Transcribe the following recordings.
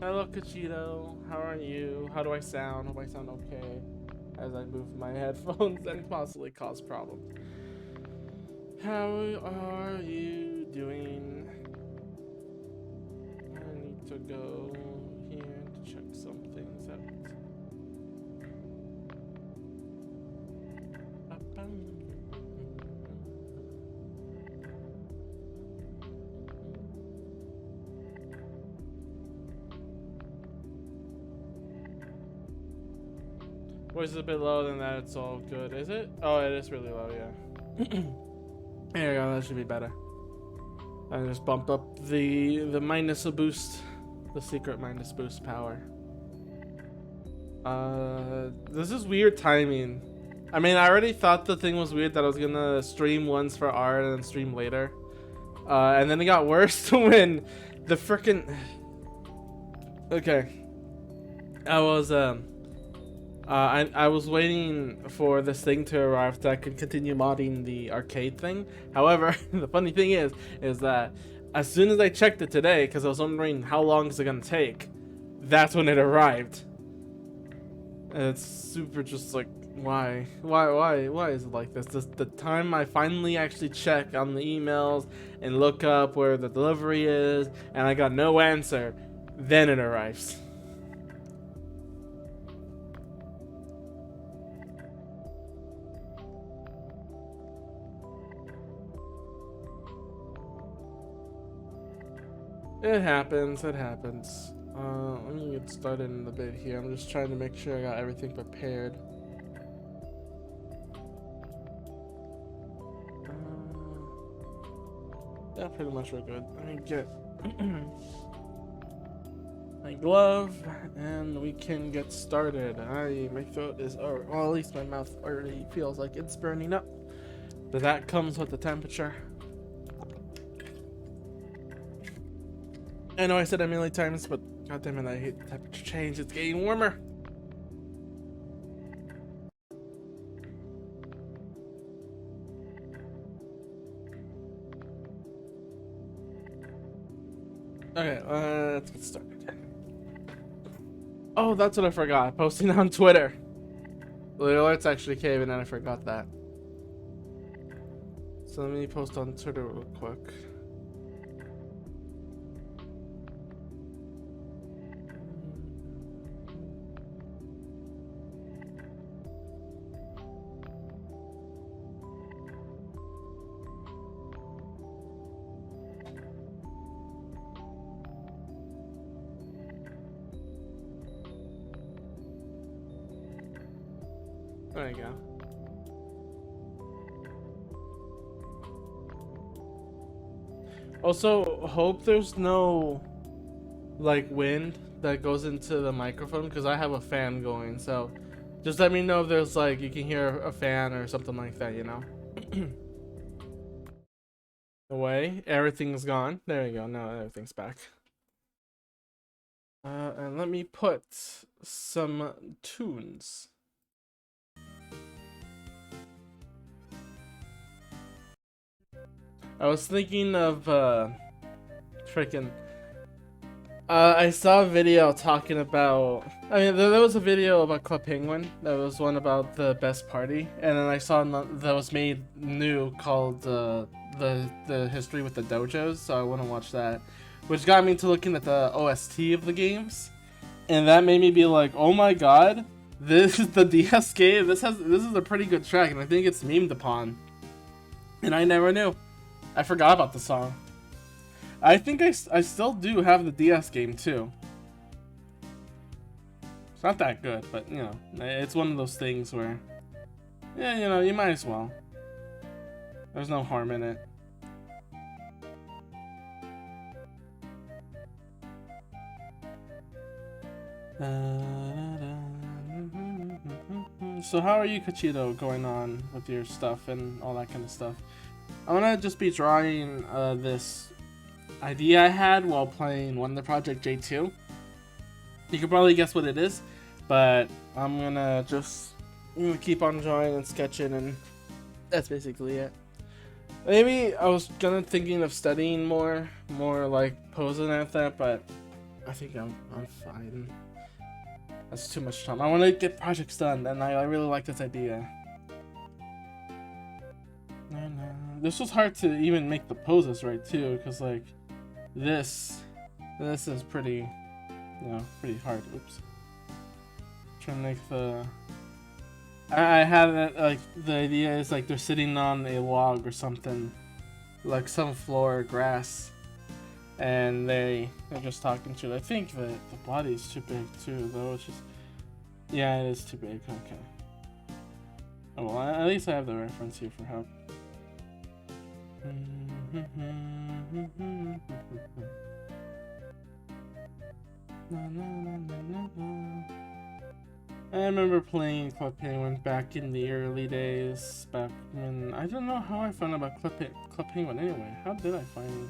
Hello, Kachito. How are you? How do I sound? Hope I sound okay as I move my headphones and possibly cause problems. How are you doing? I need to go here to check some things out. Voice is a bit low, then that it's all good. Is it? Oh, it is really low, yeah. There we go, that should be better. I just bumped up the minus a boost, the secret minus boost power. This is weird timing. I mean, I already thought the thing was weird that I was gonna stream once for art and then stream later. And then it got worse when the frickin' okay. I was waiting for this thing to arrive so I could continue modding the arcade thing. However, the funny thing is that as soon as I checked it today, because I was wondering how long is it gonna take, that's when it arrived. And it's super just like, why is it like this? The time I finally actually check on the emails and look up where the delivery is, and I got no answer, then it arrives. It happens, it happens. Let me get started in a bit here. I'm just trying to make sure I got everything prepared. Yeah, pretty much we're good. Let me get my glove and we can get started. My throat is, or well, at least my mouth already feels like it's burning up. But that comes with the temperature. I know I said that a million times, but goddammit, I hate the temperature change. It's getting warmer. Okay, let's get started. Oh, that's what I forgot. Posting on Twitter. The alerts actually came and I forgot that. So let me post on Twitter real quick. There you go. Also, hope there's no like wind that goes into the microphone because I have a fan going. So just let me know if there's like you can hear a fan or something like that, you know. Away, everything's gone. There you go. Now everything's back. And let me put some tunes. I was thinking of freaking. I saw a video talking about. I mean, there was a video about Club Penguin. That was one about the best party, and then I saw that was made new called the history with the dojos. So I want to watch that, which got me to looking at the OST of the games, and that made me be like, oh my god, this is the DS game. This is a pretty good track, and I think it's memed upon, and I never knew. I forgot about the song. I think I still do have the DS game too. It's not that good, but you know, it's one of those things where, yeah, you know, you might as well. There's no harm in it. So how are you, Kachito, going on with your stuff and all that kind of stuff? I'm gonna just be drawing this idea I had while playing Wonder Project J2. You can probably guess what it is, but I'm gonna keep on drawing and sketching, and that's basically it. Maybe I was thinking of studying more like posing at that, but I think I'm fine. That's too much time. I want to get projects done, and I really like this idea. This was hard to even make the poses right too, because like this is pretty, pretty hard. Oops. Trying to make the. I had it like the idea is like they're sitting on a log or something, like some floor or grass, and they're just talking to it. I think that the body is too big too, though. It's just, yeah, it is too big. Okay. Oh well, at least I have the reference here for help. I remember playing Club Penguin back in the early days, back when I don't know how I found out about Club Penguin anyway. How did I find it?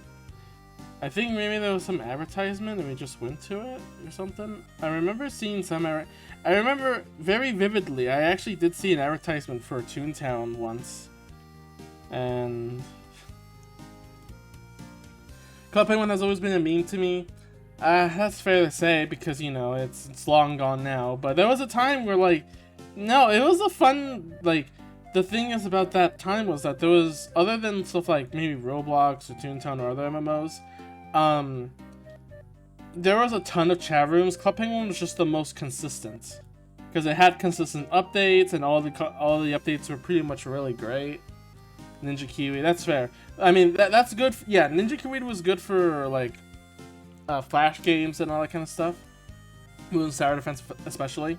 I think maybe there was some advertisement and we just went to it or something. I remember seeing some. I remember very vividly. I actually did see an advertisement for Toontown once, and Club Penguin has always been a meme to me. That's fair to say because, you know, it's long gone now. But there was a time where, like, no, it was a fun, like, the thing is about that time was that there was, other than stuff like maybe Roblox or Toontown or other MMOs, there was a ton of chat rooms. Club Penguin was just the most consistent because it had consistent updates, and all the updates were pretty much really great. Ninja Kiwi, that's fair. I mean, that's good. Yeah, Ninja Kiwi was good for, like, Flash games and all that kind of stuff. Moon Tower Defense especially.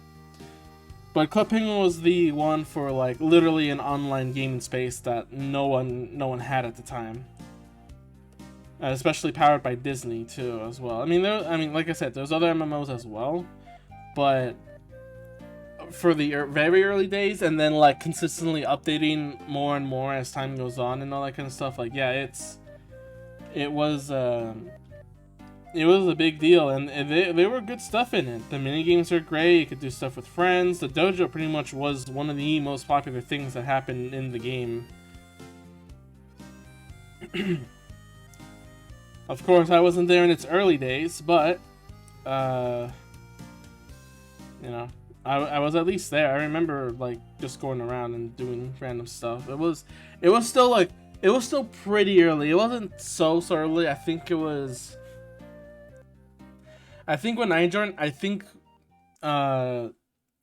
But Club Penguin was the one for, like, literally an online gaming space that no one had at the time. Especially powered by Disney too, as well. I mean, like I said, there's other MMOs as well, but for the very early days, and then like consistently updating more and more as time goes on and all that kind of stuff. Like, yeah, it was a big deal, and they were good stuff in it. The mini games are great. You could do stuff with friends. The dojo pretty much was one of the most popular things that happened in the game. Of course, I wasn't there in its early days, but you know, I was at least there. I remember like just going around and doing random stuff. It was still pretty early. It wasn't so early. I think when I joined,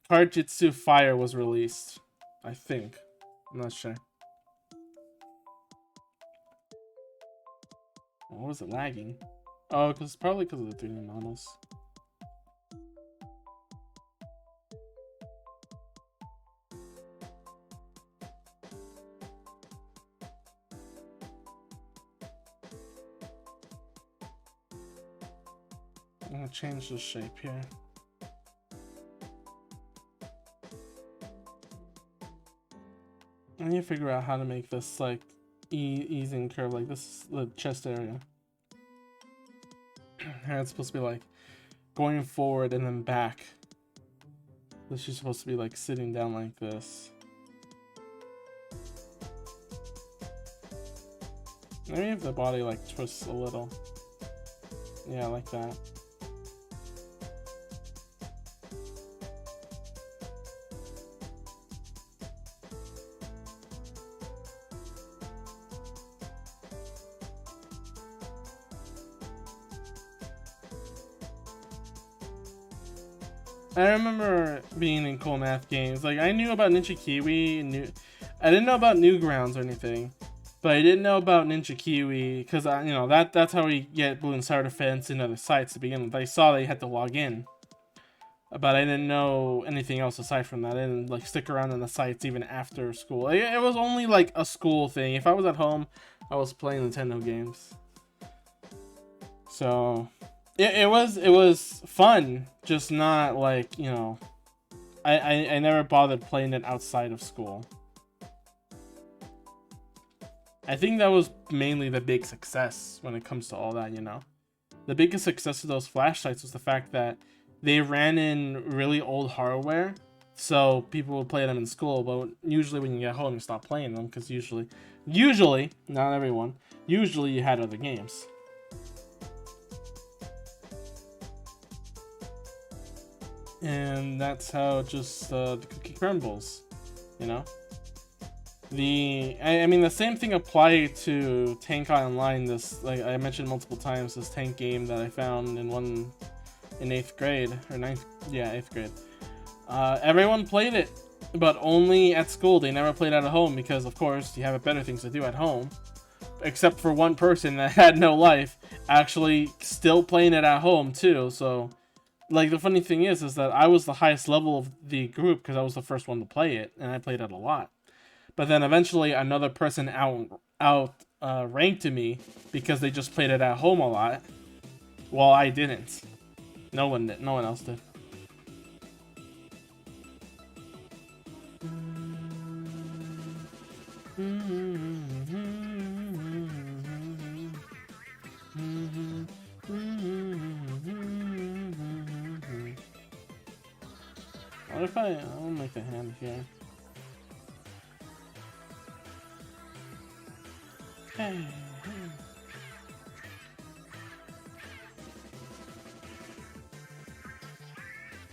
Card-Jitsu Fire was released. I think. I'm not sure. Why was it lagging? Oh, probably because of the 3D models. I'm gonna change the shape here. I need to figure out how to make this like easing curve, like this is the chest area. And it's supposed to be like going forward and then back. This is supposed to be like sitting down like this. Maybe if the body like twists a little. Yeah, like that. I remember being in cool math games. Like, I knew about Ninja Kiwi, I didn't know about Newgrounds or anything, but I didn't know about Ninja Kiwi because that's how we get Balloon Tower Defense and other sites to begin with. I saw they had to log in, but I didn't know anything else aside from that. I didn't like stick around on the sites even after school. It was only like a school thing. If I was at home, I was playing Nintendo games. So it was fun, just not like, I never bothered playing it outside of school. I think that was mainly the big success when it comes to all that, The biggest success of those flash sites was the fact that they ran in really old hardware, so people would play them in school, but usually when you get home you stop playing them, because usually, not everyone, usually you had other games. and that's how just the cookie crumbles, you know. I mean, the same thing applied to Tank Online. This, like I mentioned multiple times, this tank game that I found in 8th grade or ninth, yeah, 8th grade. Everyone played it, but only at school. They never played it at home because, of course, you have better things to do at home. Except for one person that had no life, actually still playing it at home too. So, like, the funny thing is that I was the highest level of the group because I was the first one to play it, and I played it a lot. But then eventually another person ranked me because they just played it at home a lot, while I didn't. No one did. No one else did. What if I'll make the hand here.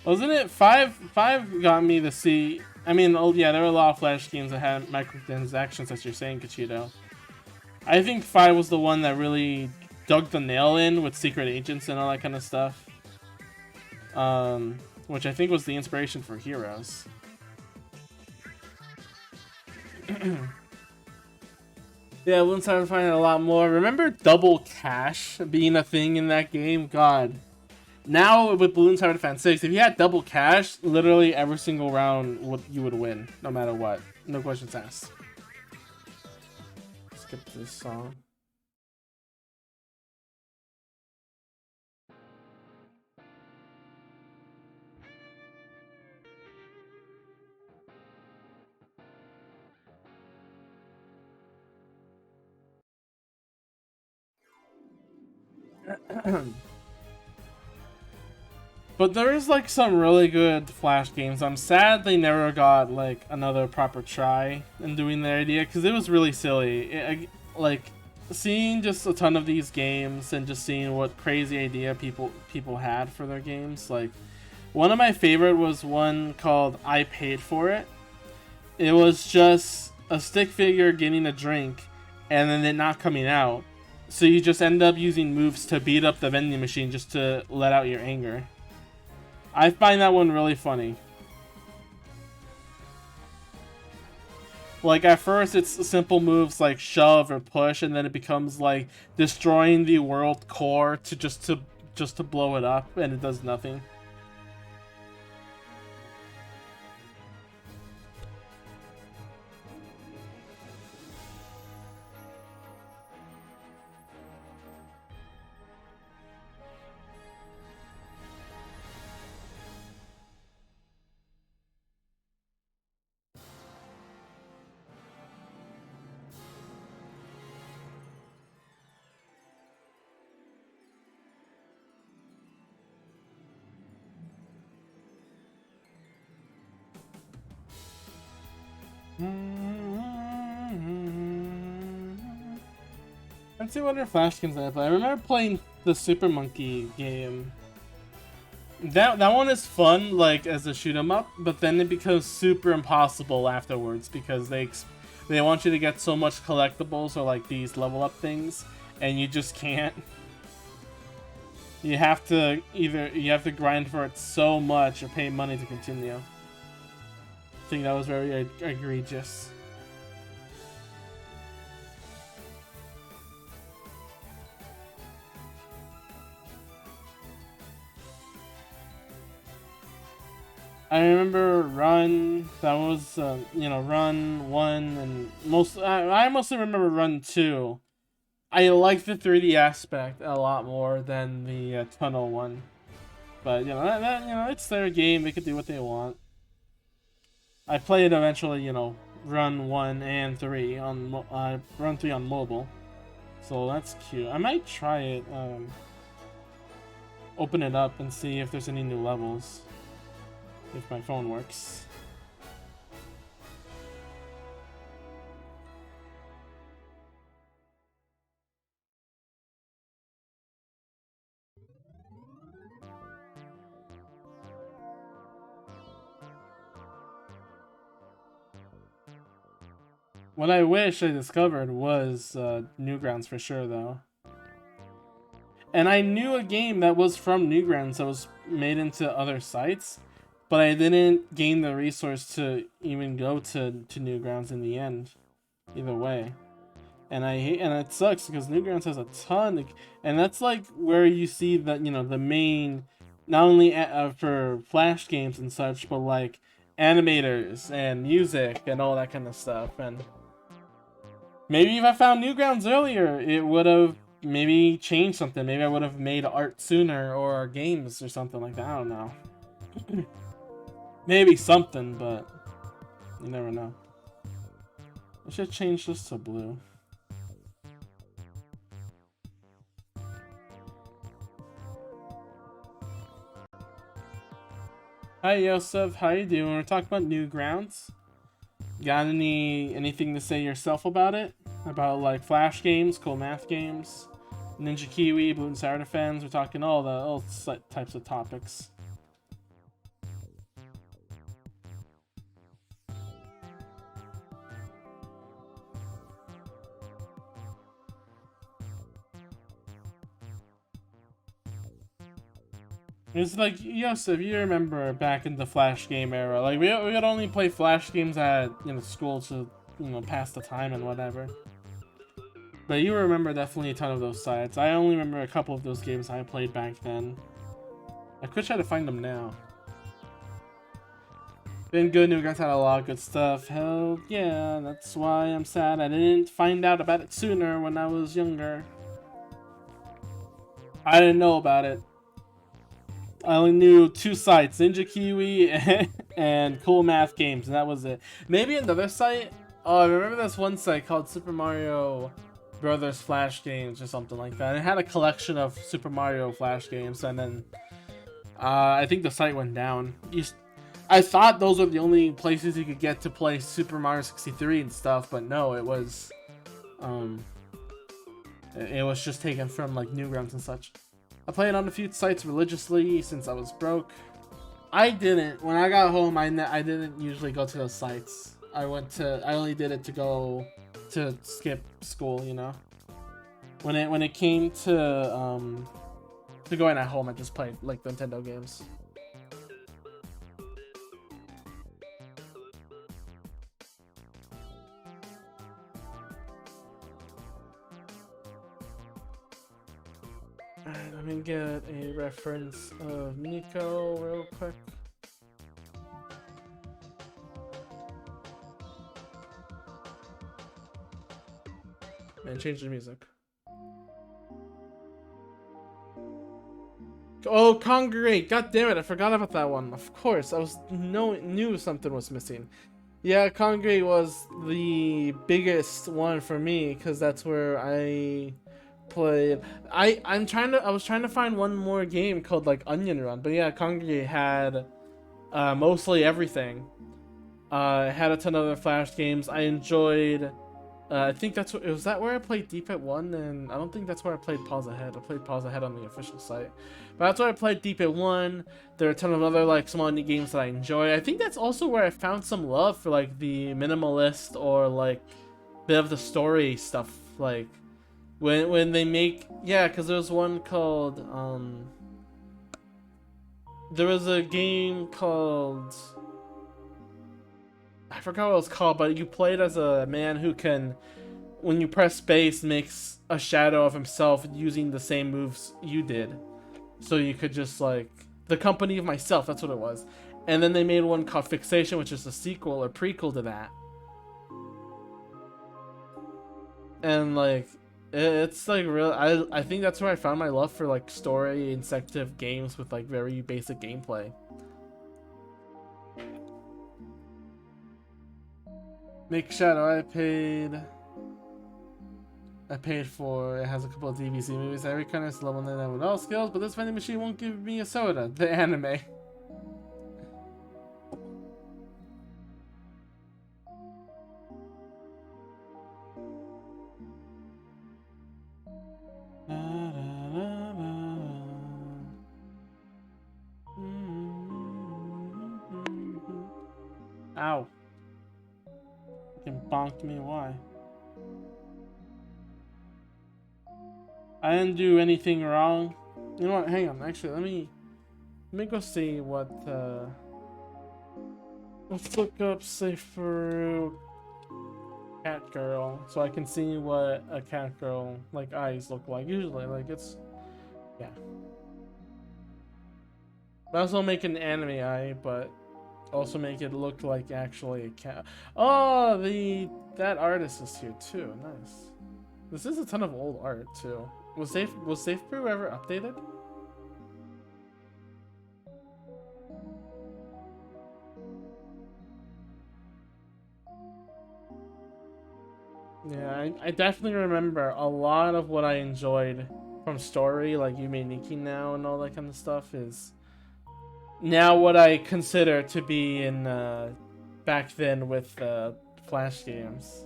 Wasn't it 5? 5 got me to see. I mean, oh yeah, there were a lot of Flash games that had microtransactions, as you're saying, Kachito. I think 5 was the one that really dug the nail in with secret agents and all that kind of stuff. Which I think was the inspiration for Heroes. Yeah, Balloon started finding a lot more. Remember double cash being a thing in that game? God. Now with Balloon Tower Defense 6, if you had double cash, literally every single round you would win, no matter what. No questions asked. Skip this song. But there is like some really good Flash games. I'm sad they never got like another proper try in doing their idea because it was really silly. Like seeing just a ton of these games and just seeing what crazy idea people had for their games. Like one of my favorite was one called I Paid For It. It was just a stick figure getting a drink and then it not coming out. So you just end up using moves to beat up the vending machine just to let out your anger. I find that one really funny. Like at first it's simple moves like shove or push, and then it becomes like destroying the world core to just to blow it up, and it does nothing. Let's see what other Flash games I play. I remember playing the Super Monkey game. That one is fun, like as a shoot 'em up, but then it becomes super impossible afterwards because they want you to get so much collectibles or like these level up things, and you just can't. You have to grind for it so much or pay money to continue. I think that was very egregious. I remember Run. That was Run 1 and I mostly remember Run 2. I like the 3D aspect a lot more than the tunnel one, but it's their game. They could do what they want. I played eventually, Run 1 and 3 on Run 3 on mobile, so that's cute. I might try it. Open it up and see if there's any new levels. If my phone works. What I wish I discovered was Newgrounds for sure, though. And I knew a game that was from Newgrounds that was made into other sites, but I didn't gain the resource to even go to Newgrounds in the end. Either way. And I hate, and it sucks because Newgrounds has a ton, and that's like where you see that, you know, the main, not only for Flash games and such, but like animators and music and all that kind of stuff. And maybe if I found Newgrounds earlier, it would have maybe changed something. Maybe I would have made art sooner or games or something like that. I don't know. Maybe something, but you never know. I should change this to blue. Hi Yosef, how you doing? We're talking about Newgrounds. Got anything to say yourself about it? About like Flash games, cool math games, Ninja Kiwi, Boot and Sour Defense. We're talking all types of topics. It's like, Yosef, you remember back in the Flash game era, like we would only play Flash games at, you know, school to, you know, pass the time and whatever. But you remember definitely a ton of those sites. I only remember a couple of those games I played back then. I could try to find them now. Been good, Newgrounds had a lot of good stuff. Hell yeah, that's why I'm sad I didn't find out about it sooner when I was younger. I didn't know about it. I only knew two sites, Ninja Kiwi and Cool Math Games, and that was it. Maybe another site? Oh, I remember this one site called Super Mario Brothers Flash Games or something like that. And it had a collection of Super Mario Flash games, and then I think the site went down. I thought those were the only places you could get to play Super Mario 63 and stuff, but no, it was just taken from like Newgrounds and such. I played on a few sites religiously since I was broke. I didn't. When I got home, I didn't usually go to those sites. I only did it to go to skip school, you know. When it came to going at home, I just played like Nintendo games. Alright, let me get a reference of Nico real quick. And change the music. Oh, Congregate! God damn it, I forgot about that one. Of course, I knew something was missing. Yeah, Congregate was the biggest one for me because that's where I played. I was trying to find one more game called like Onion Run, but yeah, Congregate had mostly everything. Had a ton of other Flash games. I enjoyed. I think was that where I played Deep at 1, and I don't think that's where I played Pause Ahead. I played Pause Ahead on the official site. But that's where I played Deep at 1. There are a ton of other like small indie games that I enjoy. I think that's also where I found some love for like the minimalist or like bit of the story stuff. Like when they make, yeah, because there was one called there was a game called, I forgot what it was called, but you played as a man who can, when you press space, makes a shadow of himself using the same moves you did. So you could just like, The Company of Myself, that's what it was. And then they made one called Fixation, which is a sequel or prequel to that. And like, it's like real. I think that's where I found my love for like story incentive games with like very basic gameplay. Make Shadow, I paid for. It has a couple of DVC movies. Every kind of level than with all skills, but this vending machine won't give me a soda. The anime. Ow. Fucking bonk bonked me. Why? I didn't do anything wrong. You know what? Hang on. Actually, let me go see what. Let's look up Safe Fruit cat girl so I can see what a cat girl like eyes look like. Usually, like it's yeah. Might as well make an anime eye, but also make it look like actually a cat. Oh, that artist is here too. Nice. This is a ton of old art too. Was Safe Brew ever updated? Yeah, I definitely remember a lot of what I enjoyed from story, like Yume Nikki now and all that kind of stuff, is now what I consider to be in back then with Flash games.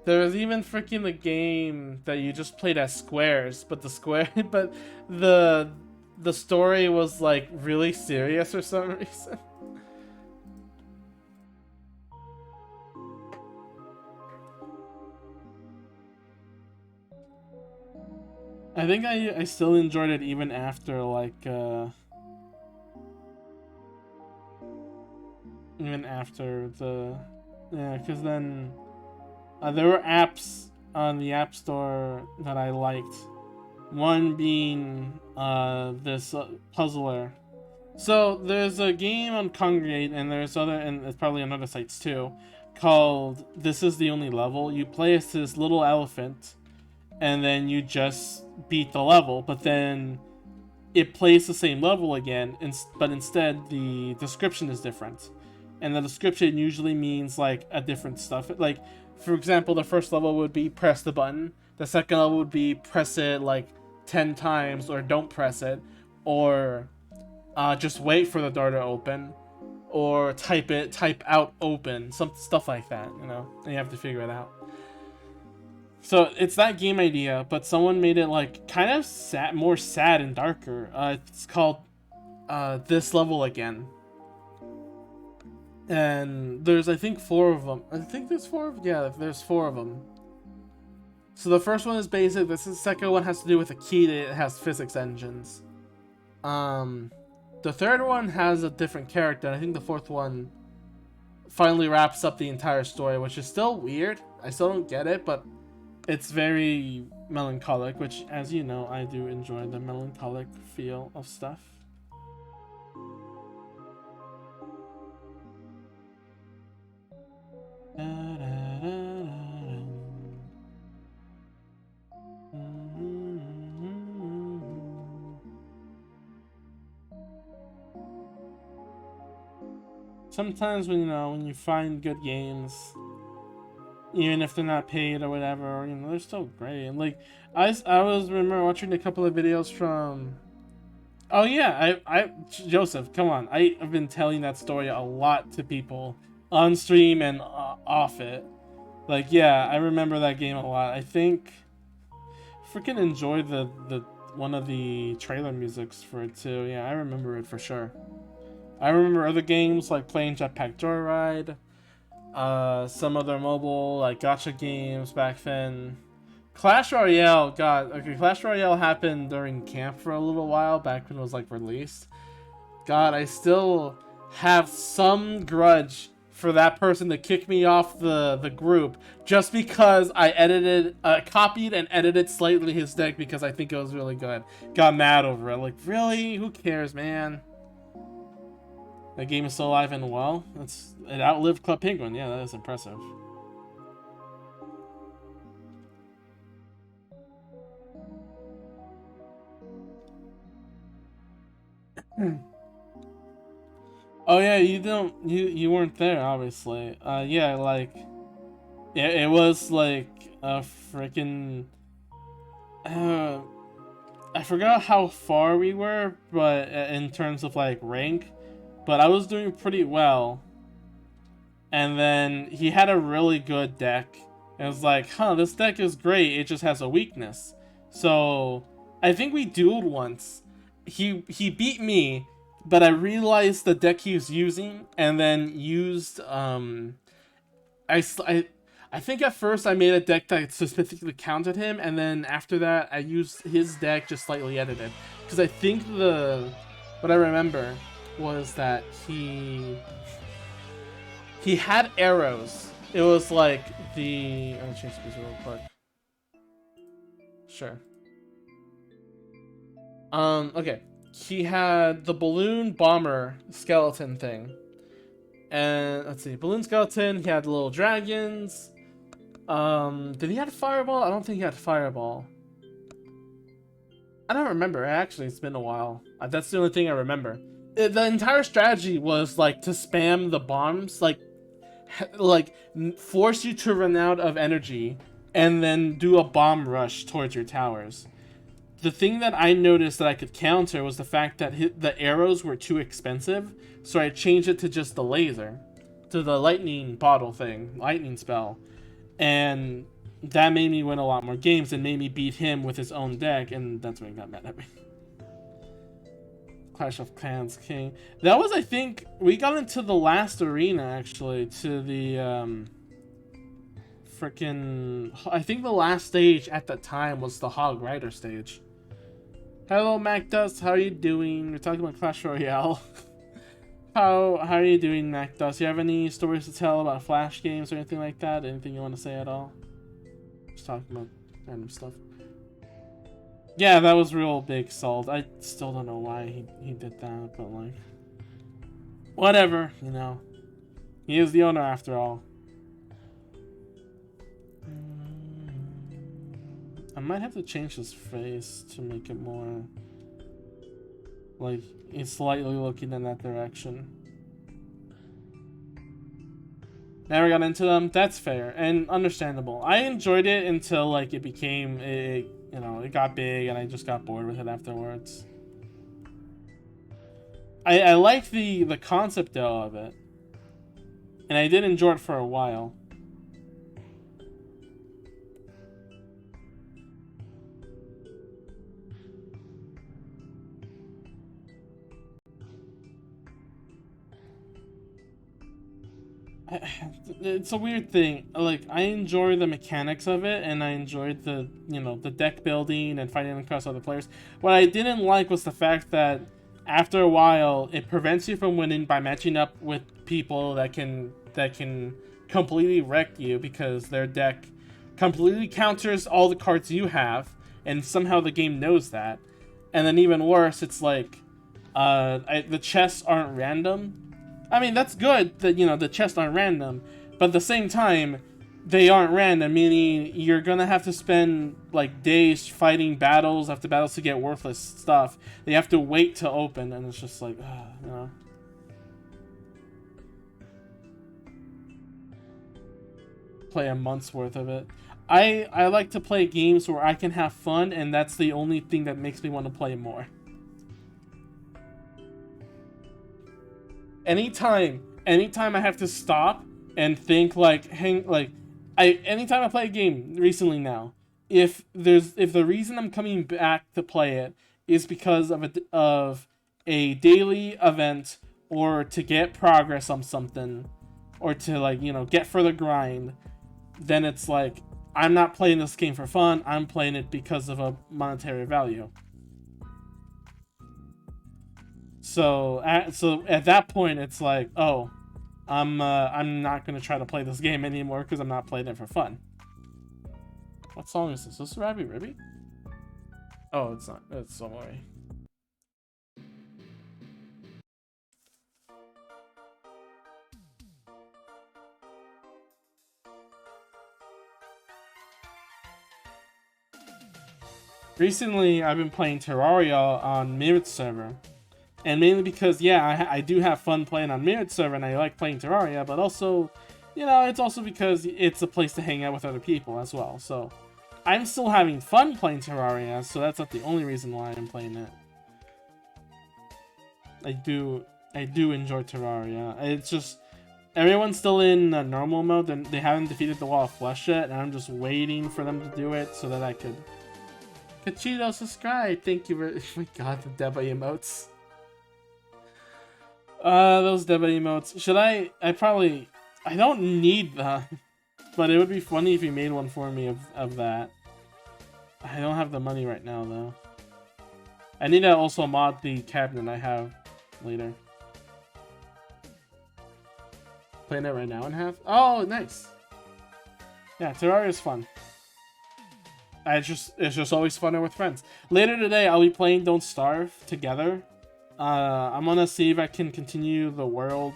There was even freaking the game that you just played as squares, but but the story was like really serious for some reason. I think I still enjoyed it even after like even after the because then there were apps on the App Store that I liked. One being this puzzler. So there's a game on Congregate, and there's other, and it's probably on other sites too, called "This Is the Only Level." You play as this little elephant, and then you just beat the level. But then it plays the same level again, but instead the description is different, and the description usually means like a different stuff. Like, for example, the first level would be press the button. The second level would be press it like 10 times, or don't press it, or just wait for the door to open, or type out open, some stuff like that, you know, and you have to figure it out. So it's that game idea, but someone made it like kind of sad, more sad and darker. It's called This Level Again. And there's, I think, 4 of them. I think there's 4 yeah, there's 4 of them. So the first one is basic. The second one has to do with a key that has physics engines. The third one has a different character. And I think the 4th one finally wraps up the entire story, which is still weird. I still don't get it, but it's very melancholic, which, as you know, I do enjoy the melancholic feel of stuff. Sometimes when you find good games, even if they're not paid or whatever, they're still great. And like I remember watching a couple of videos from. Oh yeah, Joseph, come on! I've been telling that story a lot to people on stream and off it. Like, yeah, I remember that game a lot. I think freaking enjoyed the one of the trailer musics for it too. Yeah, I remember it for sure. I remember other games like playing Jetpack Joyride, some other mobile like gacha games back then. Clash Royale, God, okay, Clash Royale happened during camp for a little while back when it was like released. God, I still have some grudge for that person to kick me off the group just because I copied and edited slightly his deck because I think it was really good. Got mad over it. Like, really? Who cares, man? That game is still alive and well. It outlived Club Penguin. Yeah, that is impressive. Oh yeah, you weren't there, obviously. Yeah, like, yeah, it was like a freaking. I forgot how far we were, but in terms of like rank, but I was doing pretty well. And then he had a really good deck. And it was like, huh, this deck is great. It just has a weakness. So I think we dueled once. He beat me, but I realized the deck he was using, and then used I I think at first I made a deck that specifically countered him, and then after that I used his deck just slightly edited. Because I think what I remember was that he had arrows. It was like the... I'm gonna change this real quick. Sure. Okay. He had the balloon bomber skeleton thing. And let's see, balloon skeleton, he had little dragons. Did he have fireball? I don't think he had fireball. I don't remember. Actually, it's been a while. That's the only thing I remember. The entire strategy was like to spam the bombs, like force you to run out of energy and then do a bomb rush towards your towers. The thing that I noticed that I could counter was the fact that the arrows were too expensive, so I changed it to just the laser, to the lightning bottle thing, lightning spell, and that made me win a lot more games and made me beat him with his own deck, and that's when he got mad at me. Clash of Clans King. That was, I think, we got into the last arena, actually, to the, frickin'... I think the last stage at the time was the Hog Rider stage. Hello, Macdust. How are you doing? We're talking about Clash Royale. How are you doing, Macdust? Do you have any stories to tell about Flash games or anything like that? Anything you want to say at all? Just talking about random stuff. Yeah, that was real big salt. I still don't know why he did that, but like... whatever, you know. He is the owner after all. I might have to change his face to make it more like he's slightly looking in that direction. Never got into them. That's fair and understandable. I enjoyed it until like it became you know, it got big and I just got bored with it afterwards. I like the concept though of it, and I did enjoy it for a while. It's a weird thing. Like, I enjoy the mechanics of it, and I enjoyed the, you know, the deck building and fighting across other players. What I didn't like was the fact that after a while, it prevents you from winning by matching up with people that can completely wreck you because their deck completely counters all the cards you have, and somehow the game knows that. And then even worse, it's like the chests aren't random. I mean, that's good that, you know, the chests aren't random, but at the same time, they aren't random, meaning you're gonna have to spend, like, days fighting battles after battles to get worthless stuff. They have to wait to open, and it's just like, you know. Play a month's worth of it. I like to play games where I can have fun, and that's the only thing that makes me want to play more. Anytime I have to stop and think, like, anytime I play a game recently now, if the reason I'm coming back to play it is because of a daily event, or to get progress on something, or to, like, you know, get further grind, then it's like, I'm not playing this game for fun, I'm playing it because of a monetary value. So at that point, it's like, oh, I'm not gonna try to play this game anymore because I'm not playing it for fun. What song is this? Is this Rabby Ribby? Oh, it's not. It's Somori. Recently, I've been playing Terraria on Mirror server. And mainly because, yeah, I do have fun playing on Mirrored server and I like playing Terraria, but also, you know, it's also because it's a place to hang out with other people as well. So, I'm still having fun playing Terraria, so that's not the only reason why I'm playing it. I do enjoy Terraria. It's just, everyone's still in normal mode, and they haven't defeated the Wall of Flesh yet, and I'm just waiting for them to do it so that I could... Kachito, subscribe! Thank you very... Oh my god, the Deba emotes. Those Deba emotes. Should I probably... I don't need that, but it would be funny if you made one for me of that. I don't have the money right now, though. I need to also mod the cabinet I have later. Playing it right now in half? Oh, nice. Yeah, Terraria is fun. It's just always funner with friends. Later today, I'll be playing Don't Starve together. I'm gonna see if I can continue the world.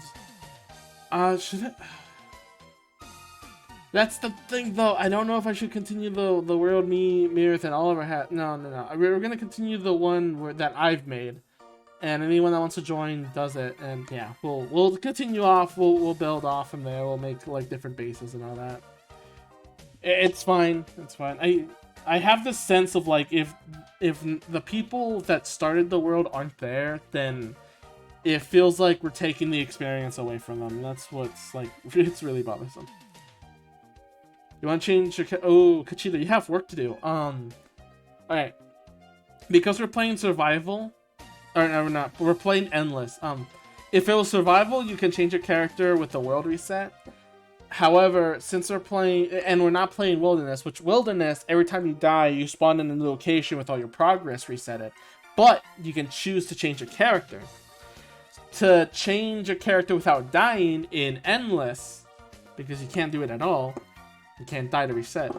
Should it? That's the thing, though. I don't know if I should continue the world me, Mirith, and Oliver had. No. We're gonna continue the one that I've made, and anyone that wants to join does it. And yeah, we'll continue off. We'll build off from there. We'll make like different bases and all that. It's fine. It's fine. I have this sense of like if the people that started the world aren't there, then it feels like we're taking the experience away from them. That's what's like. It's really bothersome. You want to change your... Oh, Kachita, you have work to do. Alright. Because we're playing survival... Or, no, we're not. We're playing endless. If it was survival, you can change your character with the world reset. However, since we're playing... And we're not playing wilderness, which wilderness, every time you die, you spawn in a new location with all your progress resetted. But you can choose to change your character. To change your character without dying in endless, because you can't do it at all... You can't die to reset.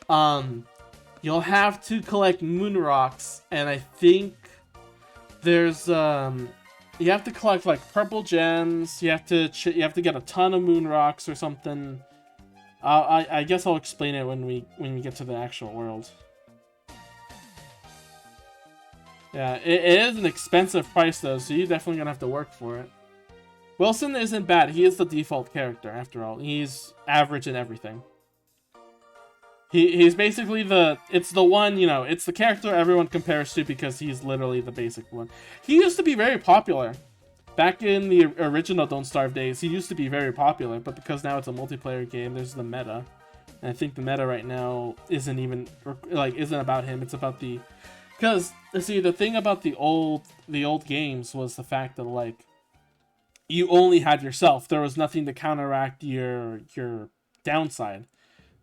You'll have to collect moon rocks, and I think there's you have to collect like purple gems. You have to get a ton of moon rocks or something. I guess I'll explain it when we get to the actual world. Yeah, it is an expensive price though, so you're definitely gonna have to work for it. Wilson isn't bad. He is the default character after all. He's average in everything. He's basically it's the one, you know, it's the character everyone compares to because he's literally the basic one. He used to be very popular. Back in the original Don't Starve days, he used to be very popular, but because now it's a multiplayer game, there's the meta. And I think the meta right now isn't about him, it's about the... Because, see, the thing about the old games was the fact that, like, you only had yourself. There was nothing to counteract your downside.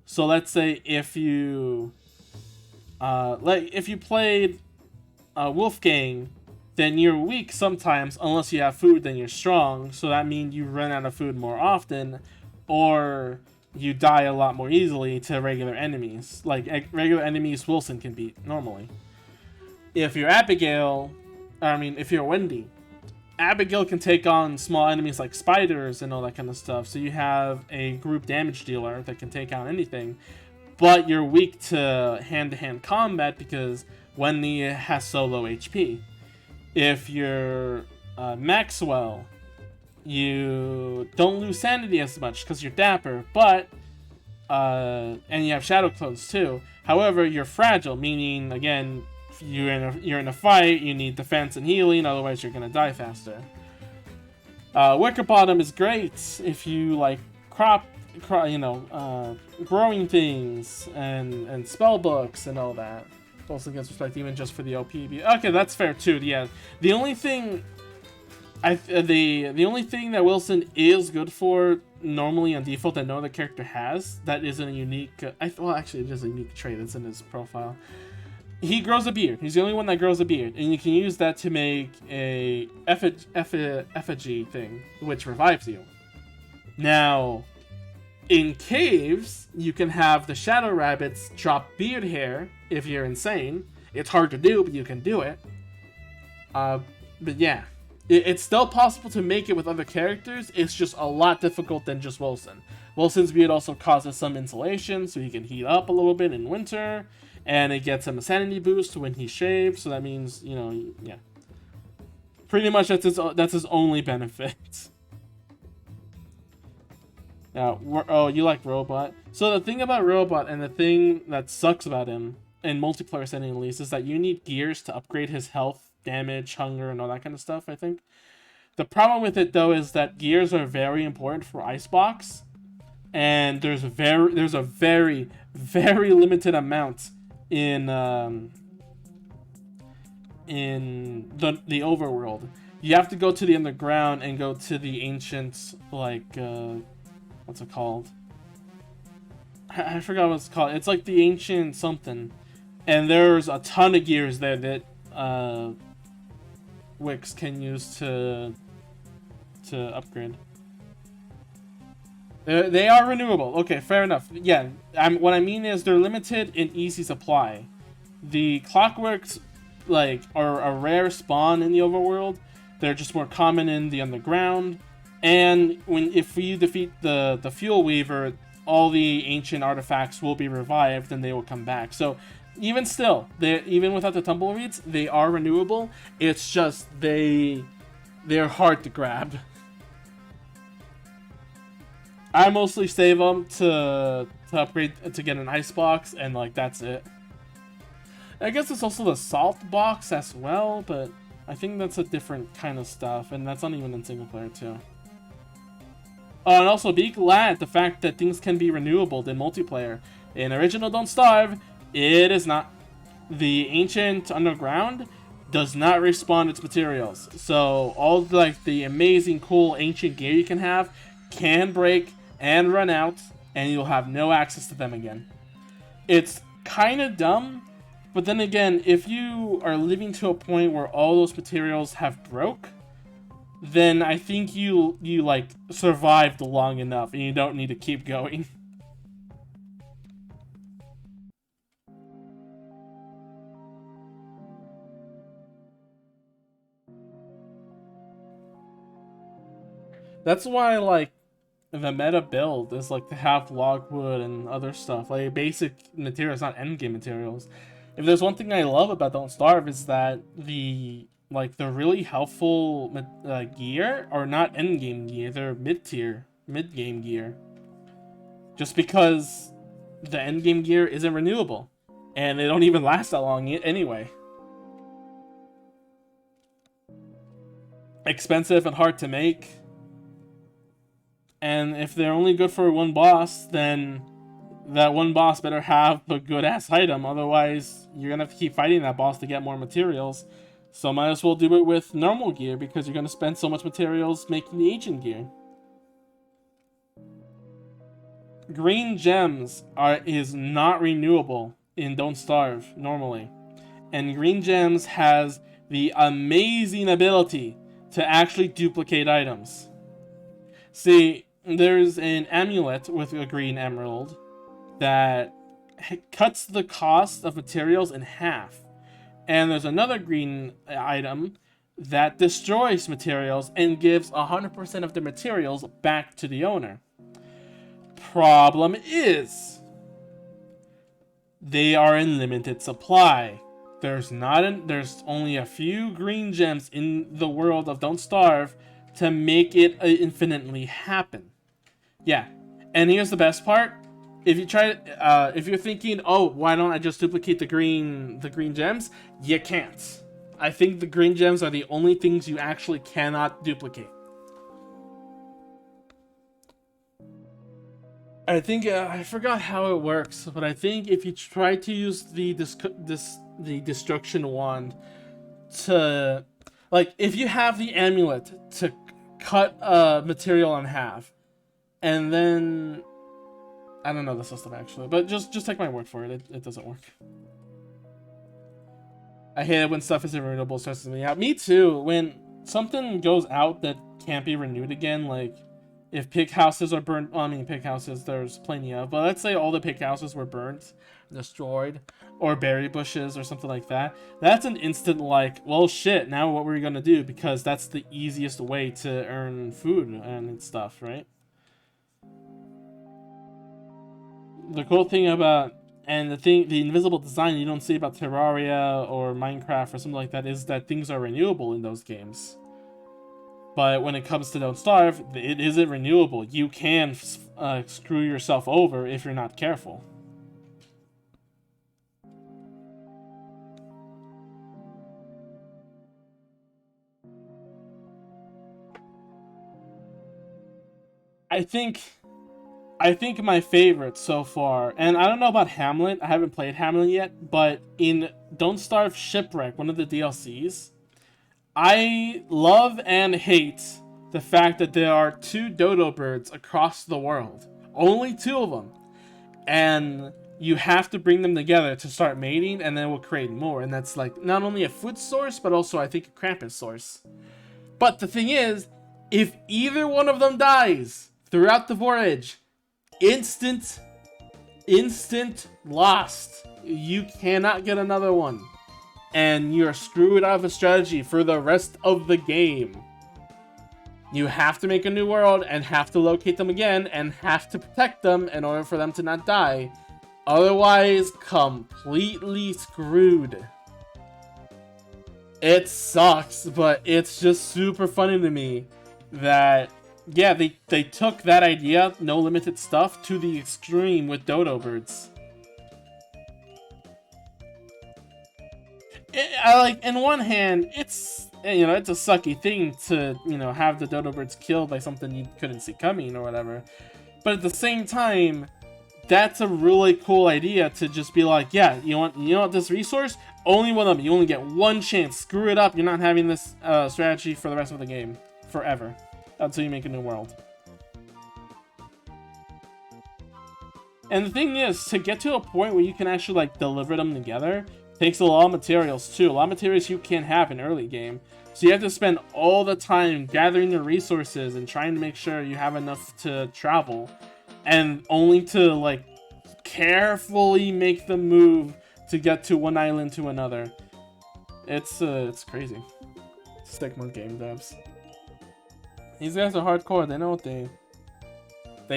So let's say if you played Wolfgang, then you're weak sometimes unless you have food, then you're strong. So that means you run out of food more often, or you die a lot more easily to regular enemies. Like regular enemies Wilson can beat normally. If you're if you're Wendy, Abigail can take on small enemies like spiders and all that kind of stuff. So you have a group damage dealer that can take out anything. But you're weak to hand-to-hand combat because Wendy has so low HP. If you're Maxwell, you don't lose sanity as much because you're dapper. But, and you have shadow clones too. However, you're fragile, meaning, again... You're in a fight, you need defense and healing, otherwise you're gonna die faster. Wicker Bottom is great if you like growing things and spell books and all that. Also gets respect even just for the OP. Okay, that's fair too. Yeah, the only thing the only thing that Wilson is good for normally on default that no other character has that isn't a unique. Well, actually, it is a unique trait that's in his profile. He grows a beard. He's the only one that grows a beard, and you can use that to make a effigy thing, which revives you. Now, in caves, you can have the shadow rabbits drop beard hair if you're insane. It's hard to do, but you can do it. But yeah, it's still possible to make it with other characters. It's just a lot difficult than just Wilson. Wilson's beard also causes some insulation, so he can heat up a little bit in winter. And it gets him a sanity boost when he shaves, so that means, you know, yeah. Pretty much that's his only benefit. Now, oh, you like Robot. So the thing about Robot, and the thing that sucks about him, in multiplayer setting at least, is that you need gears to upgrade his health, damage, hunger, and all that kind of stuff, I think. The problem with it, though, is that gears are very important for Icebox. And there's a very, very limited amount in the overworld. You have to go to the underground and go to the ancient, like, what's it called? I forgot what it's called. It's like the ancient something, and there's a ton of gears there that Wix can use to upgrade. They are renewable. Okay, fair enough. Yeah, what I mean is they're limited in easy supply. The clockworks, like, are a rare spawn in the overworld. They're just more common in the underground. And if you defeat the Fuel Weaver, all the ancient artifacts will be revived and they will come back. So even still, even without the tumbleweeds, they are renewable. It's just they're hard to grab. I mostly save them to upgrade to get an ice box, and like that's it. I guess it's also the salt box as well, but I think that's a different kind of stuff, and that's not even in single player too. Oh, and also be glad the fact that things can be renewable in multiplayer. In original Don't Starve, it is not. The ancient underground does not respawn its materials, so all like the amazing cool ancient gear you can have can break and run out, and you'll have no access to them again. It's kind of dumb, but then again, if you are living to a point where all those materials have broke, then I think you like survived long enough and you don't need to keep going. That's why, like, the meta build is like to have logwood and other stuff, like basic materials, not endgame materials. If there's one thing I love about Don't Starve is that the really helpful gear are not endgame gear, they're mid-game gear. Just because the endgame gear isn't renewable, and they don't even last that long anyway. Expensive and hard to make. And if they're only good for one boss, then that one boss better have a good-ass item. Otherwise, you're going to have to keep fighting that boss to get more materials. So might as well do it with normal gear, because you're going to spend so much materials making the ancient gear. Green gems is not renewable in Don't Starve, normally. And green gems has the amazing ability to actually duplicate items. See, there's an amulet with a green emerald that cuts the cost of materials in half. And there's another green item that destroys materials and gives 100% of the materials back to the owner. Problem is, they are in limited supply. There's only a few green gems in the world of Don't Starve to make it infinitely happen. Yeah, and here's the best part: if you're thinking, oh, why don't I just duplicate the green gems? You can't. I think the green gems are the only things you actually cannot duplicate. I think I forgot how it works, but I think if you try to use the destruction wand to, like, if you have the amulet to cut material in half, and then I don't know the system actually, but just take my word for it. It doesn't work. I hate it when stuff isn't renewable, stresses me out. Me too. When something goes out that can't be renewed again, like if pig houses are burned. Well, I mean, pig houses there's plenty of, but let's say all the pig houses were burnt, destroyed, or berry bushes or something like that. That's an instant like, well, shit. Now what were we gonna do? Because that's the easiest way to earn food and stuff, right? The cool thing about, and the invisible design you don't see about Terraria or Minecraft or something like that, is that things are renewable in those games. But when it comes to Don't Starve, it isn't renewable. You can screw yourself over if you're not careful. I think my favorite so far, and I don't know about Hamlet, I haven't played Hamlet yet, but in Don't Starve Shipwreck, one of the DLCs, I love and hate the fact that there are 2 dodo birds across the world. Only 2 of them. And you have to bring them together to start mating, and then we'll create more. And that's like not only a food source, but also I think a Krampus source. But the thing is, if either one of them dies throughout the voyage, instant lost. You cannot get another one. And you're screwed out of a strategy for the rest of the game. You have to make a new world and have to locate them again and have to protect them in order for them to not die. Otherwise, completely screwed. It sucks, but it's just super funny to me that, yeah, they took that idea, no limited stuff, to the extreme with dodo birds. Like, in one hand, it's, you know, it's a sucky thing to, you know, have the dodo birds killed by something you couldn't see coming or whatever. But at the same time, that's a really cool idea to just be like, yeah, you want this resource? Only one of them. You only get one chance. Screw it up. You're not having this strategy for the rest of the game. Forever. Until you make a new world. And the thing is, to get to a point where you can actually, like, deliver them together, takes a lot of materials, too. A lot of materials you can't have in early game. So you have to spend all the time gathering the resources and trying to make sure you have enough to travel. And only to, like, carefully make the move to get to one island to another. It's crazy. Stickman game devs. These guys are hardcore. They know what they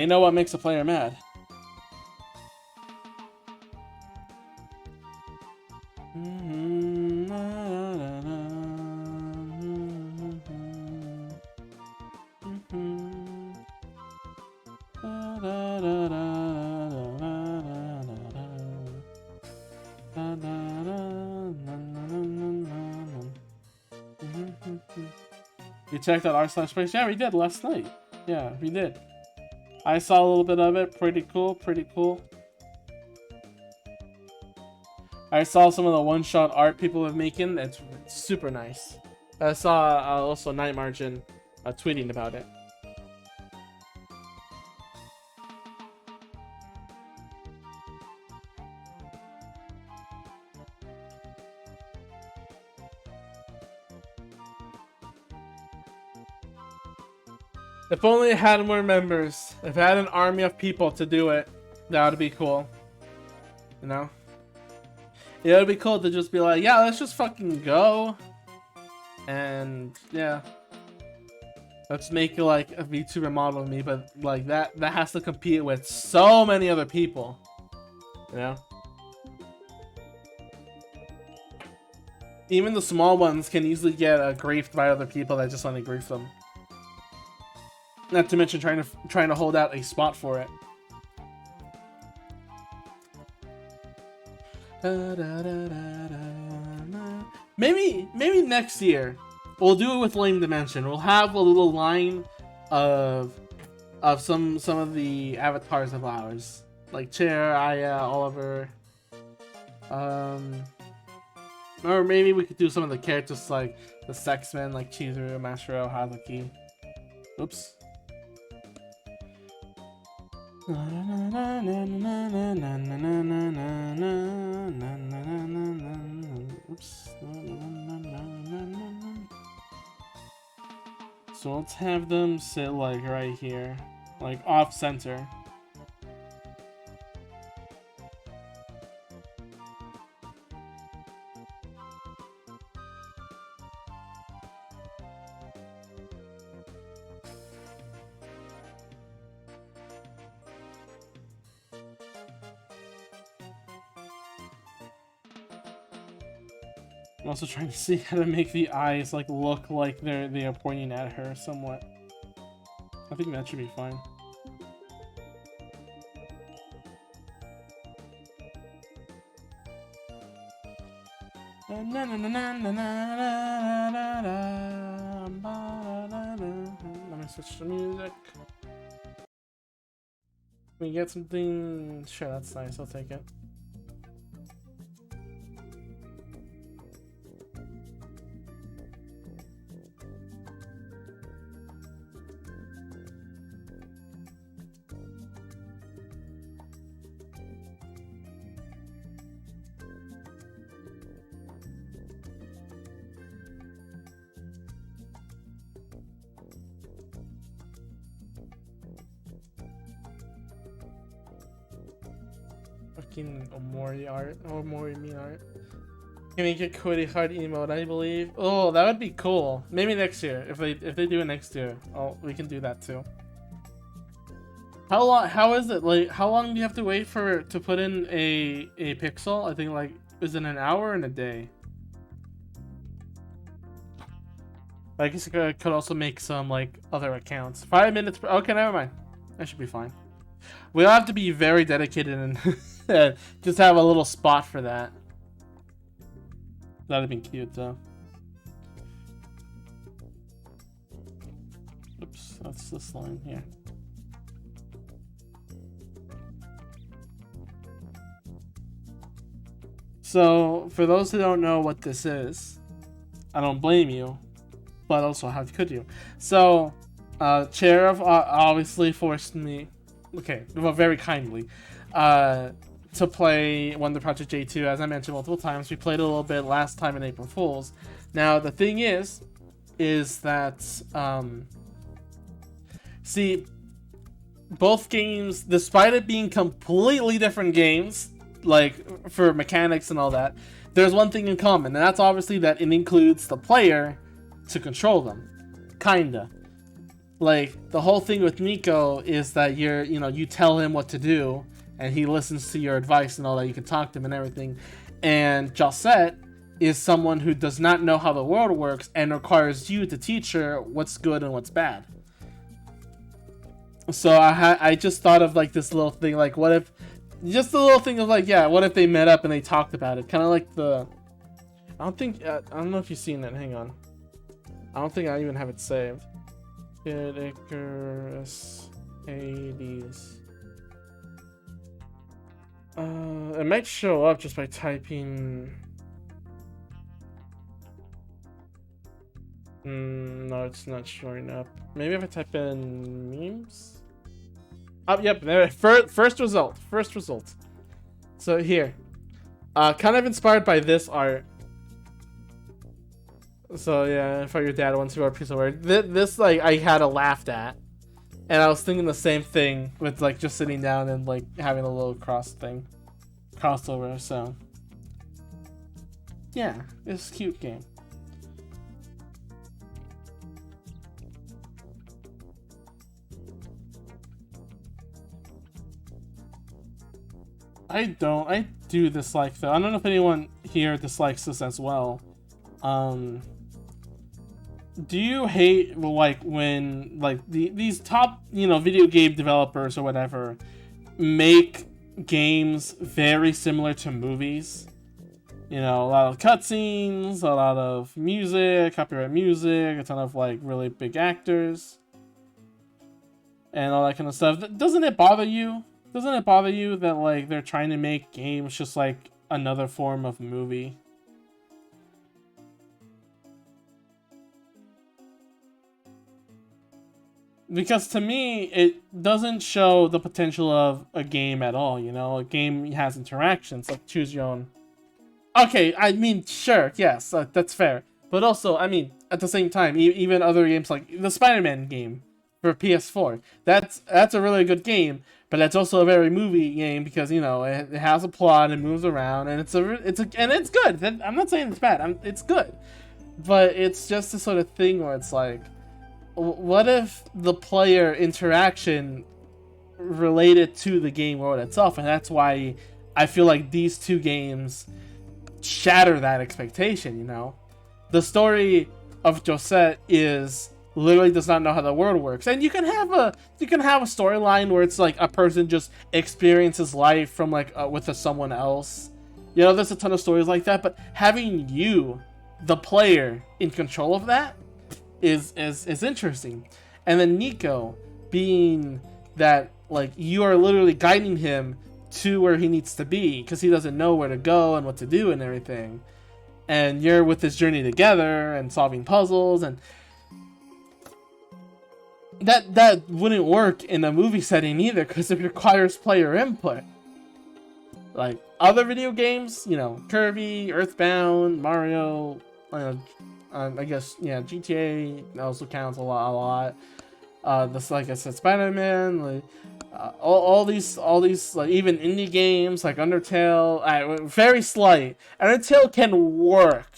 know what makes a player mad. You checked out r/space? Yeah, we did last night. Yeah, we did. I saw a little bit of it. Pretty cool, pretty cool. I saw some of the one-shot art people have making. It's super nice. I saw also Night Margin tweeting about it. If only it had more members. If it had an army of people to do it, that would be cool. You know? Yeah, it would be cool to just be like, yeah, let's just fucking go. And, yeah. Let's make, like, a VTuber model of me, but, like, that has to compete with so many other people. You know? Even the small ones can easily get griefed by other people that just want to grief them. Not to mention trying to hold out a spot for it. Maybe next year we'll do it with Lame Dimension. We'll have a little line of some of the avatars of ours, like Chair, Aya, Oliver. Or maybe we could do some of the characters like the Sexmen, like Chizuru, Mashiro, Hazuki. Oops. Oops. So let's have them sit like right here, like off center. I'm also trying to see how to make the eyes like look like they are pointing at her somewhat. I think that should be fine. Let me switch to music. We get something. Sure, that's nice. I'll take it. fucking Omori art or Omori art. Can we get Cody Hard emote? I believe. Oh, that would be cool. Maybe next year. If they do it next year, we can do that too. How long? How is it? Like, how long do you have to wait to put in a pixel? I think like is it an hour and a day? I guess I could also make some like other accounts. 5 minutes. Okay, never mind. That should be fine. We'll have to be very dedicated and just have a little spot for that. That'd be cute though. Oops, that's this line here. So, for those who don't know what this is, I don't blame you, but also how could you? So, Chair of obviously forced me, okay, well, very kindly, to play Wonder Project J2, as I mentioned multiple times. We played a little bit last time in April Fools. Now, the thing is that, see, both games, despite it being completely different games, like, for mechanics and all that, there's one thing in common, and that's obviously that it includes the player to control them. Kinda. Like, the whole thing with Nico is that you tell him what to do, and he listens to your advice and all that. You can talk to him and everything. And Josette is someone who does not know how the world works and requires you to teach her what's good and what's bad. So I just thought of like this little thing, like what if, just a little thing of like, yeah, what if they met up and they talked about it? Kind of like I don't know if you've seen it, hang on. I don't think I even have it saved. Kid Icarus Hades. It might show up just by typing. No, it's not showing up. Maybe if I type in memes. Oh, yep. There. First result. So here, kind of inspired by this art. So yeah, if your dad wants to wear a piece of work, this like I had a laughed at. And I was thinking the same thing with like just sitting down and like having a little crossover. So yeah, it's a cute game. I do dislike though. I don't know if anyone here dislikes this as well. Do you hate like when like these top video game developers or whatever make games very similar to movies? A lot of cutscenes, a lot of music, copyright music, a ton of like really big actors, and all that kind of stuff. Doesn't it bother you? Doesn't it bother you that like they're trying to make games just like another form of movie? Because to me, it doesn't show the potential of a game at all, A game has interactions, like choose your own. Okay, I mean, sure, yes, that's fair. But also, I mean, at the same time, even other games like the Spider-Man game for PS4, that's a really good game, but that's also a very movie game because, it has a plot and moves around, and it's good. I'm not saying it's bad, it's good. But it's just the sort of thing where it's like, what if the player interaction related to the game world itself? And that's why I feel like these two games shatter that expectation, The story of Josette is literally does not know how the world works. And you can have a storyline where it's like a person just experiences life from like with someone else. There's a ton of stories like that, but having you, the player, in control of that is interesting. And then Nico being that like you are literally guiding him to where he needs to be because he doesn't know where to go and what to do and everything, and you're with this journey together and solving puzzles, and that wouldn't work in a movie setting either because it requires player input. Like other video games, Kirby, Earthbound, Mario, I guess, yeah, GTA also counts a lot. This, like I said, Spider-Man, like, all these like even indie games like Undertale, very slight. Undertale can work.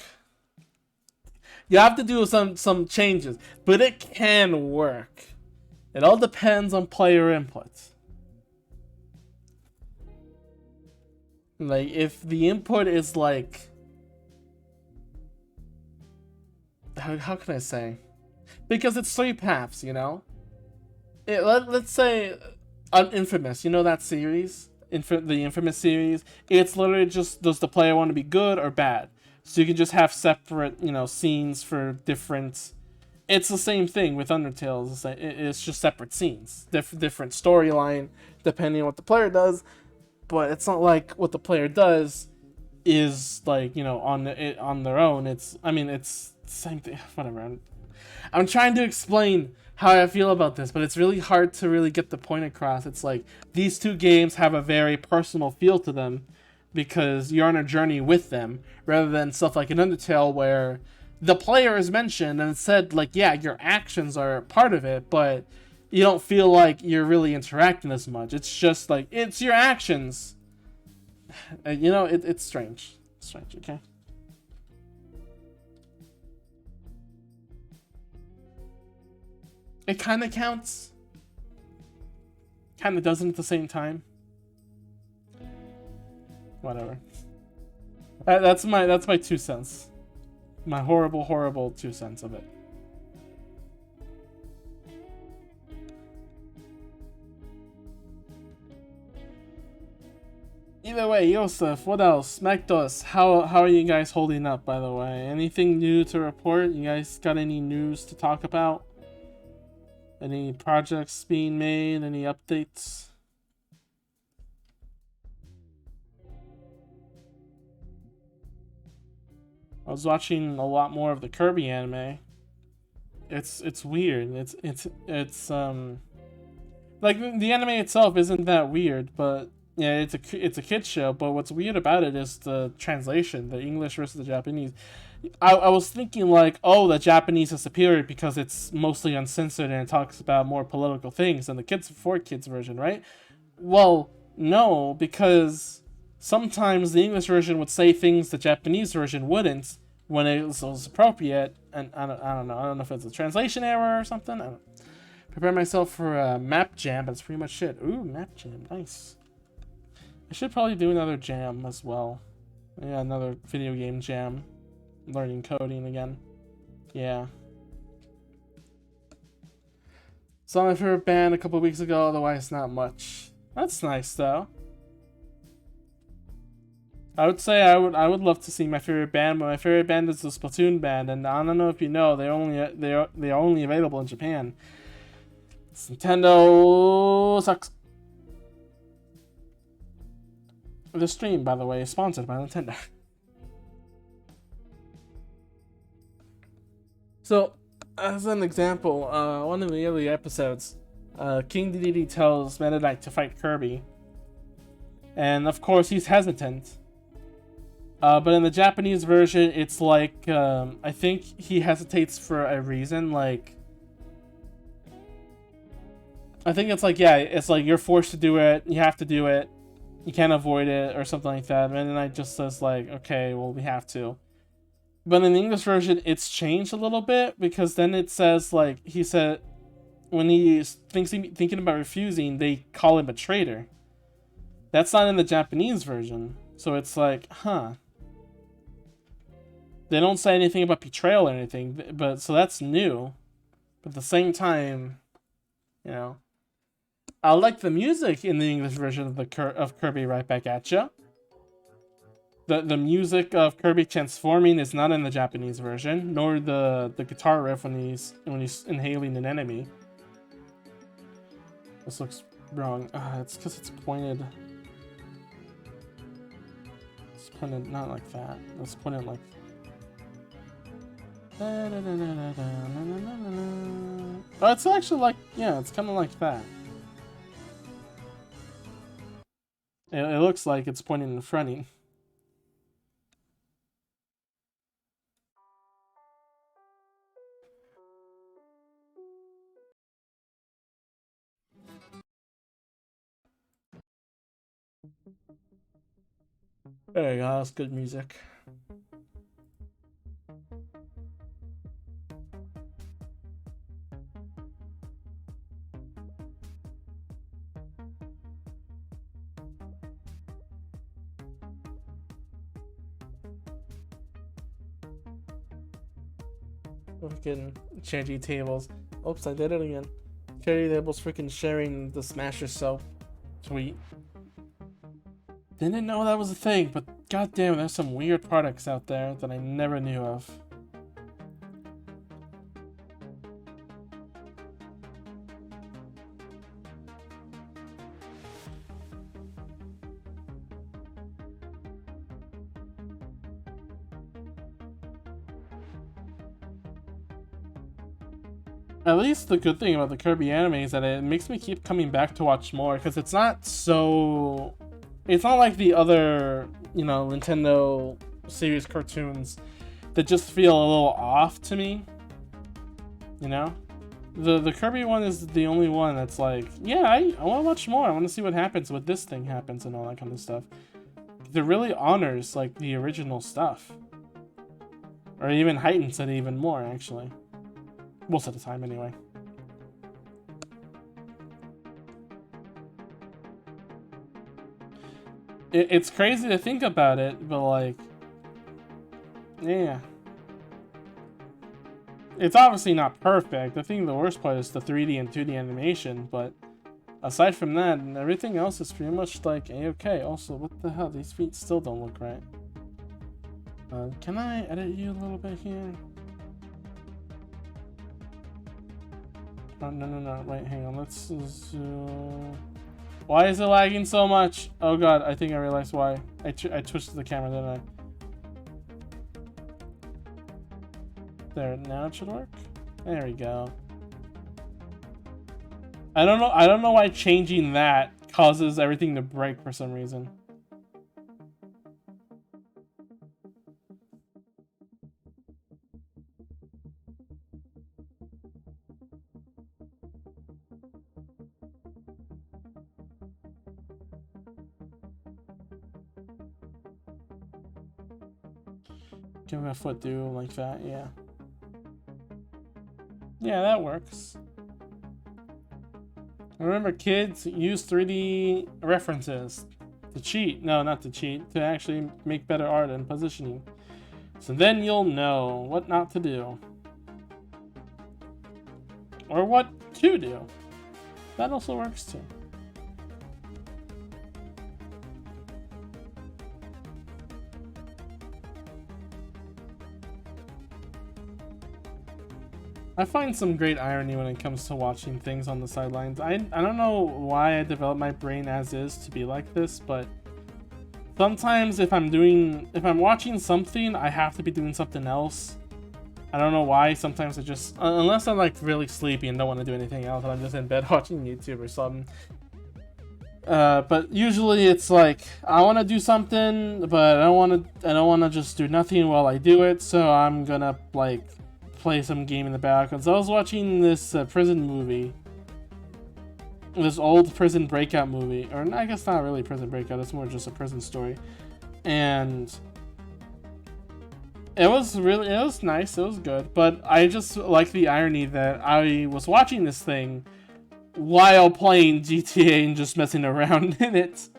You have to do some changes, but it can work. It all depends on player input. Like if the input is like, how can I say? Because it's three paths, you know. Let's say Infamous, you know that series, the Infamous series. It's literally just, does the player want to be good or bad? So you can just have separate, scenes for different. It's the same thing with Undertale. It's just separate scenes, different storyline depending on what the player does. But it's not like what the player does is like on their own. It's the same thing. Whatever. I'm trying to explain how I feel about this, but it's really hard to really get the point across. It's like these two games have a very personal feel to them because you're on a journey with them, rather than stuff like an Undertale where the player is mentioned and it's said like, yeah, your actions are part of it, but you don't feel like you're really interacting as much. It's just like, it's your actions. It's strange. It's strange, okay? It kind of counts. Kind of doesn't at the same time. Whatever. That's my 2 cents. My horrible 2 cents of it. Either way, Yosef, what else? Mekdos, how are you guys holding up, by the way? Anything new to report? You guys got any news to talk about? Any projects being made? Any updates? I was watching a lot more of the Kirby anime. It's weird. It's like the anime itself isn't that weird, but yeah, it's a kid show. But what's weird about it is the translation, the English versus the Japanese. I was thinking like, oh, the Japanese is superior because it's mostly uncensored and it talks about more political things than the kids version, right? Well, no, because sometimes the English version would say things the Japanese version wouldn't when it was appropriate, and I don't know. I don't know if it's a translation error or something. I don't prepare myself for a map jam. That's pretty much it. Ooh, map jam, nice. I should probably do another jam as well. Yeah, another video game jam. Learning coding again. Yeah. Saw my favorite band a couple weeks ago, otherwise not much. That's nice though. I would say I would love to see my favorite band, but my favorite band is the Splatoon band, and I don't know if you know, they're only available in Japan. Nintendo sucks. The stream, by the way, is sponsored by Nintendo. So, as an example, one of the early episodes, King Dedede tells Meta Knight to fight Kirby, and of course he's hesitant. But in the Japanese version, it's like, I think he hesitates for a reason, like, I think it's like, yeah, it's like you're forced to do it, you have to do it, you can't avoid it, or something like that. And then I just says like, okay, well, we have to. But in the English version, it's changed a little bit, because then it says, like, he said, when he's thinking about refusing, they call him a traitor. That's not in the Japanese version. So it's like, huh. They don't say anything about betrayal or anything, but so that's new. But at the same time, I like the music in the English version of Kirby Right Back at Ya. The music of Kirby transforming is not in the Japanese version, nor the guitar riff when he's inhaling an enemy. This looks wrong. It's because it's pointed. It's pointed not like that. It's pointed like. Oh, it's actually like, yeah, it's kind of like that. It looks like it's pointing in front. There you go, that's good music. Freaking changing tables. Oops, I did it again. Charity tables freaking sharing the Smasher soap tweet. Didn't know that was a thing, but goddamn, there's some weird products out there that I never knew of. At least the good thing about the Kirby anime is that it makes me keep coming back to watch more, because it's not so... It's not like the other, you know, Nintendo series cartoons that just feel a little off to me. You know? The Kirby one is the only one that's like, yeah, I want to watch more. I want to see what happens when this thing happens and all that kind of stuff. It really honors, like, the original stuff. Or even heightens it even more, actually. Most of the time, anyway. It's crazy to think about it, but like, yeah. It's obviously not perfect. I think the worst part is the 3D and 2D animation, but aside from that, everything else is pretty much like A-okay. Also, what the hell? These feet still don't look right. Can I edit you a little bit here? No. Wait, hang on. Let's zoom. Why is it lagging so much? Oh god, I think I realized why. I twisted the camera, didn't I? There, now it should work. There we go. I don't know why changing that causes everything to break for some reason. Give a foot do like that, yeah. Yeah, that works. Remember, kids, use 3D references to cheat. No, not to cheat, to actually make better art and positioning. So then you'll know what not to do. Or what to do. That also works too. I find some great irony when it comes to watching things on the sidelines. I don't know why I developed my brain as is to be like this, but sometimes if I'm watching something, I have to be doing something else. I don't know why. Sometimes I just, unless I'm like really sleepy and don't want to do anything else, and I'm just in bed watching YouTube or something. But usually it's like I want to do something, but I don't want to just do nothing while I do it. So I'm gonna like play some game in the background. So I was watching this prison movie, this old prison breakout movie, or I guess not really prison breakout. It's more just a prison story, and it was nice. It was good, but I just like the irony that I was watching this thing while playing GTA and just messing around in it.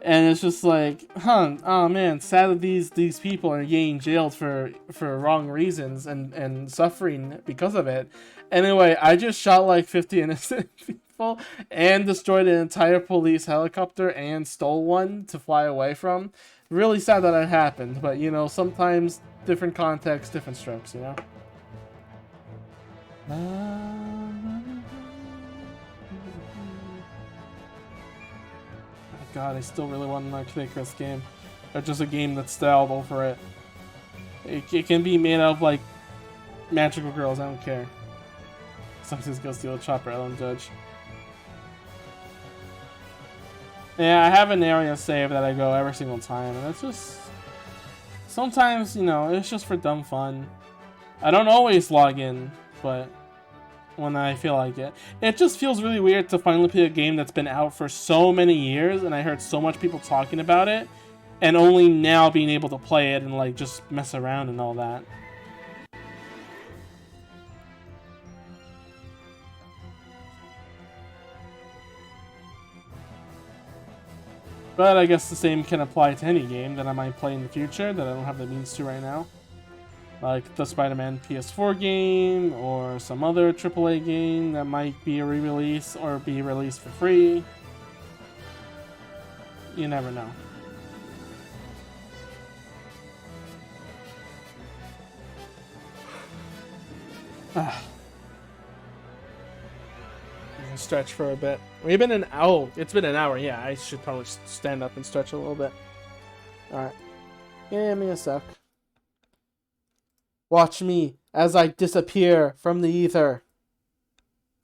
And it's just like, oh man, sad that these people are getting jailed for wrong reasons and suffering because of it. Anyway, I just shot like 50 innocent people and destroyed an entire police helicopter and stole one to fly away from. Really sad that it happened, but you know, sometimes different context, different strokes, you know? God, I still really want an arcade game. Or just a game that's styled over it. It can be made of, like, magical girls, I don't care. Sometimes go steal a chopper, I don't judge. Yeah, I have an area save that I go every single time, and it's just... Sometimes, you know, it's just for dumb fun. I don't always log in, but when I feel like it. It just feels really weird to finally play a game that's been out for so many years, and I heard so much people talking about it, and only now being able to play it and like just mess around and all that. But I guess the same can apply to any game that I might play in the future that I don't have the means to right now. Like the Spider-Man PS4 game, or some other AAA game that might be a re-release or be released for free. You never know. Stretch for a bit. We've been an hour. It's been an hour. Yeah, I should probably stand up and stretch a little bit. Alright. Give me a sec. Watch me as I disappear from the ether.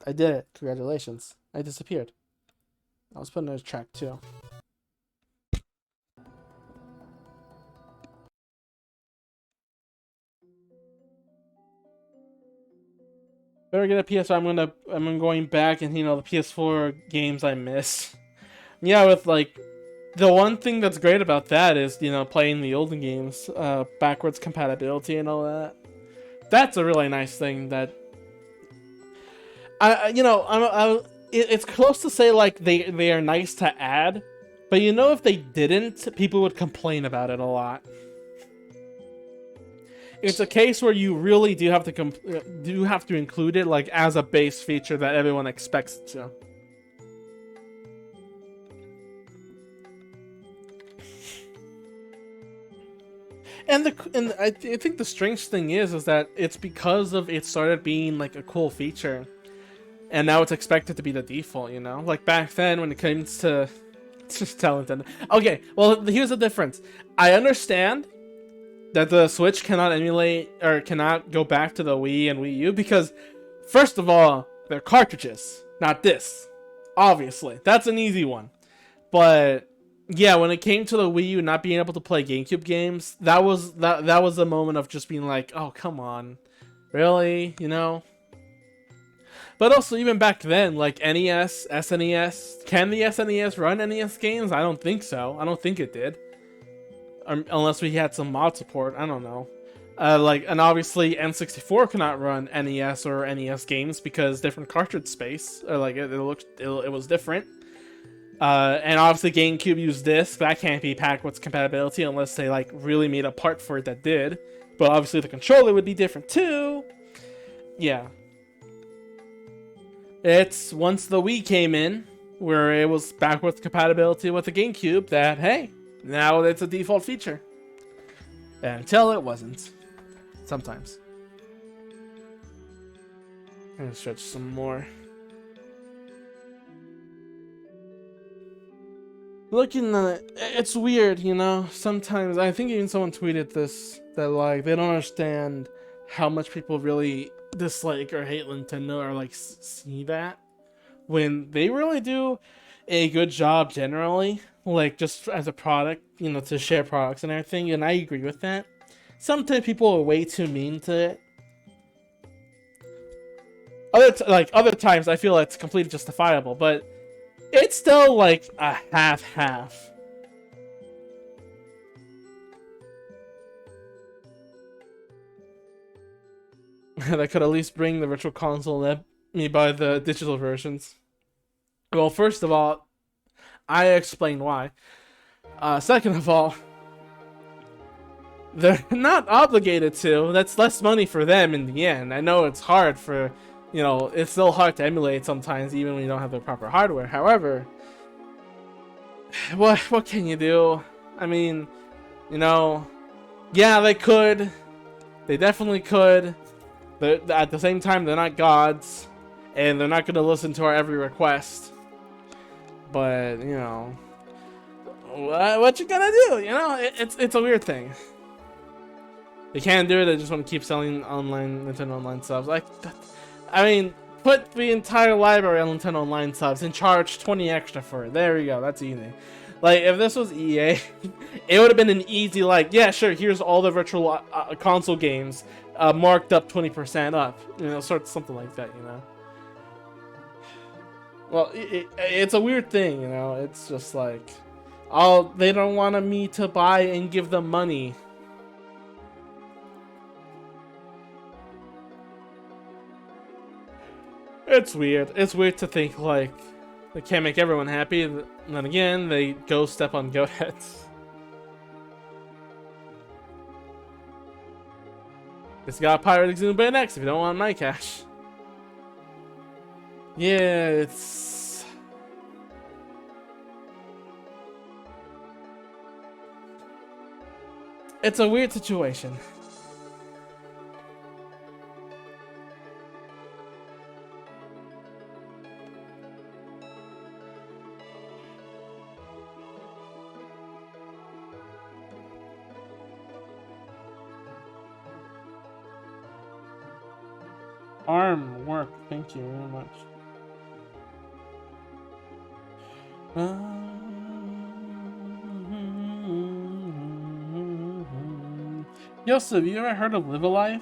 I did it. Congratulations. I disappeared. I was putting in a track too. Better get a PS4. I'm going back and, you know, the PS4 games I missed. Yeah, with like the one thing that's great about that is, you know, playing the olden games, backwards compatibility and all that. That's a really nice thing that it's close to say like they are nice to add, but you know, if they didn't, people would complain about it a lot. It's a case where you really do have to include it like as a base feature that everyone expects it to. And I think the strange thing is that it's because of it started being like a cool feature, and now it's expected to be the default. You know, like back then when it comes to just tell Nintendo. Okay, well here's the difference. I understand that the Switch cannot emulate or cannot go back to the Wii and Wii U because, first of all, they're cartridges, not discs. Obviously, that's an easy one. But yeah, when it came to the Wii U not being able to play GameCube games, that was a moment of just being like, oh come on, really, you know. But also even back then, like NES, SNES, can the SNES run NES games? I don't think so. I don't think it did. Unless we had some mod support, I don't know. And obviously N64 cannot run NES or NES games because different cartridge space, or like it was different. And obviously GameCube used disc, that can't be backwards compatibility unless they like really made a part for it that did. But obviously the controller would be different too. Yeah. It's once the Wii came in, where it was backwards compatibility with the GameCube, that hey, now it's a default feature. Until it wasn't. Sometimes. I'm gonna stretch some more. Looking at it, it's weird, you know? Sometimes, I think even someone tweeted this, that like, they don't understand how much people really dislike or hate Nintendo or like see that. When they really do a good job generally, like just as a product, you know, to share products and everything, and I agree with that. Sometimes people are way too mean to it. Other times I feel it's completely justifiable, but it's still like a half-half. That could at least bring the virtual console and let me buy the digital versions. Well, first of all, I explain why. Second of all, they're not obligated to. That's less money for them in the end. I know it's hard for, you know, it's still hard to emulate sometimes even when you don't have the proper hardware. However, what can you do? I mean, you know, yeah, they could. They definitely could. But at the same time, they're not gods, and they're not going to listen to our every request. But, you know, what you gonna do? You know, it's a weird thing. They can't do it. They just want to keep selling Nintendo Online subs. I mean, put the entire library on Nintendo Online subs and charge 20 extra for it. There you go. That's easy. Like, if this was EA, it would have been an easy, like, yeah, sure, here's all the virtual console games marked up 20% up. You know, sort of something like that, you know. Well, it's a weird thing, you know. It's just like, They don't want me to buy and give them money. It's weird. It's weird to think, like, they can't make everyone happy, and then again, they go step on goat heads. Just got Pirate Exuberant X if you don't want my cash. Yeah, it's a weird situation. Arm work, thank you very much. Yosef, have you ever heard of Live a Life?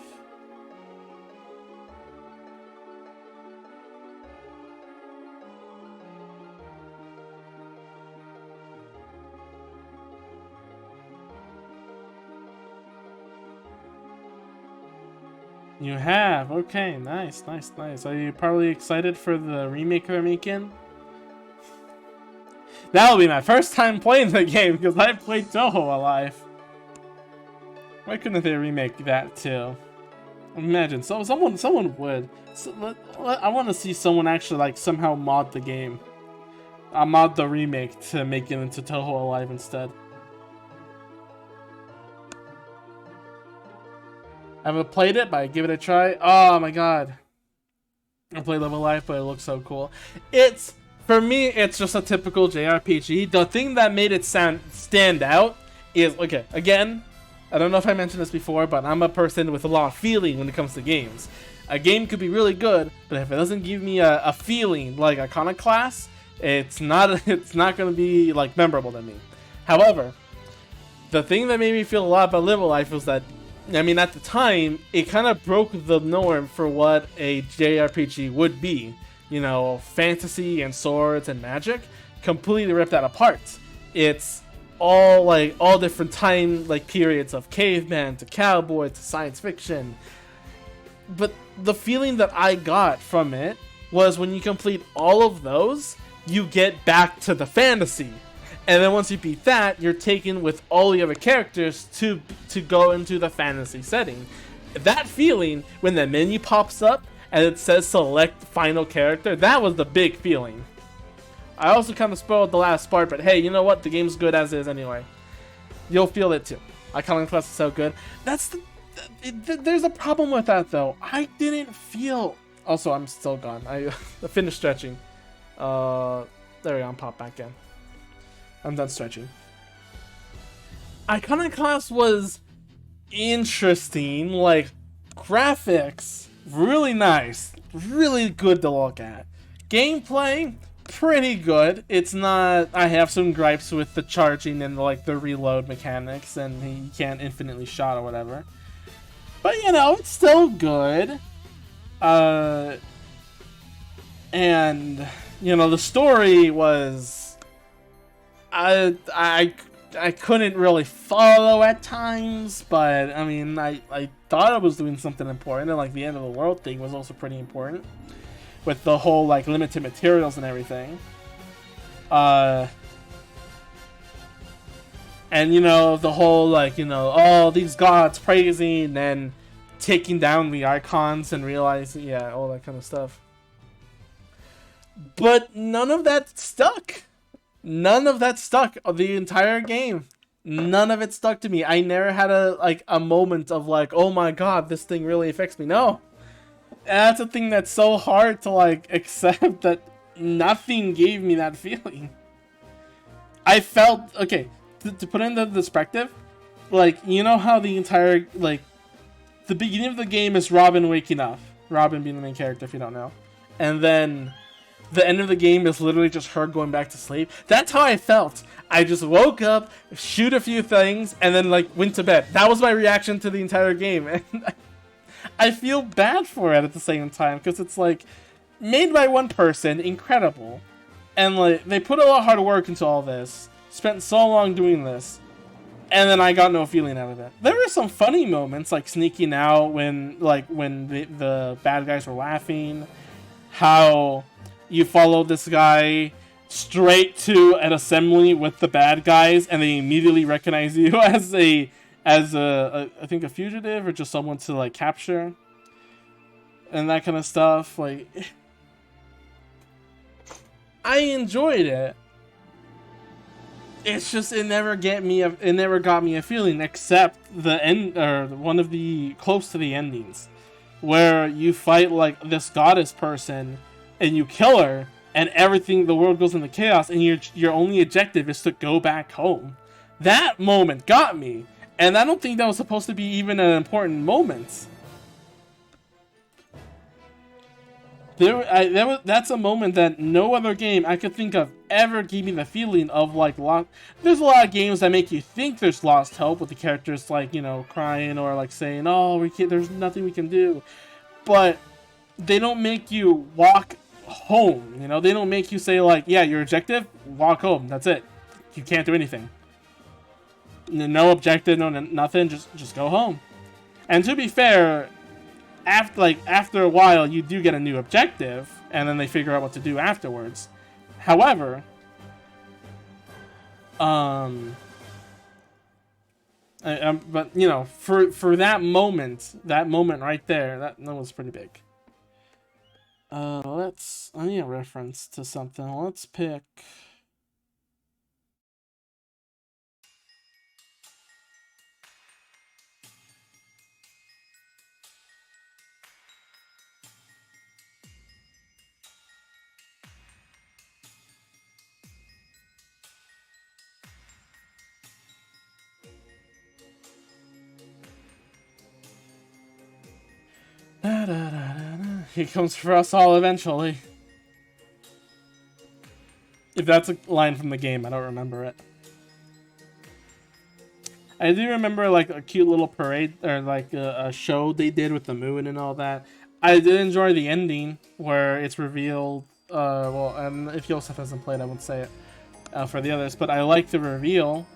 You have? Okay, nice, nice, nice. Are you probably excited for the remake they're making? That'll be my first time playing the game because I played Toho Alive. Why couldn't they remake that too? Imagine, someone would. I want to see someone actually like somehow mod the game. Mod the remake to make it into Toho Alive instead. I haven't played it, but I give it a try. Oh my god. I played Live a Life, but it looks so cool. For me, it's just a typical JRPG. The thing that made it stand out is, okay, again, I don't know if I mentioned this before, but I'm a person with a lot of feeling when it comes to games. A game could be really good, but if it doesn't give me a feeling like Iconoclast, it's not going to be like memorable to me. However, the thing that made me feel a lot about Live a Life was that, I mean, at the time, it kind of broke the norm for what a JRPG would be. You know, fantasy and swords and magic, completely ripped that apart. It's all different time periods of caveman to cowboy to science fiction. But the feeling that I got from it was when you complete all of those, you get back to the fantasy. And then once you beat that, you're taken with all the other characters to go into the fantasy setting. That feeling, when the menu pops up and it says select final character, that was the big feeling. I also kind of spoiled the last part, but hey, you know what? The game's good as is anyway. You'll feel it too. Iconoclast is so good. There's a problem with that though. I didn't feel... Also, I'm still gone. I finished stretching. There we go, I'm popped back in. I'm done stretching. Iconoclast was interesting, like graphics, really nice, really good to look at. Gameplay, pretty good. It's not, I have some gripes with the charging and like the reload mechanics and you can't infinitely shot or whatever. But you know, it's still good. And you know, the story was I couldn't really follow at times, but I mean, I thought I was doing something important, and like the end of the world thing was also pretty important, with the whole like limited materials and everything. And you know, the whole like, you know, all these gods praising and taking down the icons and realizing, yeah, all that kind of stuff. But none of that stuck. None of that stuck the entire game. None of it stuck to me. I never had a moment of like, oh my god, this thing really affects me. No. And that's a thing that's so hard to like accept, that nothing gave me that feeling. I felt, okay, to put it into perspective, like, you know how the entire, like, the beginning of the game is Robin waking up. Robin being the main character, if you don't know. And then the end of the game is literally just her going back to sleep. That's how I felt. I just woke up, shoot a few things, and then like went to bed. That was my reaction to the entire game. And I feel bad for it at the same time, because it's like made by one person, incredible. And like they put a lot of hard work into all this. spent so long doing this, and then I got no feeling out of it. There were some funny moments, like sneaking out when the bad guys were laughing. How you followed this guy straight to an assembly with the bad guys, and they immediately recognize you as I think a fugitive or just someone to like capture, and that kind of stuff. Like, I enjoyed it. It's just it never got me a feeling, except the end, or one of the close to the endings, where you fight like this goddess person and you kill her, and everything, the world goes into chaos, and your only objective is to go back home. That moment got me, and I don't think that was supposed to be even an important moment. That's a moment that no other game I could think of ever gave me the feeling of like there's a lot of games that make you think there's lost hope with the characters like, you know, crying or like saying, oh, we can't, there's nothing we can do, but they don't make you walk home. You know, they don't make you say like, yeah, your objective, walk home. That's it. You can't do anything. No objective, no nothing. Just go home. And to be fair, after a while, you do get a new objective, and then they figure out what to do afterwards. However, but you know, for that moment right there, that was pretty big. I need a reference to something. Let's pick. He comes for us all eventually. If that's a line from the game, I don't remember it. I do remember like a cute little parade, or like a show they did with the moon and all that. I did enjoy the ending where it's revealed. Well, and if Yosef hasn't played, I won't say it for the others, but I like the reveal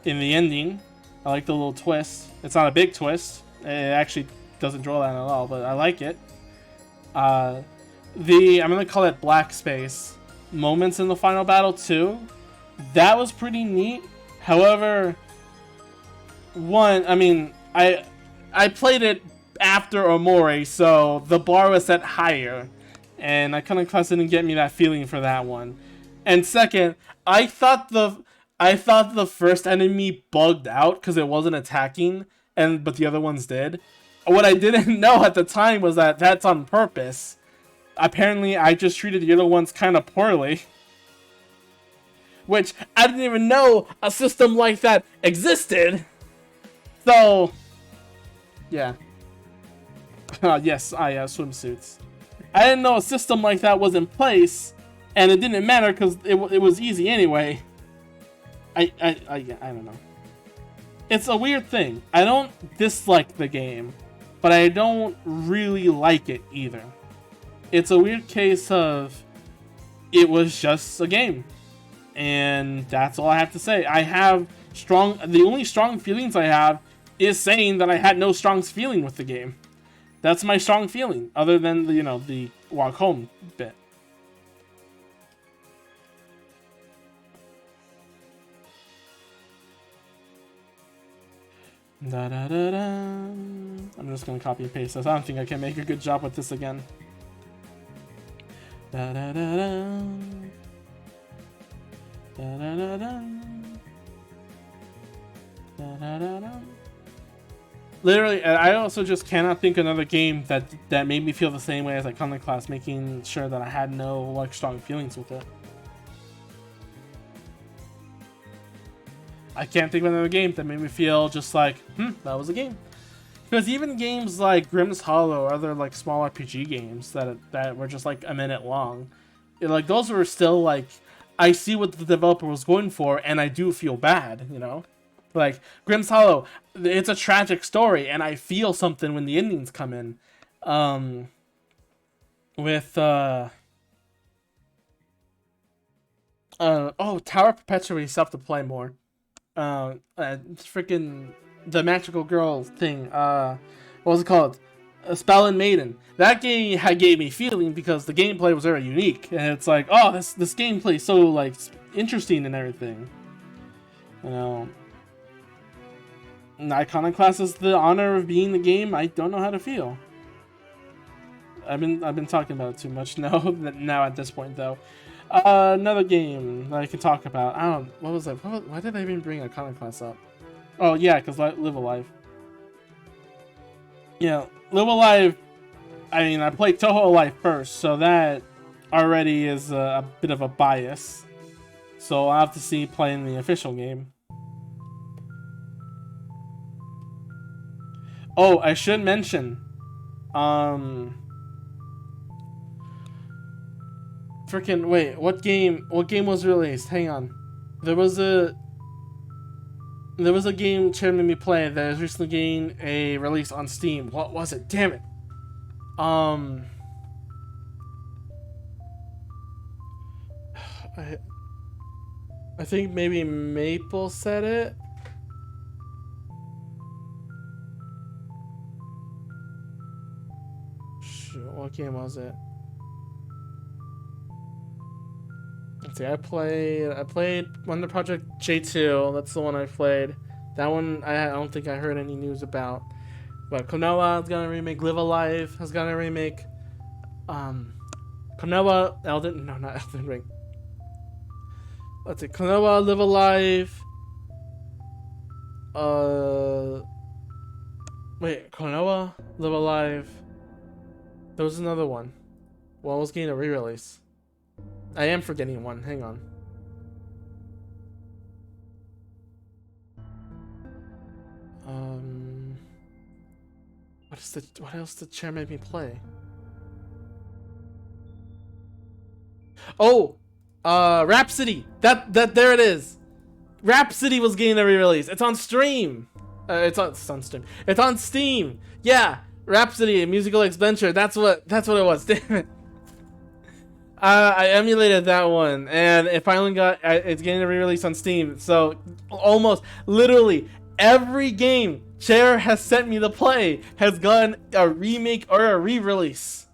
in the ending. I like the little twist. It's not a big twist. It actually doesn't draw that at all, but I like it. I'm gonna call it black space moments in the final battle too. That was pretty neat. However, I played it after Omori, so the bar was set higher, and I kind of didn't get me that feeling for that one. And second, I thought the first enemy bugged out because it wasn't attacking, but the other ones did. What I didn't know at the time was that that's on purpose. Apparently, I just treated the other ones kind of poorly. Which, I didn't even know a system like that existed. So, yeah. Yes, swimsuits. I didn't know a system like that was in place, and it didn't matter because it was easy anyway. I don't know. It's a weird thing. I don't dislike the game, but I don't really like it either. It's a weird case of it was just a game, and that's all I have to say. The only strong feelings I have is saying that I had no strong feeling with the game. That's my strong feeling, other than the walk home bit. I'm just gonna copy and paste this. I don't think I can make a good job with this again. Literally, I also just cannot think of another game that made me feel the same way as Iconic Class, making sure that I had no strong feelings with it. I can't think of another game that made me feel just like, that was a game. Because even games like Grimm's Hollow or other small RPG games that were just a minute long, those were still I see what the developer was going for, and I do feel bad, Grimm's Hollow, it's a tragic story, and I feel something when the endings come in. Oh, Tower perpetuates yourself to play more. Freaking the magical girl thing. What was it called? Spell and Maiden. That game gave me feeling because the gameplay was very unique, and it's like, oh, this gameplay is so like interesting and everything. You know, Iconoclast is the honor of being the game. I don't know how to feel. I've been talking about it too much now at this point though. Another game that I can talk about. I don't. What was that? Why did I even bring Iconoclast up? Oh yeah, because Live Alive. Yeah, Live Alive. I mean, I played Toho Alive first, so that already is a bit of a bias. So I'll have to see playing the official game. Oh, I should mention, freaking wait, what game was released? Hang on. There was a game Chair made me play that has recently gained a release on Steam. What was it? Damn it. I think maybe Maple said it. Shoot, what game was it? Let's see. I played Wonder Project J2. That's the one I played. That one I don't think I heard any news about. But Konoha is gonna remake. Live Alive is gonna remake. Konoha Elden. No, not Elden Ring. Let's see. Konoha, Live Alive. Wait. Konoha, Live Alive. There was another one. One was getting a re-release. I am forgetting one. Hang on. What else did Chair make me play? Oh, Rhapsody. That there it is. Rhapsody was getting a re-release. It's on stream. It's on stream. It's on Steam. Yeah, Rhapsody, a musical adventure. That's what it was. Damn it. I emulated that one, and it finally it's getting a re-release on Steam. So almost literally every game Chair has sent me to play has gotten a remake or a re-release.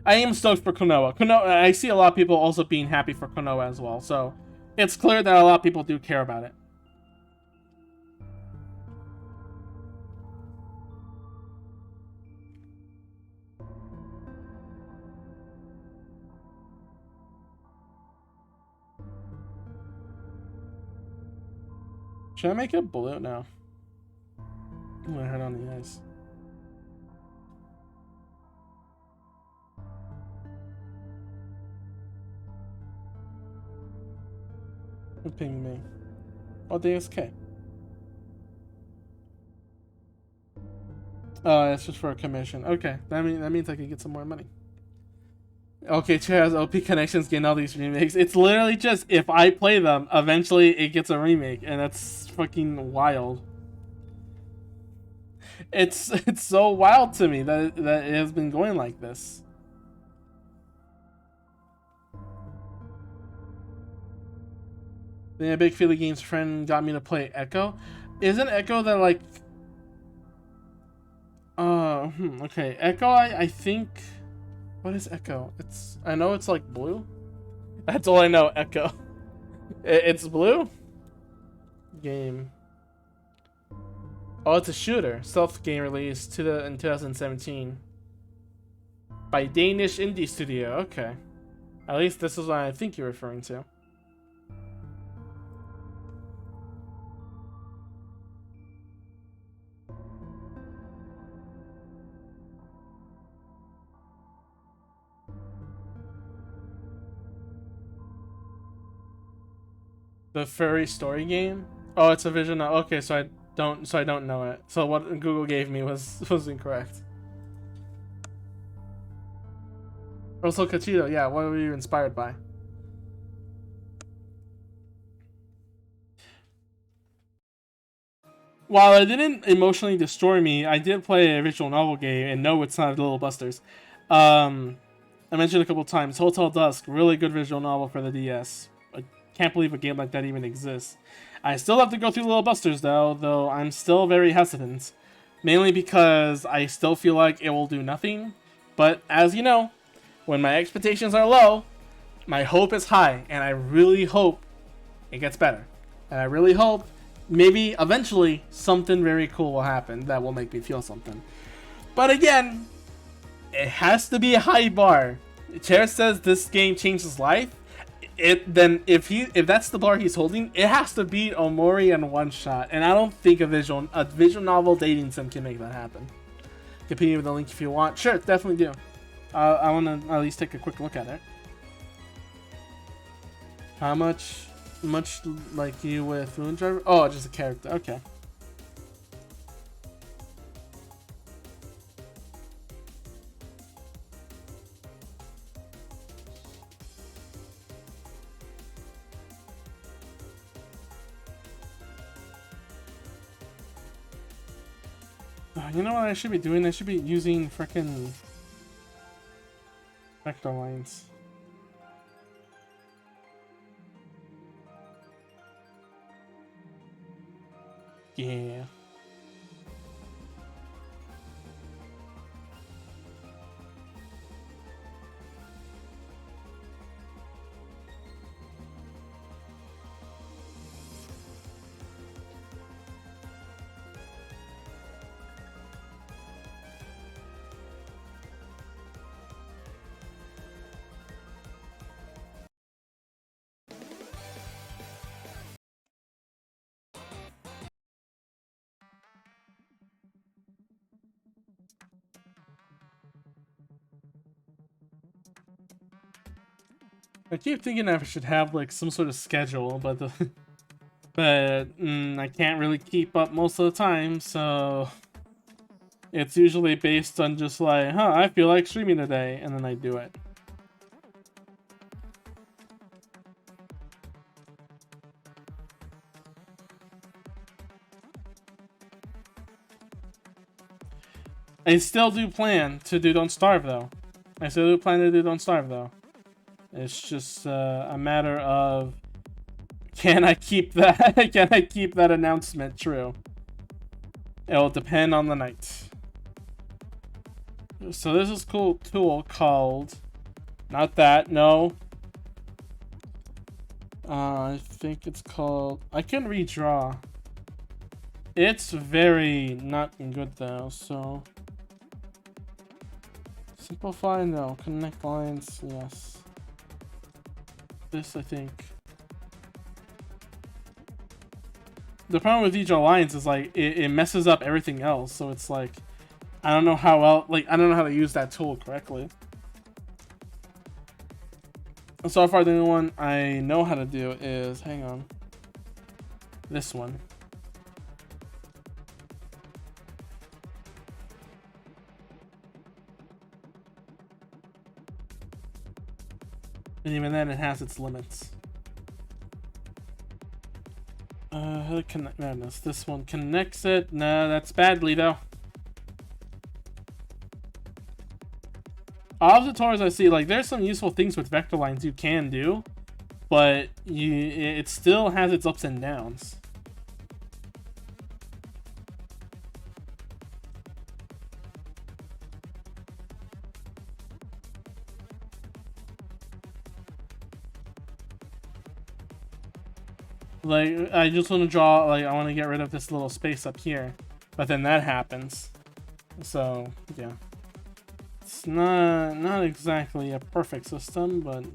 I am stoked for Konoha. I see a lot of people also being happy for Konoha as well, so it's clear that a lot of people do care about it. Should I make it blue now? I'm gonna head on the ice. Who pinged me? Oh, DSK. Oh, that's just for a commission. Okay, that means I can get some more money. Okay, Chair has OP connections getting all these remakes. It's literally just if I play them, eventually it gets a remake, and that's fucking wild. It's so wild to me that it has been going like this. Then a big Philly Games friend got me to play Echo. Isn't Echo that like? Okay, Echo. I think. What is Echo? I know it's like blue. That's all I know. Echo. It's blue. Game. Oh, it's a shooter. Stealth game released in 2017 by Danish indie studio. Okay, at least this is what I think you're referring to. The furry story game? Oh, it's a vision. Okay, so I don't know it. So what Google gave me was incorrect. Also, Cachito, yeah. What were you inspired by? While it didn't emotionally destroy me, I did play a visual novel game and no, it's not Little Busters. I mentioned a couple times, Hotel Dusk, really good visual novel for the DS. I can't believe a game like that even exists. I still have to go through Little Busters though I'm still very hesitant. Mainly because I still feel like it will do nothing. But as you know, when my expectations are low, my hope is high, and I really hope it gets better. And I really hope maybe eventually something very cool will happen that will make me feel something. But again, it has to be a high bar. Chair says this game changed his life. Then if that's the bar he's holding, it has to beat Omori in one shot. And I don't think a visual novel dating sim can make that happen. Continue with the link if you want. Sure, definitely do. I want to at least take a quick look at it. How much like you with Moon Driver? Oh, just a character. Okay. You know what I should be doing? I should be using frickin' vector lines. Yeah. I keep thinking I should have like some sort of schedule, but I can't really keep up most of the time, so it's usually based on just like, I feel like streaming today, and then I do it. I still do plan to do Don't Starve though. It's just a matter of, can I keep that? Can I keep that announcement true? It will depend on the night. So this is cool tool called, not that, no. I think it's called, I can redraw. It's very not good though, so. Simplify, no. Connect lines, yes. This, I think. The problem with each lines is like it messes up everything else, so it's like I don't know how I don't know how to use that tool correctly. So far the only one I know how to do is, hang on, this one. And even then it has its limits. How to connect madness? This one connects it. Nah, that's badly though. All the tutorials I see, like, there's some useful things with vector lines you can do, but it still has its ups and downs. Like, I just want to draw, like, I want to get rid of this little space up here, but then that happens. So, yeah. It's not exactly a perfect system, but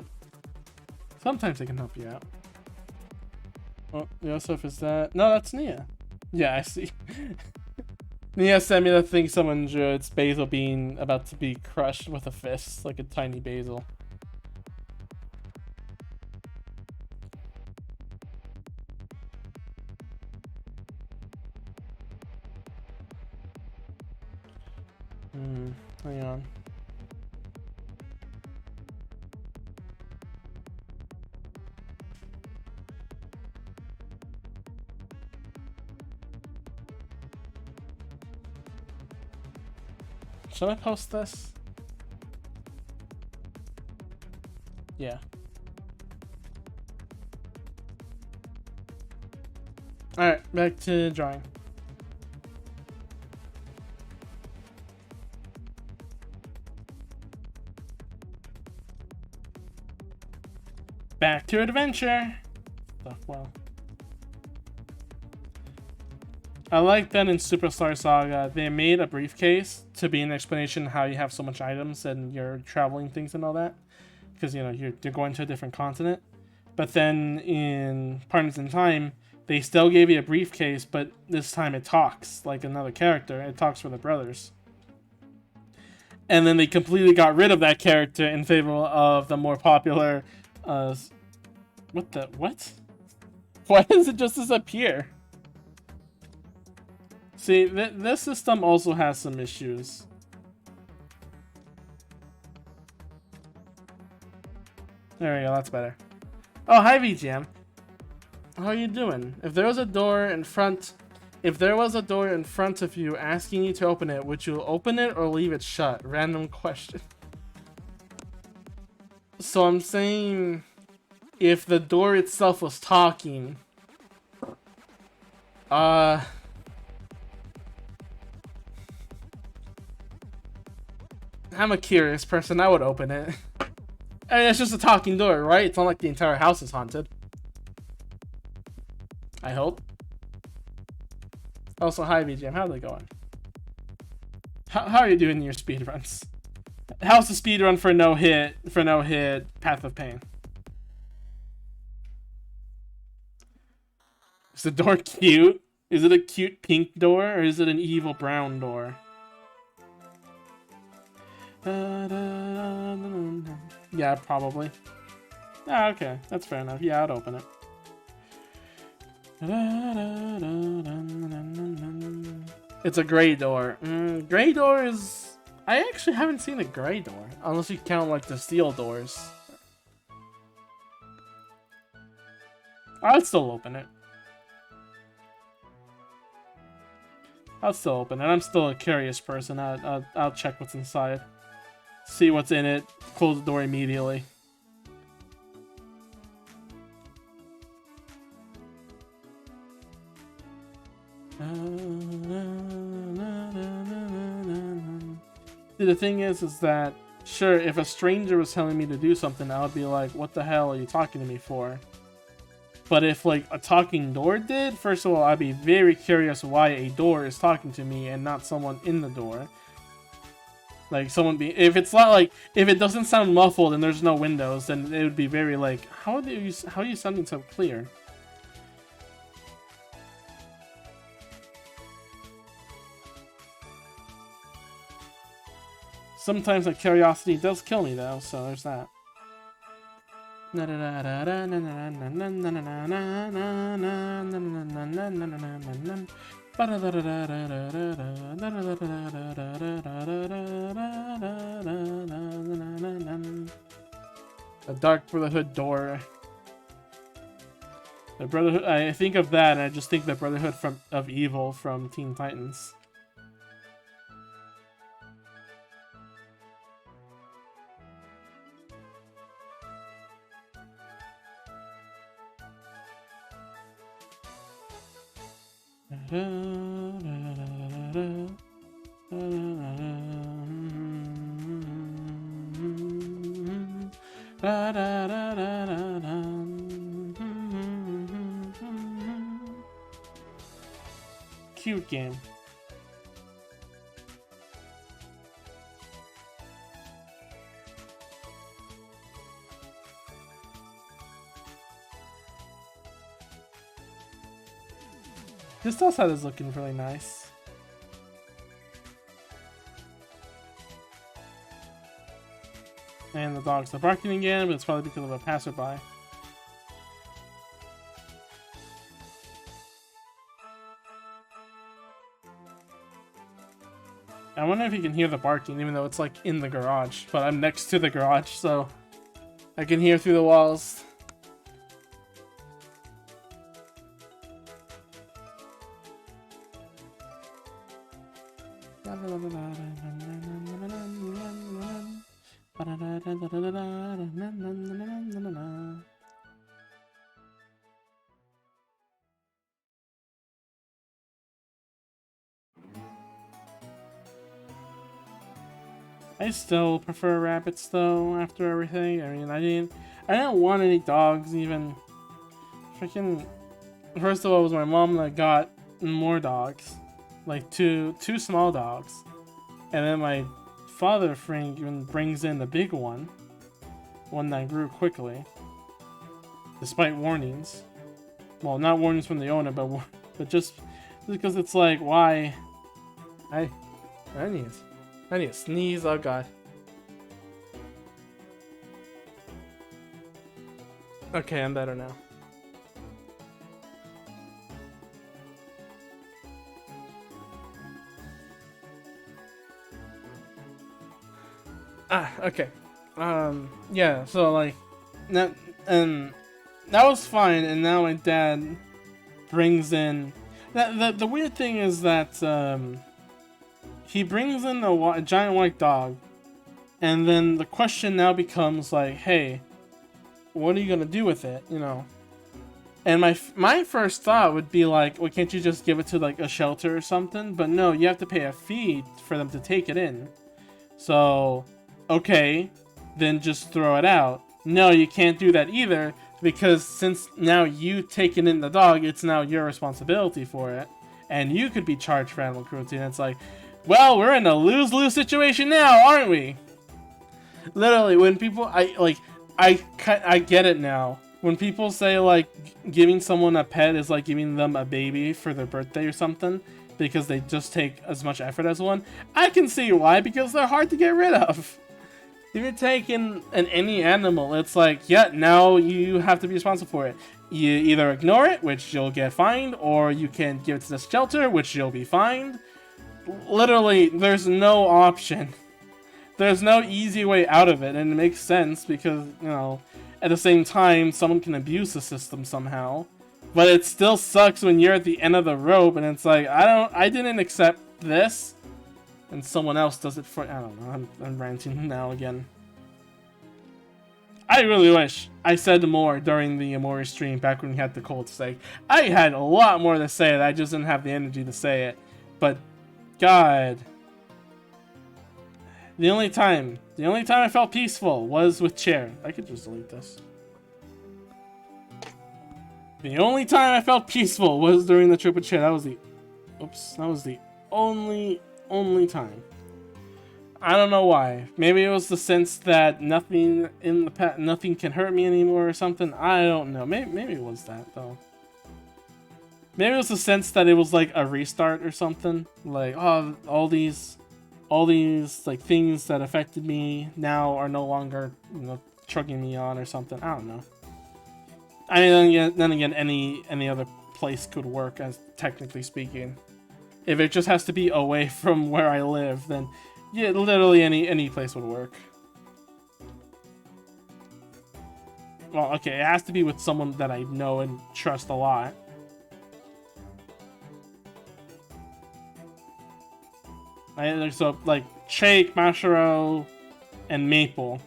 sometimes it can help you out. Oh, Yosef, is that? No, that's Nia. Yeah, I see. Nia sent me the thing someone drew. It's Basil being about to be crushed with a fist, like a tiny basil. Hang on. Should I post this? Yeah. Alright, back to drawing. Back to adventure. Well, I like that in Superstar Saga they made a briefcase to be an explanation how you have so much items and you're traveling things and all that, because you know you're going to a different continent. But then in Partners in Time, they still gave you a briefcase, but this time it talks like another character. It talks for the brothers. And then they completely got rid of that character in favor of the more popular. What the what? Why does it just disappear? See, this system also has some issues. There we go. That's better. Oh, hi VGM. How are you doing? If there was a door in front of you asking you to open it, would you open it or leave it shut? Random question. So I'm saying, if the door itself was talking, I'm a curious person. I would open it. I mean, it's just a talking door, right? It's not like the entire house is haunted. I hope. Also, hi VGM, how's it going? How are you doing in your speedruns? How's the speedrun for no hit Path of Pain? Is the door cute? Is it a cute pink door or is it an evil brown door? Yeah, probably. Ah, okay, that's fair enough. Yeah, I'd open it. It's a gray door. Gray door is... I actually haven't seen a gray door, unless you count like the steel doors. I'd still open it. I'm still a curious person. I'll check what's inside. See what's in it. Close the door immediately. See, the thing is that, sure, if a stranger was telling me to do something, I would be like, what the hell are you talking to me for? But if, like, a talking door did, first of all, I'd be very curious why a door is talking to me and not someone in the door. Like, if it's not, like, if it doesn't sound muffled and there's no windows, then it would be very, like, how are you sounding so clear? Sometimes that curiosity does kill me, though, so there's that. A Dark Brotherhood door. The Brotherhood. I think of that, and I just think the Brotherhood of Evil from Teen Titans. Cute game. This outside is looking really nice. And the dogs are barking again, but it's probably because of a passerby. I wonder if you can hear the barking, even though it's like in the garage. But I'm next to the garage, so I can hear through the walls. I still prefer rabbits though after everything. I mean, I didn't want any dogs even. Freaking first of all, it was my mom that got more dogs, like two small dogs, and then my father even brings in the big one that grew quickly, despite warnings. Well, not warnings from the owner, but just because it's like, why? I need to sneeze. Oh god. Okay, I'm better now. Okay. Yeah, so like that and that was fine, and now my dad brings in the weird thing is that he brings in a giant white dog, and then the question now becomes like, hey, what are you gonna do with it, you know? And my first thought would be like, well, can't you just give it to like a shelter or something? But no, you have to pay a fee for them to take it in. So, okay, then just throw it out. No, you can't do that either, because since now you taken in the dog, it's now your responsibility for it, and you could be charged for animal cruelty. And it's like, well, we're in a lose-lose situation now, aren't we? Literally, when people, I get it now. When people say like giving someone a pet is like giving them a baby for their birthday or something, because they just take as much effort as one, I can see why, because they're hard to get rid of. If you're taking any animal, it's like, yeah, now you have to be responsible for it. You either ignore it, which you'll get fined, or you can give it to the shelter, which you'll be fined. Literally, there's no option. There's no easy way out of it, and it makes sense because, you know, at the same time, someone can abuse the system somehow. But it still sucks when you're at the end of the rope and it's like, I didn't accept this, and someone else does it for, I don't know, I'm ranting now again. I really wish I said more during the Amori stream back when we had the cold steak. I had a lot more to say, that I just didn't have the energy to say it. But, God. The only time I felt peaceful was with Chair. I could just delete this. The only time I felt peaceful was during the trip with Chair. That was the only time. I don't know why. Maybe it was the sense that nothing can hurt me anymore or something. I don't know. Maybe it was that though. Maybe it was the sense that it was like a restart or something. Like, oh, all these like things that affected me now are no longer, you know, trugging me on or something. I don't know. I mean, then again, any other place could work, as technically speaking. If it just has to be away from where I live, then yeah, literally any place would work. Well, okay, it has to be with someone that I know and trust a lot. So, like, Shake, Mashiro, and Maple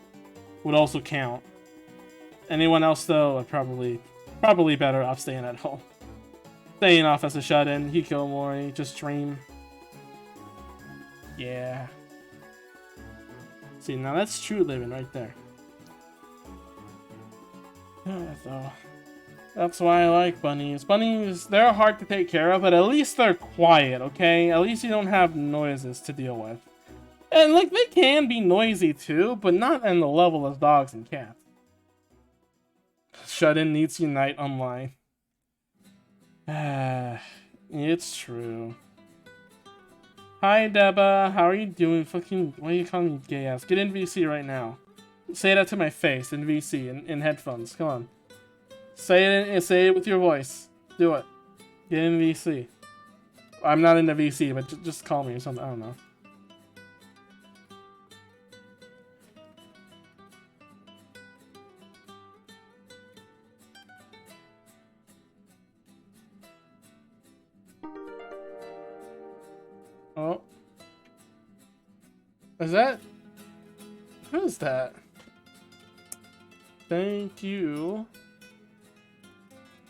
would also count. Anyone else, though, would probably better off staying at home. Staying off as a shut-in, Hikikomori, just stream. Yeah. See, now that's true living right there. So, that's why I like bunnies. Bunnies, they're hard to take care of, but at least they're quiet, okay? At least you don't have noises to deal with. And, like, they can be noisy, too, but not in the level of dogs and cats. Shut-in needs Unite online. It's true. Hi, Deba. How are you doing? Fucking, why are you calling me gay ass? Get in VC right now. Say that to my face in VC, in headphones. Come on. Say it with your voice. Do it. Get in VC. I'm not in the VC, but just call me or something. I don't know. Oh. Is that? Who is that? Thank you.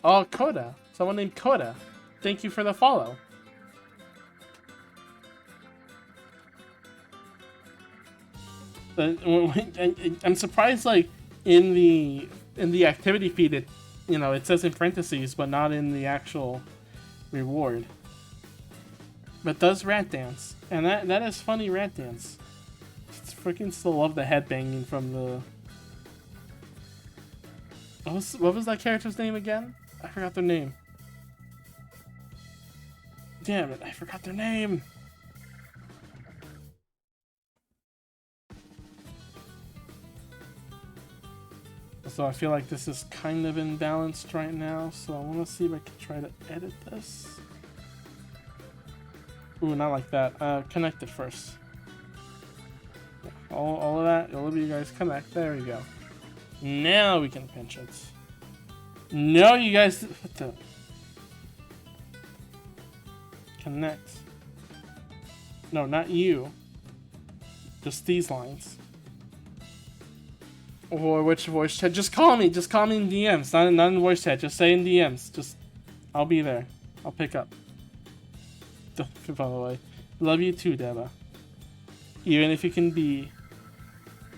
Oh, Coda. Someone named Coda. Thank you for the follow. I'm surprised, like, in the activity feed, it says in parentheses, but not in the actual reward. But does rat dance, and that is funny rat dance. Freaking still love the headbanging from the. What was that character's name again? I forgot their name. Damn it! I forgot their name. So I feel like this is kind of imbalanced right now, so I want to see if I can try to edit this. Ooh, not like that. Connect it first. All of that, all of you guys connect. There we go. Now we can pinch it. No, you guys... What the... Connect. No, not you. Just these lines. Or which voice chat? Just call me. Just call me in DMs. Not in voice chat. Just say in DMs. Just, I'll be there. I'll pick up. By the way, love you too, Deba. Even if you can be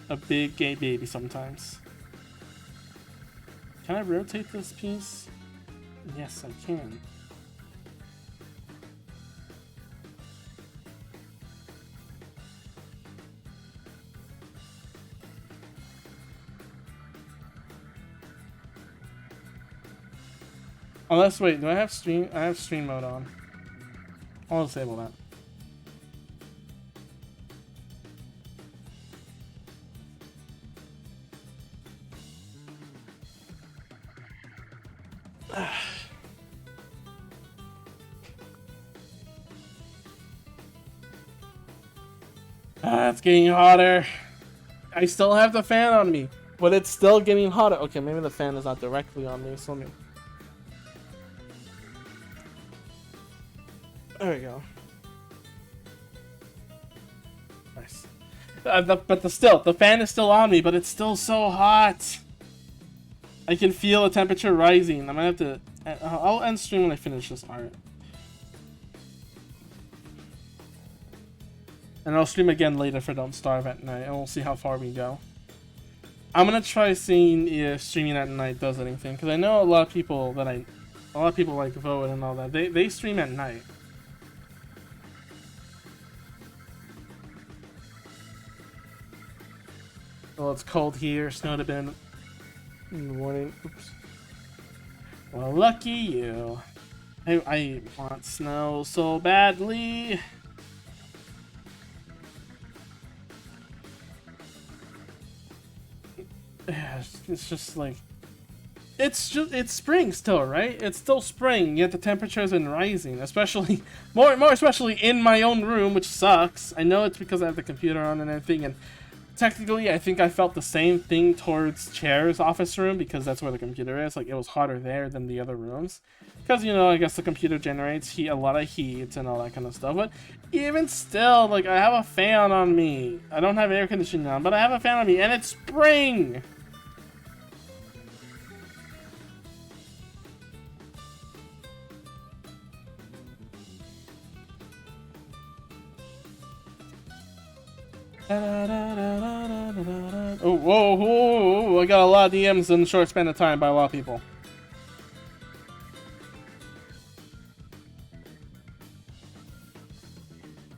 a big gay baby sometimes. Can I rotate this piece? Yes, I can. Unless, wait, do I have stream? I have stream mode on. I'll disable that. It's getting hotter. I still have the fan on me, but it's still getting hotter. Okay, maybe the fan is not directly on me, so let me... There we go. Nice. But the fan is still on me, but it's still so hot. I can feel the temperature rising. I might have to... I'll end stream when I finish this art. And I'll stream again later for Don't Starve at night, and we'll see how far we go. I'm gonna try seeing if streaming at night does anything, because I know a lot of people like vote and all that. They stream at night. Well, it's cold here. Snowed a bit in the morning. Oops. Well, lucky you. I want snow so badly. Yeah, it's just like... It's spring still, right? It's still spring, yet the temperature isn't rising. Especially, more especially in my own room, which sucks. I know it's because I have the computer on and everything, and technically, I think I felt the same thing towards Chair's office room, because that's where the computer is. Like, it was hotter there than the other rooms. Because, you know, I guess the computer generates a lot of heat and all that kind of stuff. But even still, like, I have a fan on me. I don't have air conditioning on, but I have a fan on me, and it's spring! Oh, whoa, I got a lot of DMs in a short span of time by a lot of people.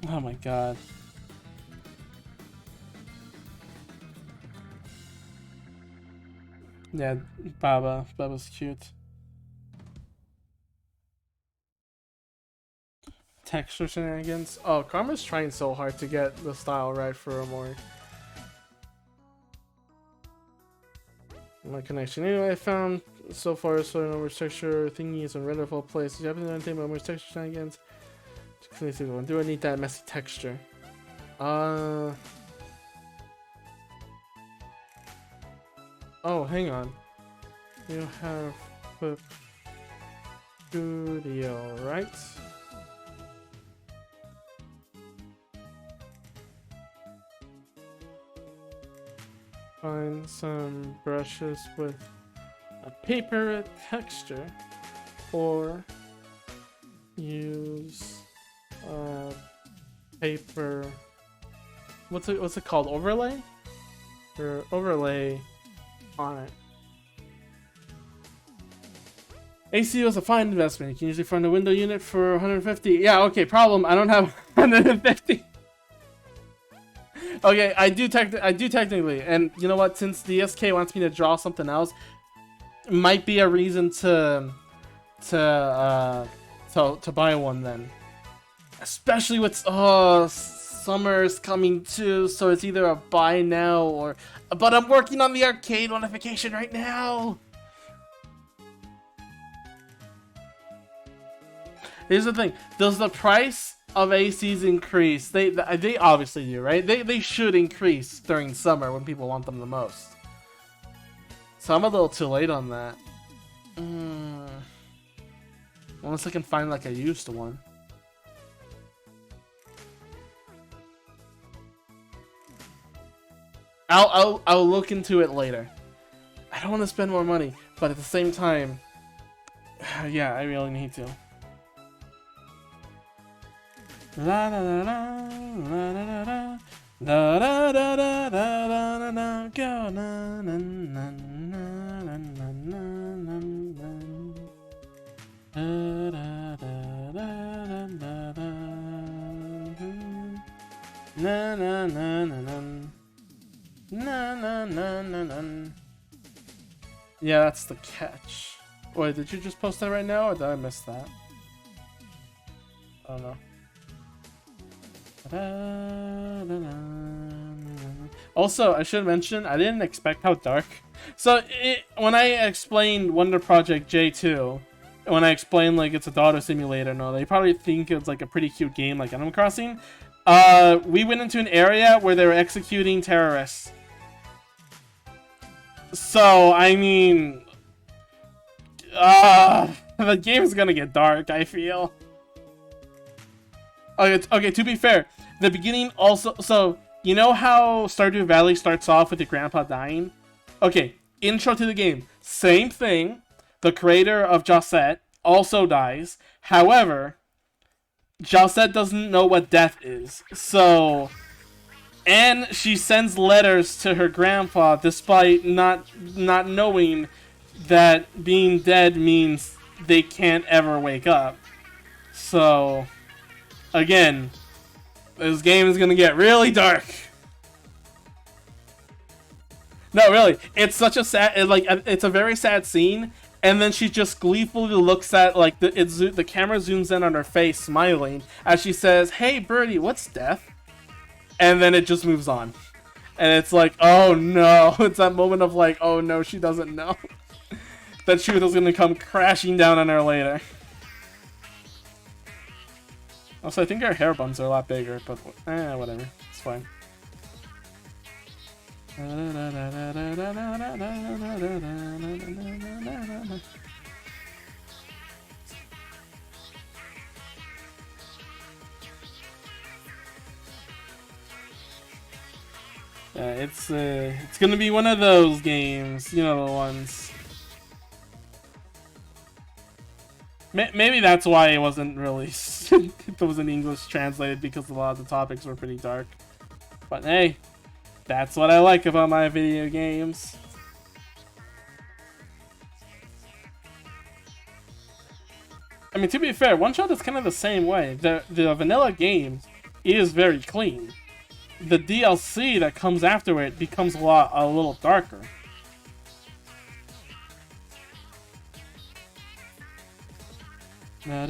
Oh my god. Yeah, Baba's cute. Texture shenanigans. Oh, Karma's trying so hard to get the style right for Amori. My connection. Anyway, I found so far so no more texture thingies and renderful place. Do you happen to know anything about more texture shenanigans? Do I need that messy texture? Oh, hang on. You have Clip Studio, right? Find some brushes with a paper texture, or use paper. What's it called? Overlay? Or overlay on it. AC was a fine investment. You can usually find a window unit for 150. Yeah, okay, problem. I don't have 150. Okay, I do technically, and you know what? Since DSK wants me to draw something else, it might be a reason to buy one then. Especially with summer's coming too, so it's either a buy now or. But I'm working on the arcade notification right now. Here's the thing: does the price of ACs increase? They obviously do, right? They should increase during summer when people want them the most. So I'm a little too late on that. Unless I can find like a used one. I'll look into it later. I don't want to spend more money, but at the same time, yeah, I really need to. La la la la la la la la la la la la la la go na na na na na na na na na. Yeah, that's the catch. Wait, did you just post that right now, or did I miss that? I don't know. Also, I should mention, I didn't expect how dark. So, when I explained Wonder Project J2, when I explained like it's a daughter simulator and all, they probably think it's like a pretty cute game like Animal Crossing. We went into an area where they were executing terrorists. So, I mean, the game is gonna get dark, I feel. Okay, to be fair, the beginning also, so, you know how Stardew Valley starts off with your grandpa dying? Okay, intro to the game, same thing, the creator of Josette also dies, however, Josette doesn't know what death is, so, and she sends letters to her grandpa despite not knowing that being dead means they can't ever wake up, so... Again, this game is gonna get really dark. No, really, it's such a sad, it's a very sad scene, and then she just gleefully looks at, like, the camera zooms in on her face, smiling, as she says, "Hey, Birdie, what's death?" And then it just moves on. And it's like, oh no, it's that moment of like, oh no, she doesn't know. That truth is gonna come crashing down on her later. Also, I think our hair buns are a lot bigger, but whatever. It's fine. Yeah, it's gonna be one of those games, you know, the ones. Maybe that's why it wasn't really it wasn't English translated, because a lot of the topics were pretty dark. But hey, that's what I like about my video games. I mean, to be fair, One Shot is kind of the same way. The vanilla game is very clean. The DLC that comes after it becomes a little darker. Yeah.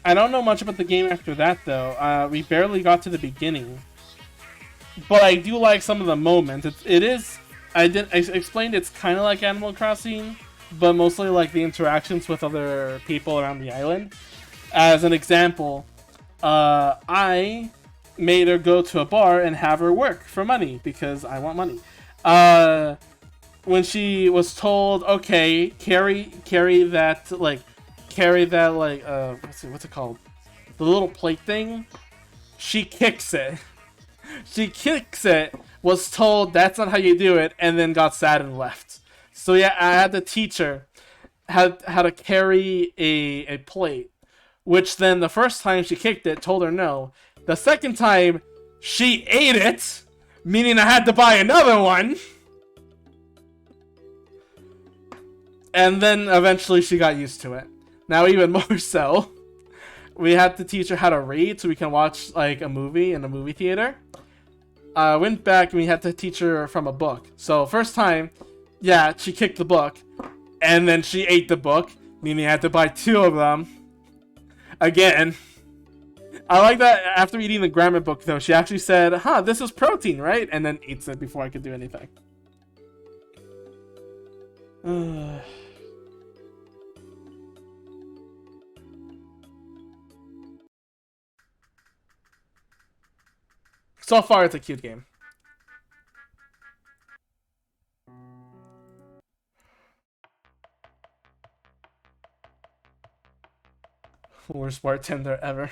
I don't know much about the game after that though. We barely got to the beginning, but I do like some of the moments. I explained it's kind of like Animal Crossing, but mostly like the interactions with other people around the island. As an example, I made her go to a bar and have her work for money because I want money. When she was told, okay, carry that what's it called? The little plate thing. She kicks it. She kicks it, was told that's not how you do it, and then got sad and left. So yeah, I had to teach her how to carry a plate, which then the first time she kicked it, told her no. The second time, she ate it, meaning I had to buy another one. And then eventually she got used to it. Now even more so, we had to teach her how to read so we can watch like a movie in a movie theater. I went back and we had to teach her from a book. So first time, yeah, she kicked the book, and then she ate the book, meaning I had to buy 2 of them. Again. I like that after eating the grammar book though, she actually said, huh, this is protein, right? And then eats it before I could do anything. So far, it's a cute game. Worst bartender ever.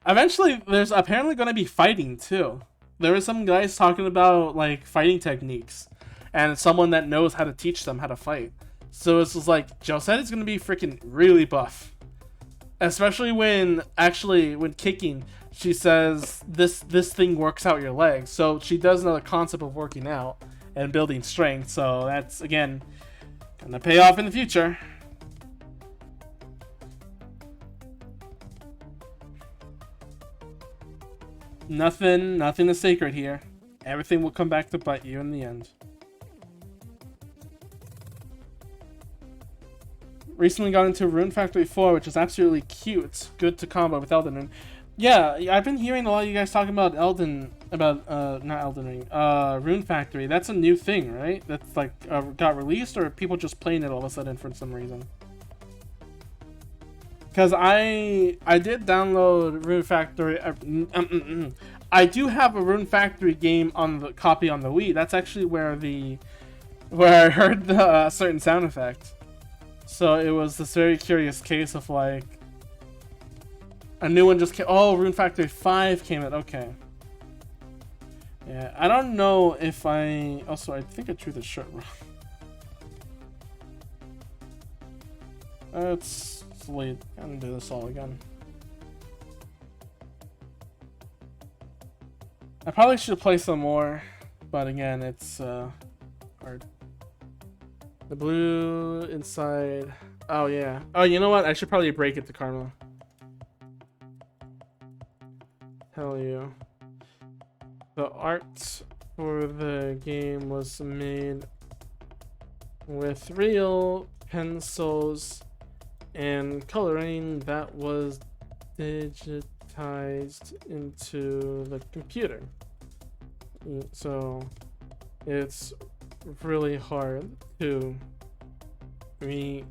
Eventually, there's apparently going to be fighting too. There were some guys talking about like fighting techniques, and someone that knows how to teach them how to fight. So it's just like Joe said, it's going to be freaking really buff, especially when kicking. She says this thing works out your legs, so she does know the concept of working out and building strength. So that's again gonna pay off in the future. Nothing is sacred here. Everything will come back to bite you in the end. Recently got into Rune Factory 4, which is absolutely cute. Good to combo with Elden Ring. Yeah, I've been hearing a lot of you guys talking about not Elden Ring, Rune Factory. That's a new thing, right? That's like got released, or people just playing it all of a sudden for some reason? Because I did download Rune Factory. I do have a Rune Factory game on the copy on the Wii. That's actually where I heard the certain sound effect. So it was this very curious case of like a new one just came. Oh, Rune Factory 5 came out. Okay. Yeah, I don't know if I. Also, I think I drew the shirt wrong. It's late. I'm gonna do this all again. I probably should play some more, but again, it's hard. The blue inside. Oh yeah. Oh, you know what? I should probably break it to Karma. Tell you. The art for the game was made with real pencils and coloring that was digitized into the computer. So it's really hard to read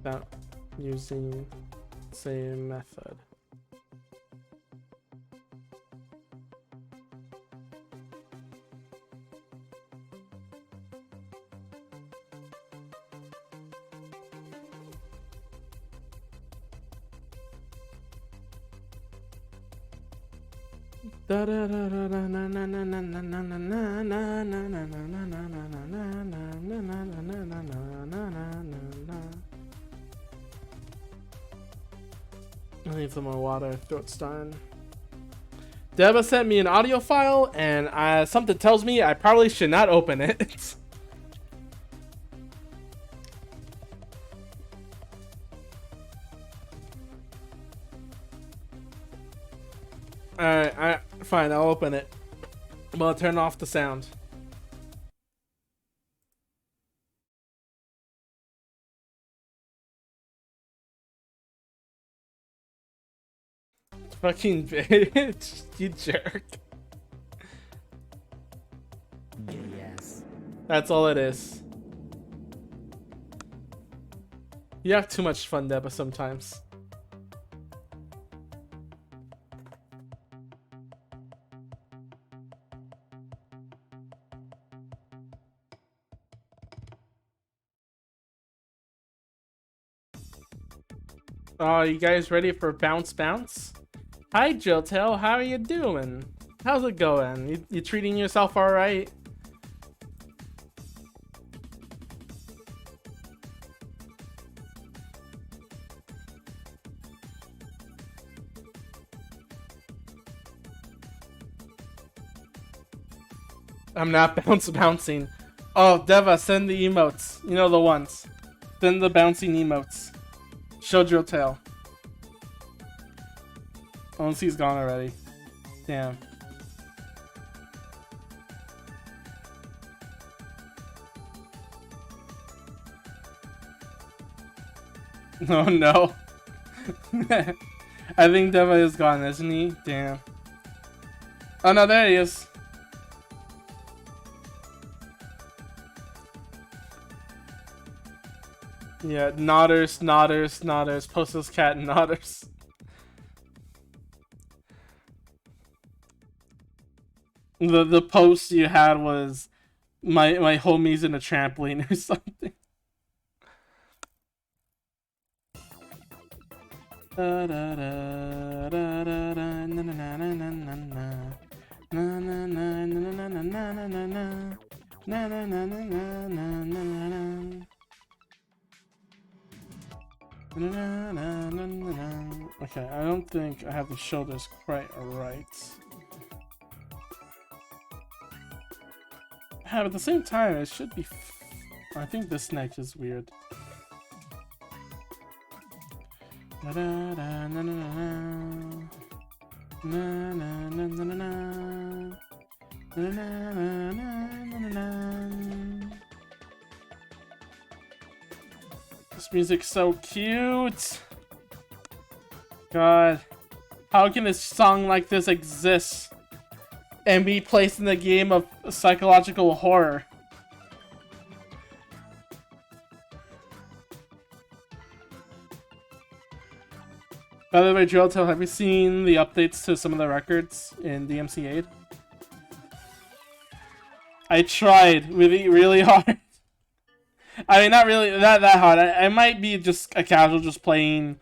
that using the same method. I need some more water. Throat's starting. Deva sent me an audio file, and something tells me I probably should not open it. Alright, fine, I'll open it. Well, I'll turn off the sound. Fucking bitch, you jerk. Yes. That's all it is. You have too much fun, Deba, sometimes. You guys ready for bounce bounce? Hi, Jiltail. How are you doing? How's it going? You treating yourself all right? I'm not bouncing. Oh, Deva, send the emotes. You know the ones. Send the bouncing emotes. Show Jiltail. Unless he's gone already. Damn. Oh no. I think Deva is gone, isn't he? Damn. Oh no, there he is. Yeah, nodders. Postless cat nodders. The post you had was my homies in a trampoline or something. Okay, I don't think I have the shoulders quite right. Yeah, but at the same time, it should be. I think this neck is weird. This music's so cute. God, how can a song like this exist and be placed in the game of psychological horror? By the way, Joltel, have you seen the updates to some of the records in DMC8? I tried really hard. I mean, not really that hard. I might be just a casual, just playing,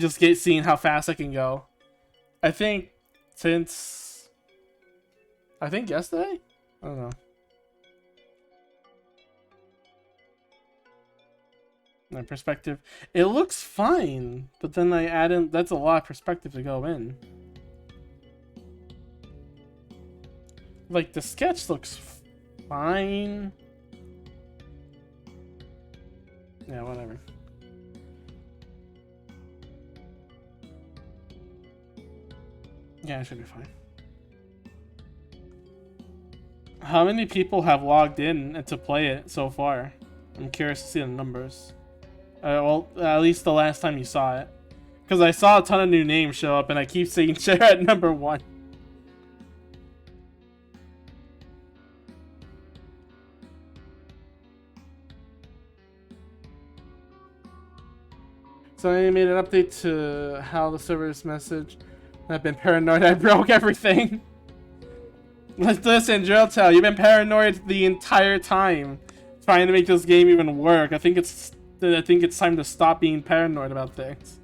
seeing how fast I can go. I think yesterday? I don't know. My perspective. It looks fine, but then I add in, that's a lot of perspective to go in. Like, the sketch looks fine. Yeah, whatever. Yeah, it should be fine. How many people have logged in to play it so far? I'm curious to see the numbers. Well, at least the last time you saw it. Because I saw a ton of new names show up and I keep seeing share at number 1. So I made an update to how the server's message. I've been paranoid. I broke everything. Listen, Drilltail, you've been paranoid the entire time, trying to make this game even work. I think it's time to stop being paranoid about things.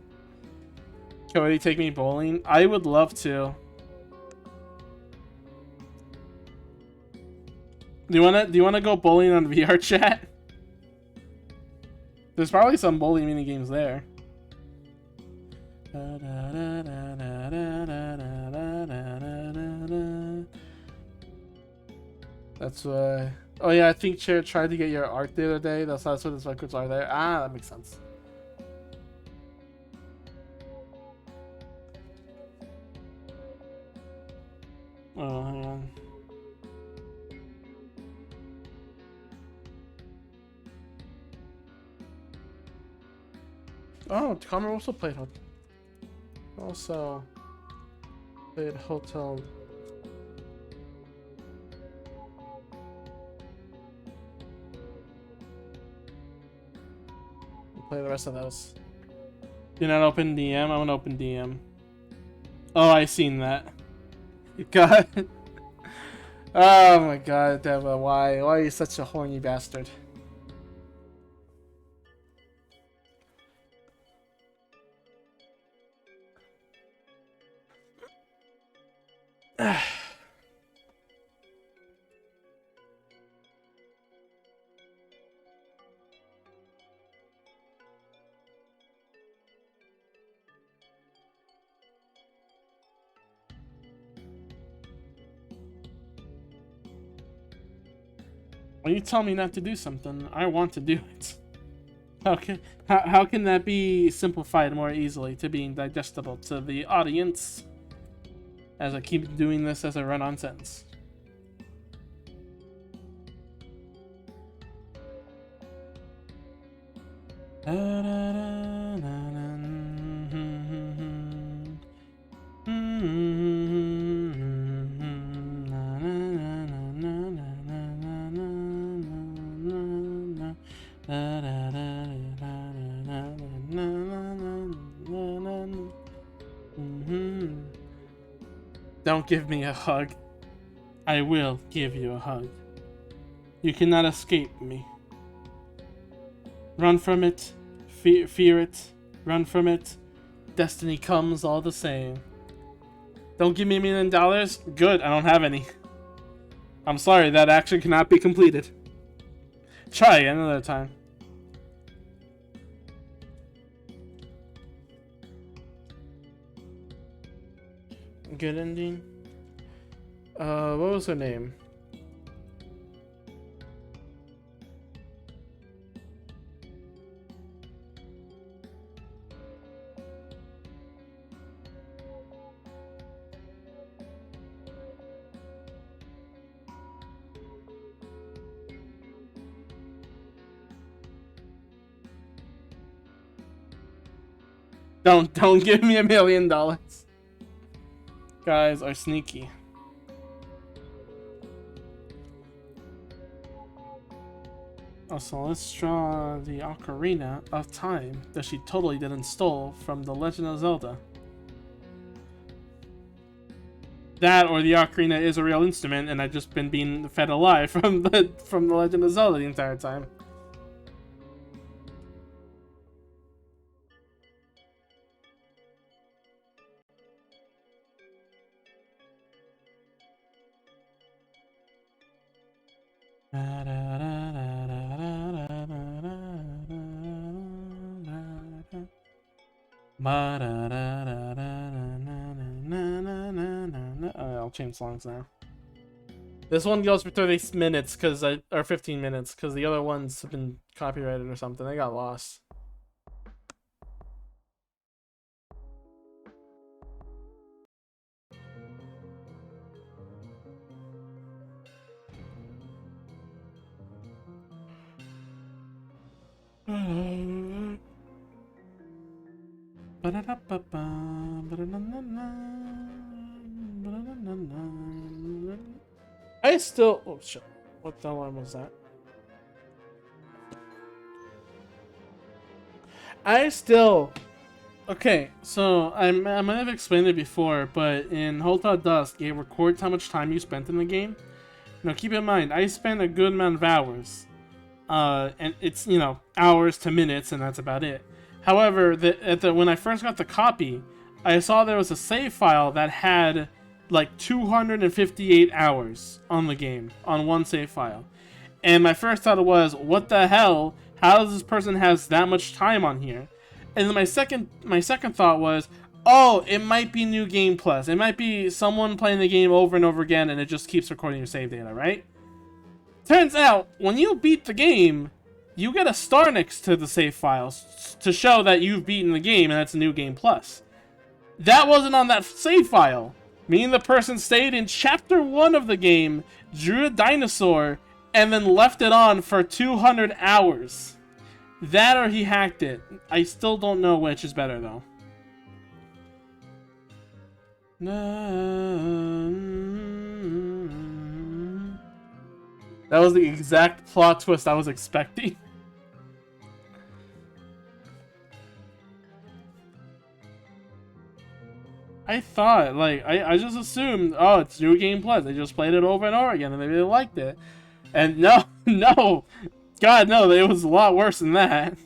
Cody, take me bowling? I would love to. Do you wanna go bowling on VR chat? There's probably some bowling mini games there. That's why. Oh yeah, I think Chair tried to get your art the other day. That's what his records are there. Ah, that makes sense. Oh, hang on. Oh, Connor also played Hotel. We'll play the rest of those. You're not open DM? I'm gonna open DM. Oh, I seen that. God. Oh my god, Deva, why? Why are you such a horny bastard? When you tell me not to do something, I want to do it. How can that be simplified more easily to being digestible to the audience as I keep doing this as a run-on sentence? Don't give me a hug. I will give you a hug. You cannot escape me. Run from it, fear it, run from it. Destiny comes all the same. Don't give me $1 million? Good, I don't have any. I'm sorry, that action cannot be completed. Try again another time. Good ending. What was her name? Don't give me $1 million. Guys are sneaky. Also, let's draw the Ocarina of Time that she totally didn't stole from The Legend of Zelda. That or the Ocarina is a real instrument and I've just been being fed a lie from the Legend of Zelda the entire time. I'll change songs now. This one goes for 30 minutes or 15 minutes because the other ones have been copyrighted or something. They got lost. I still... Oh, shit. What the alarm was that? I still... Okay, so I might have explained it before, but in Hotel Dusk, it records how much time you spent in the game. Now, keep in mind, I spent a good amount of hours. And it's, you know, hours to minutes, and that's about it. However, when I first got the copy, I saw there was a save file that had like 258 hours on the game, on one save file. And my first thought was, what the hell? How does this person has that much time on here? And then my second thought was, oh, it might be New Game Plus. It might be someone playing the game over and over again, and it just keeps recording your save data, right? Turns out, when you beat the game, you get a star next to the save files to show that you've beaten the game, and that's a New Game Plus. That wasn't on that save file. Meaning the person stayed in Chapter 1 of the game, drew a dinosaur, and then left it on for 200 hours. That or he hacked it. I still don't know which is better, though. That was the exact plot twist I was expecting. I thought, like, I just assumed, oh, it's New Game Plus. They just played it over and over again, and they really liked it. And no, no. God, no, it was a lot worse than that.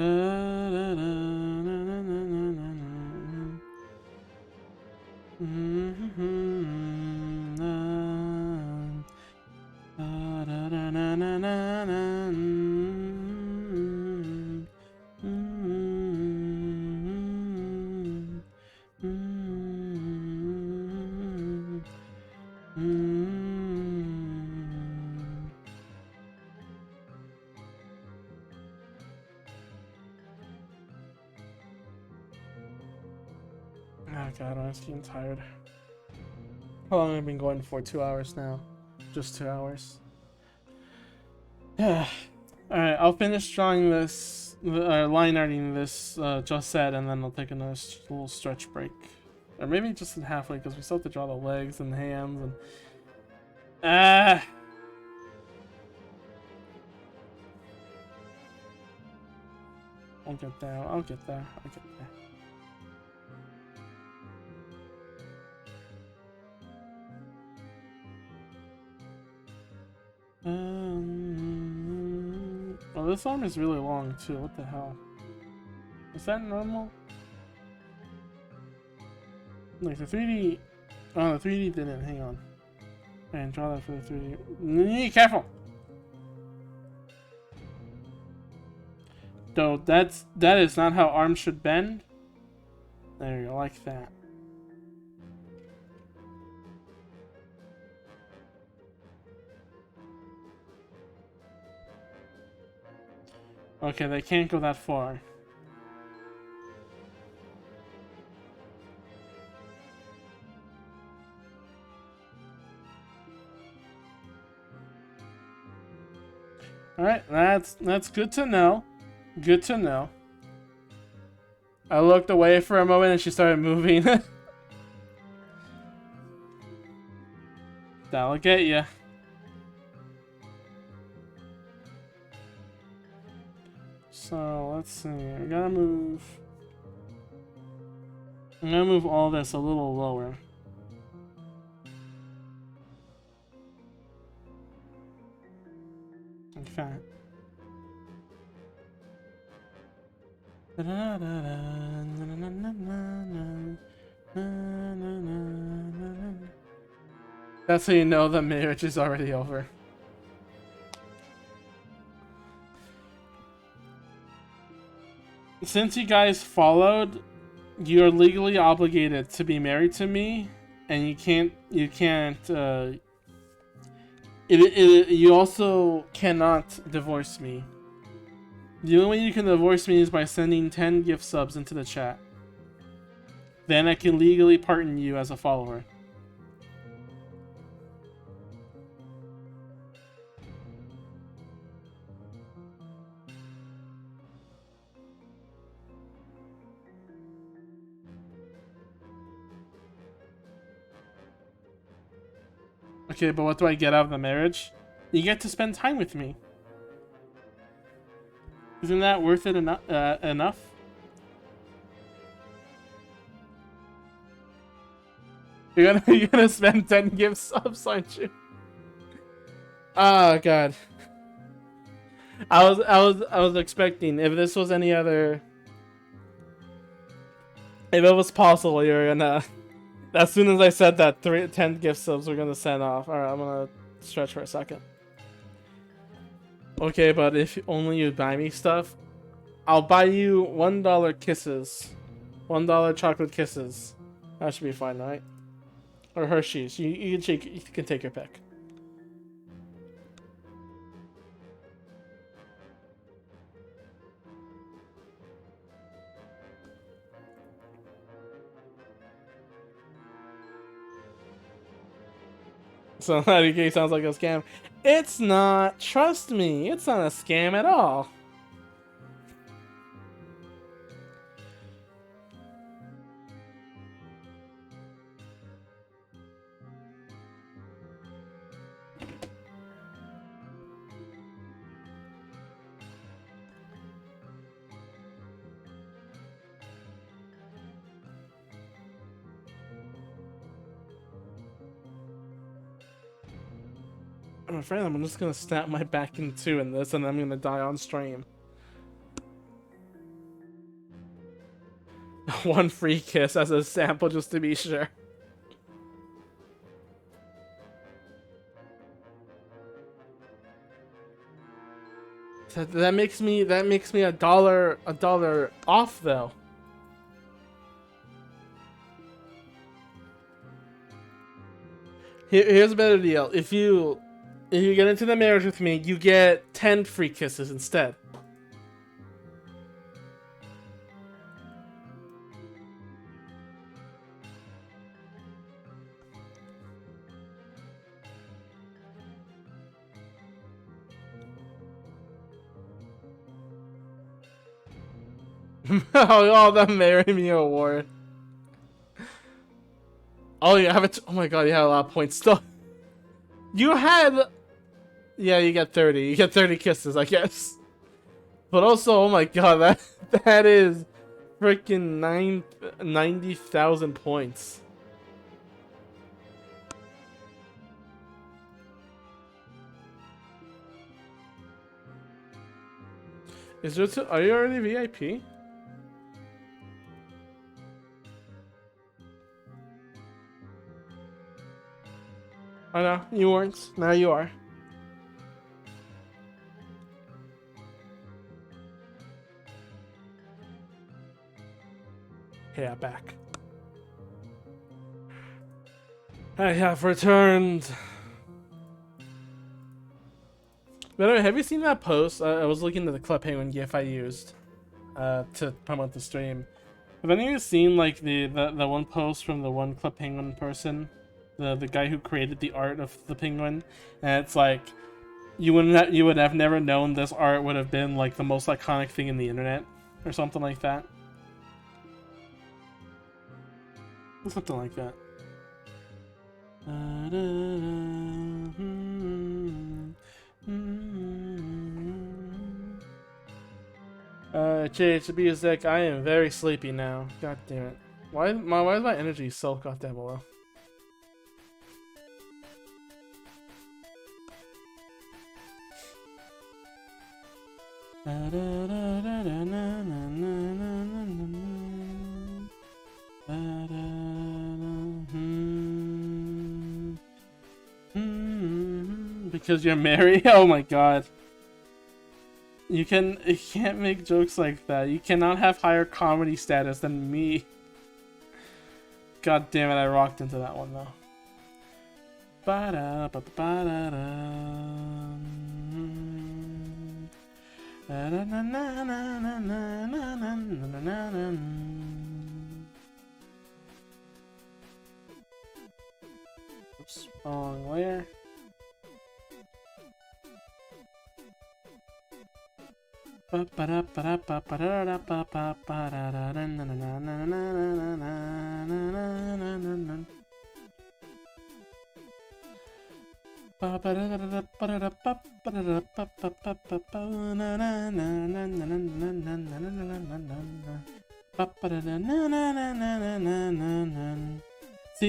Oh god, I'm just getting tired. How long have I been going for? 2 hours now. Just 2 hours. Yeah. Alright, I'll finish drawing this, line arting this just said, and then I'll take another little stretch break. Or maybe just in halfway, because we still have to draw the legs and the hands and... I'll get there, I'll get there, I'll get there. Oh, this arm is really long too. What the hell? Is that normal? Like the 3D. Oh, the 3D didn't. Hang on. And draw that for the 3D. Careful. Though that is not how arms should bend. There you go, like that. Okay, they can't go that far. Alright, that's good to know. Good to know. I looked away for a moment and she started moving. That'll get ya. So let's see. I'm gonna move all this a little lower. Like that. That's how you know the marriage is already over. Since you guys followed, you're legally obligated to be married to me, and you can't, you also cannot divorce me. The only way you can divorce me is by sending 10 gift subs into the chat. Then I can legally pardon you as a follower. Okay, but what do I get out of the marriage? You get to spend time with me. Isn't that worth it enough? You're gonna spend 10 gift subs, aren't you? Oh god. I was expecting, if this was any other, if it was possible, you're gonna, as soon as I said that 10 gift subs were gonna send off. Alright, I'm gonna stretch for a second. Okay, but if only you buy me stuff, I'll buy you $1 kisses. $1 chocolate kisses. That should be fine, right? Or Hershey's. You can take your pick. So that sounds like a scam. It's not. Trust me, it's not a scam at all. I'm afraid I'm just gonna snap my back in two in this, and I'm gonna die on stream. one free kiss as a sample just to be sure. That makes me a dollar off though. Here's a better deal. If you get into the marriage with me, you get 10 free kisses instead. Oh, the Marry Me award. Oh, you have it. Oh my god, you had a lot of points still. You had. Yeah, you get 30. You get 30 kisses, I guess. But also, oh my god, that is freaking 90,000 points. Is there are you already VIP? Oh no, you weren't. Now you are. Okay, I'm back. I have returned. By the way, have you seen that post? I was looking at the Club Penguin GIF I used to promote the stream. Have any of you seen like the one post from the one Club Penguin person? The guy who created the art of the penguin, and it's like you would have never known this art would have been like the most iconic thing in the internet or something like that. Something like that. JHB is like, I am very sleepy now. God damn it. Why is my energy so goddamn low? Because you're married? Oh my god. You can't make jokes like that. You cannot have higher comedy status than me. God damn it, I rocked into that one though. Oops, wrong layer. See,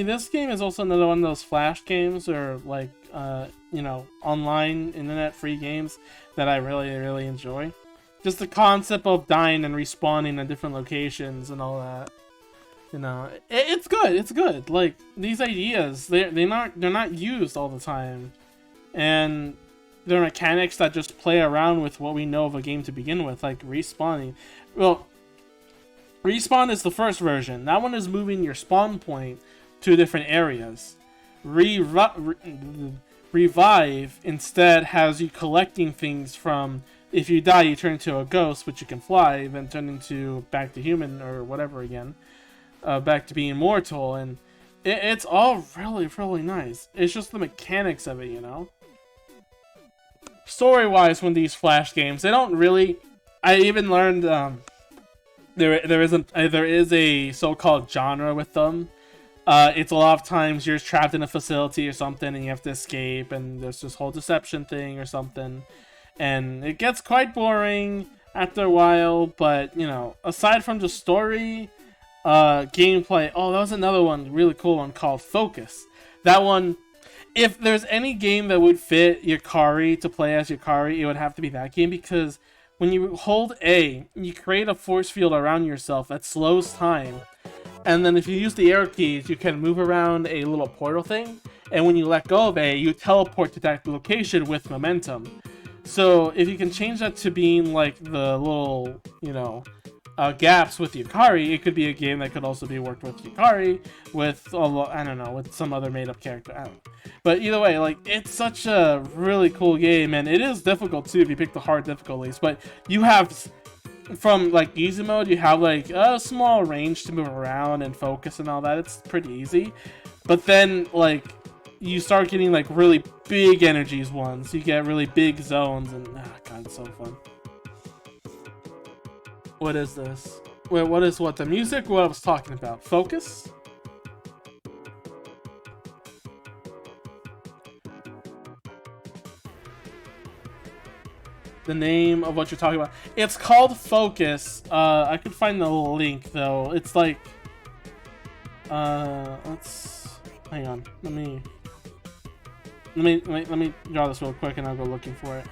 this game is also another one of those flash games or like you know, online internet free games that I really enjoy. Just the concept of dying and respawning in different locations and all that. You know, it's good. It's good. Like these ideas, they're not used all the time, and they're mechanics that just play around with what we know of a game to begin with, like respawning. Well, respawn is the first version. That one is moving your spawn point to different areas. Revive instead has you collecting things from. If you die, you turn into a ghost, which you can fly, then turn into back to human or whatever again. Back to being immortal, and it's all really nice. It's just the mechanics of it, you know? Story-wise, when these flash games, they don't really... I even learned there is a so-called genre with them. It's a lot of times you're trapped in a facility or something, and you have to escape, and there's this whole deception thing or something. And it gets quite boring after a while, but, you know, aside from the story... gameplay. Oh, that was another one, really cool one called Focus. That one, if there's any game that would fit Yukari to play as Yukari, it would have to be that game because when you hold A, you create a force field around yourself that slows time. And then if you use the arrow keys, you can move around a little portal thing. And when you let go of A, you teleport to that location with momentum. So if you can change that to being like the little, you know, gaps with Yukari, it could be a game that could also be worked with Yukari, with, I don't know, with some other made-up character. I don't know. But either way, like, it's such a really cool game, and it is difficult too if you pick the hard difficulties. But you have, from like easy mode, you have like a small range to move around and focus and all that. It's pretty easy. But then like you start getting like really big energies ones. You get really big zones, and god, it's so fun. What is this? Wait, what is what? The music? What I was talking about? Focus? The name of what you're talking about. It's called Focus. I could find the link though. It's like, let's hang on. Let me draw this real quick, and I'll go looking for it.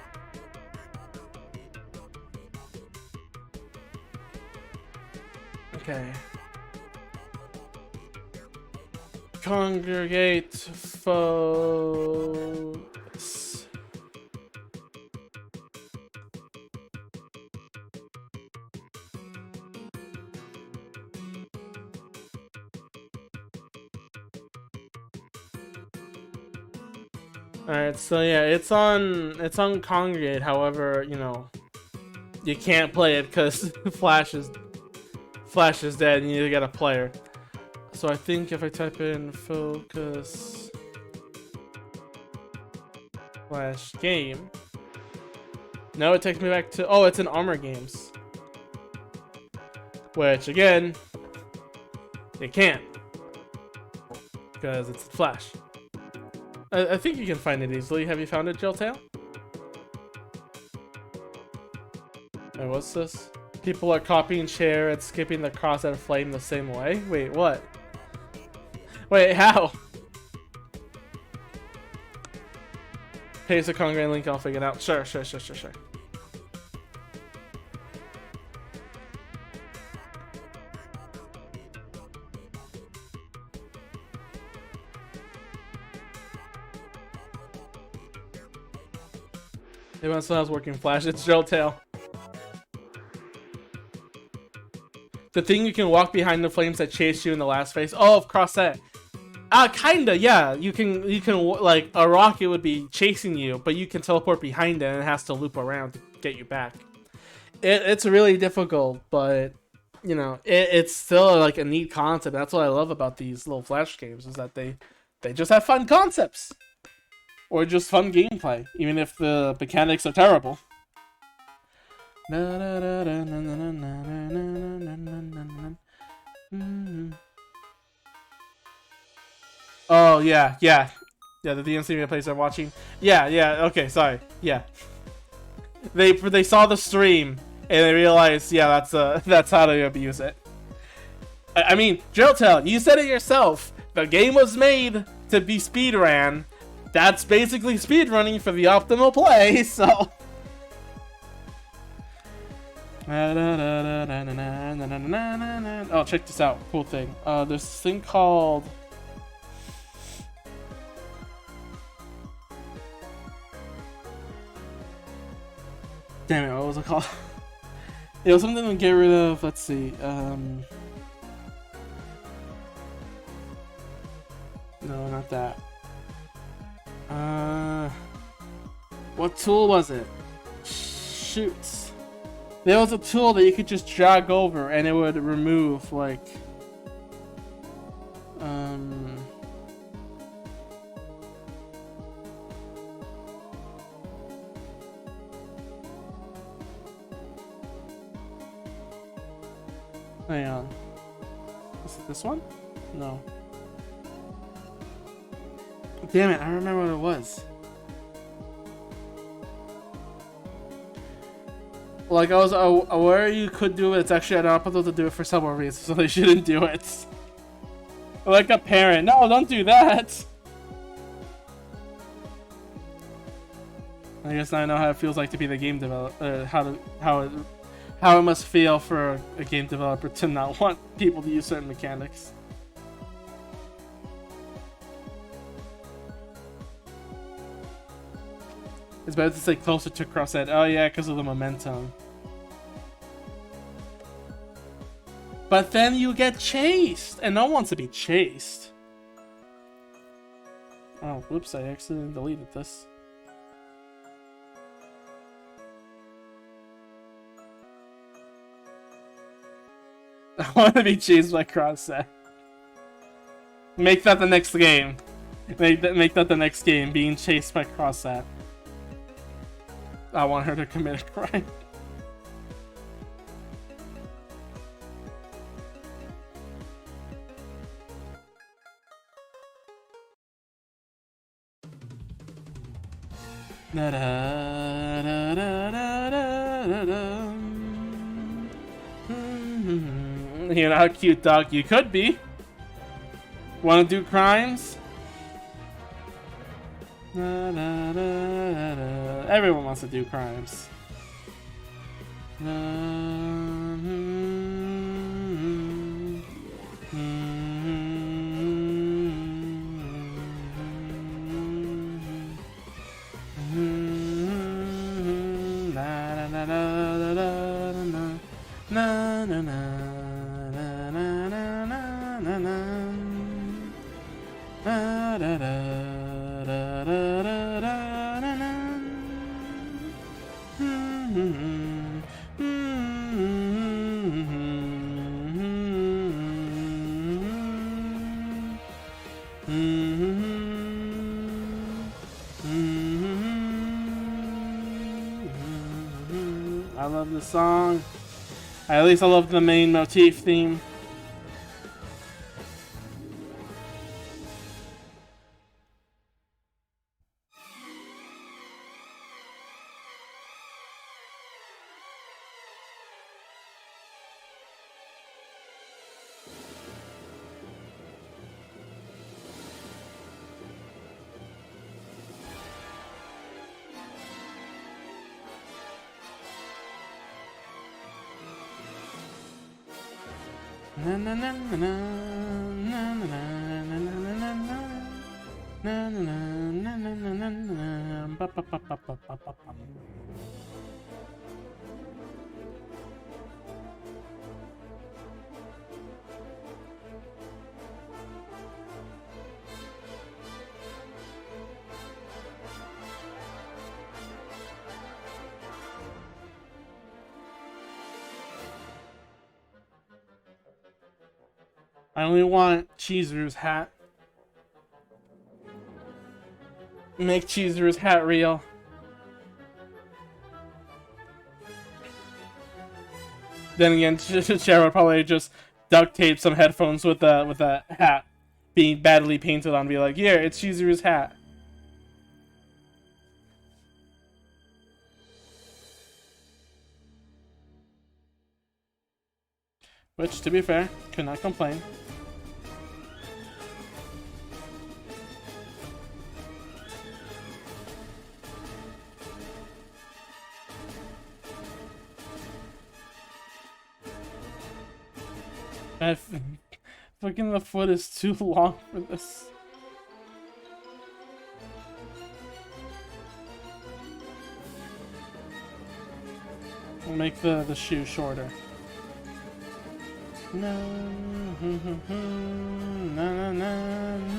Okay. Congregate, focus. Alright, so yeah, it's on Congregate. However, you know, you can't play it because Flash is dead, and you need to get a player. So I think if I type in focus Flash game, no, it takes me back to, oh, it's in Armor Games, which again, you can't because it's Flash. I think you can find it easily. Have you found it, Jilltail? Wait, what's this? People are copying share and skipping the cross and flame the same way? Wait, what? Wait, how? Paste the congregate link, I'll figure it out. Sure. Everyone still has working Flash. It's Jilltail. The thing you can walk behind the flames that chased you in the last phase. Oh, of Crossette. Kinda, yeah. You can like a rocket would be chasing you, but you can teleport behind it, and it has to loop around to get you back. It's really difficult, but you know, it's still like a neat concept. That's what I love about these little Flash games, is that they just have fun concepts, or just fun gameplay, even if the mechanics are terrible. Oh yeah, the DNC replays I'm watching. Yeah, okay, sorry. Yeah. They saw the stream and they realized, yeah, that's how to abuse it. I mean, Jilltail, you said it yourself. The game was made to be speedrun. That's basically speedrunning for the optimal play, so. Oh, check this out. Cool thing. There's this thing called. Damn it, what was it called? It was something to get rid of, let's see, no, not that. What tool was it? Shoot. There was a tool that you could just drag over and it would remove, like, hang on. Is it this one? No. Damn it, I remember what it was. Like, I was aware you could do it. It's actually not supposed to do it for some reason, so they shouldn't do it. Like a parent. No, don't do that! I guess now I know how it feels like to be the game developer. How it must feel for a game developer to not want people to use certain mechanics. It's better to stay closer to crosshead. Oh yeah, because of the momentum. But then you get chased, and no one wants to be chased. Oh, whoops! I accidentally deleted this. I want to be chased by crosshead. Make that the next game. Make that the next game. Being chased by crosshead. I want her to commit a crime. You know how cute, dog, you could be. Want to do crimes? Everyone wants to do crimes. I love the song. At least I love the main motif theme. I only want Chizuru's hat. Make Chizuru's hat real. Then again, Cher would probably just duct tape some headphones with a hat being badly painted on, and be like, "Yeah, it's Chizuru's hat." Which, to be fair, could not complain. Fucking the foot is too long for this. We'll make the shoe shorter. No, no, no.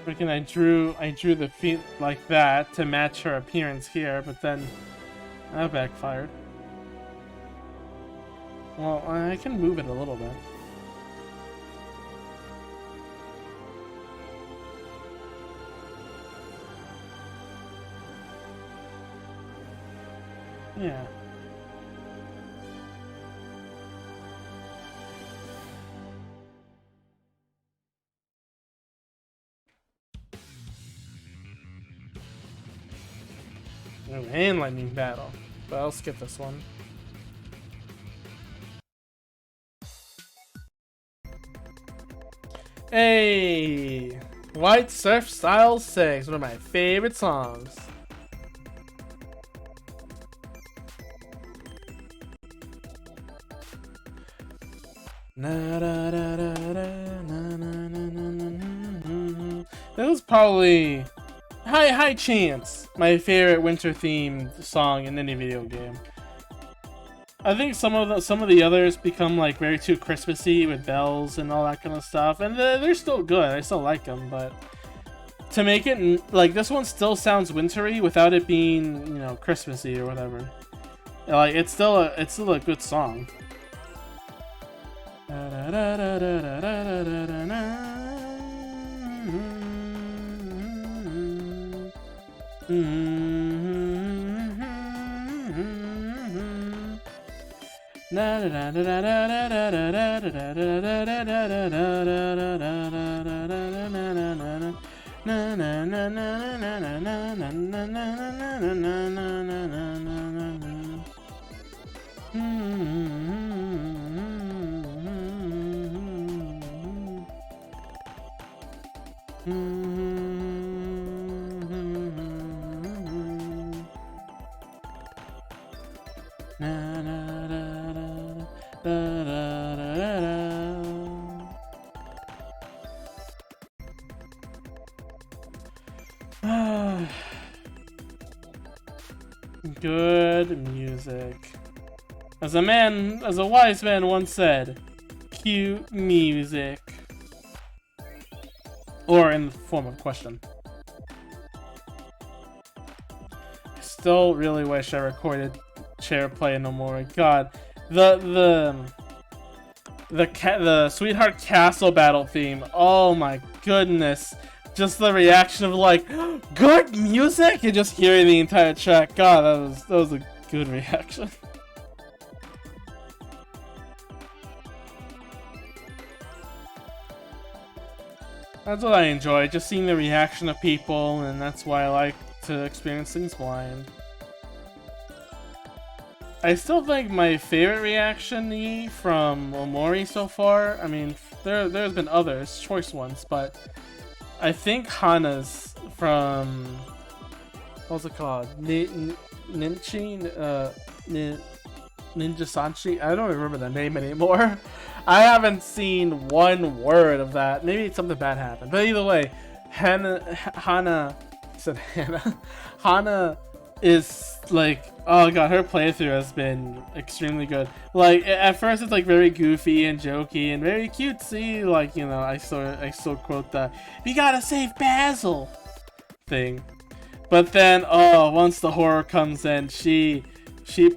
Freaking I drew the feet like that to match her appearance here, but then that backfired. Well, I can move it a little bit. Yeah. Ooh, and lightning battle. But I'll skip this one. Hey! White Surf Style 6, one of my favorite songs. That was probably high chance my favorite winter themed song in any video game. I think some of the others become like very too Christmassy with bells and all that kind of stuff, and they're still good. I still like them, but to make it like this one still sounds wintry without it being, you know, Christmassy or whatever. Like it's still a good song. Good music. As a wise man once said, cue music. Or in the form of a question. I still really wish I recorded chair play no more. God, the Sweetheart Castle battle theme. Oh my goodness. Just the reaction of like, good music, and just hearing the entire track. God, that was a good reaction. That's what I enjoy, just seeing the reaction of people, and that's why I like to experience things blind. I still think my favorite reaction from Omori so far, I mean, there's been others, choice ones, but I think Hana's from, what's it called? Ninja Sanchi? I don't remember the name anymore. I haven't seen one word of that. Maybe something bad happened. But either way, Hana is like, oh god, her playthrough has been extremely good. Like at first it's like very goofy and jokey and very cutesy, like, you know, I still quote the "we gotta save Basil" thing. But then once the horror comes in, she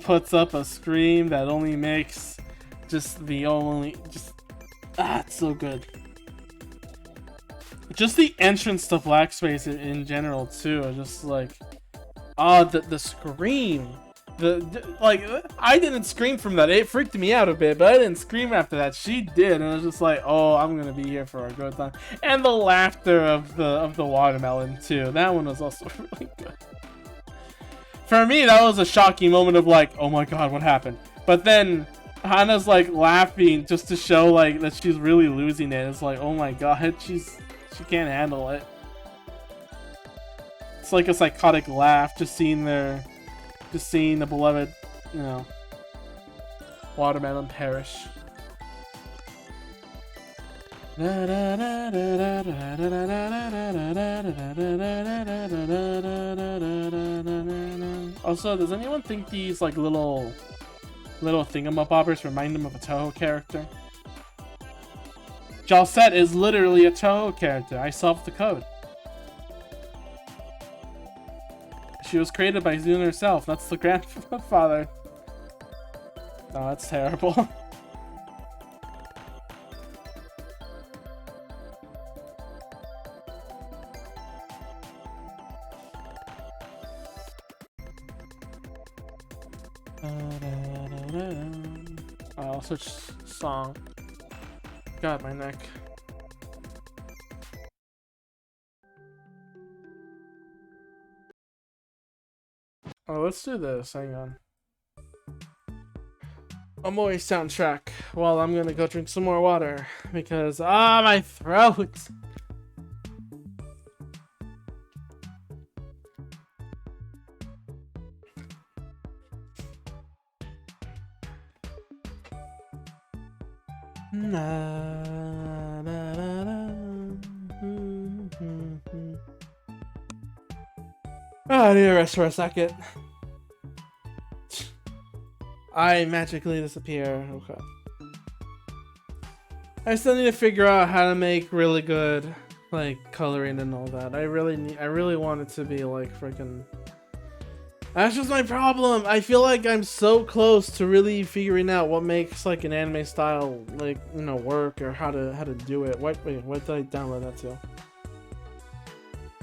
puts up a scream that only makes it's so good. Just the entrance to Black Space in general too, just like, the scream. Like, I didn't scream from that. It freaked me out a bit, but I didn't scream after that. She did, and I was just like, oh, I'm gonna be here for a good time. And the laughter of the watermelon too. That one was also really good. For me, that was a shocking moment of like, oh my god, what happened? But then Hana's like laughing just to show like that she's really losing it. It's like, oh my god, she can't handle it. It's like a psychotic laugh, just seeing the beloved, you know, watermelon perish. Also, does anyone think these like little thingamabobbers remind them of a Toho character? Jalset is literally a Toho character. I solved the code. She was created by Zune herself. That's the grandfather. Oh, that's terrible. I'll switch song. God, my neck. let's do this. Hang on. Amoy soundtrack while I'm gonna go drink some more water because my throat. I need to rest for a second. I magically disappear. Okay. I still need to figure out how to make really good, like, coloring and all that. I really want it to be like freaking. That's just my problem. I feel like I'm so close to really figuring out what makes like an anime style, like, you know, work, or how to do it. Wait, what did I download that to?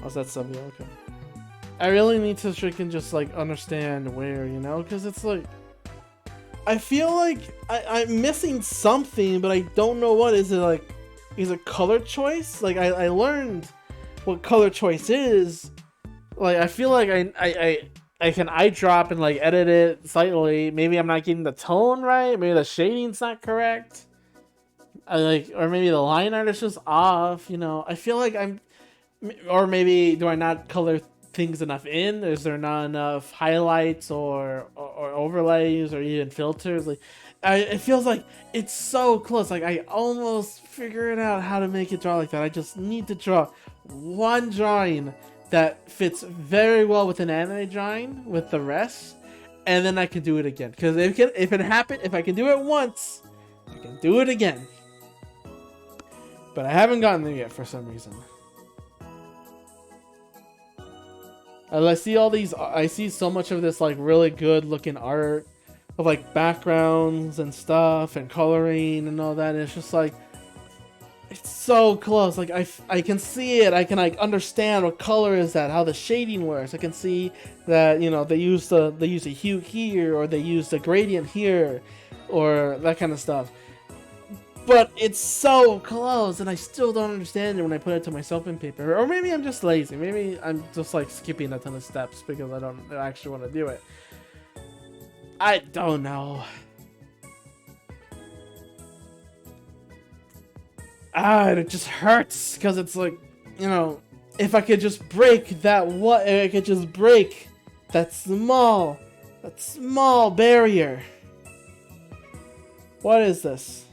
Oh, is that Subio? Okay. I really need to freaking just like understand where, you know, because it's like I feel like I'm missing something, but I don't know what. Is it color choice? Like I learned what color choice is. Like I feel like I can eye drop and like edit it slightly. Maybe I'm not getting the tone right. Maybe the shading's not correct. Or maybe the line art is just off. You know, I feel like or maybe do I not color things enough in? Is there not enough highlights or overlays or even filters? Like, it feels like it's so close. Like I almost figured out how to make it draw like that. I just need to draw one drawing that fits very well with an anime drawing with the rest, and then I can do it again. Because if I can do it once, I can do it again. But I haven't gotten there yet for some reason. I see so much of this like really good looking art of like backgrounds and stuff and coloring and all that. And it's just like, it's so close. Like I can see it. I can like understand what color is that, how the shading works. I can see that, you know, they use a hue here, or they use the gradient here, or that kind of stuff. But it's so close, and I still don't understand it when I put it to myself in paper. Or maybe I'm just lazy. Maybe I'm just like skipping a ton of steps because I don't actually want to do it. I don't know. It just hurts because it's like, you know, if I could just break that if I could just break that small barrier. What is this?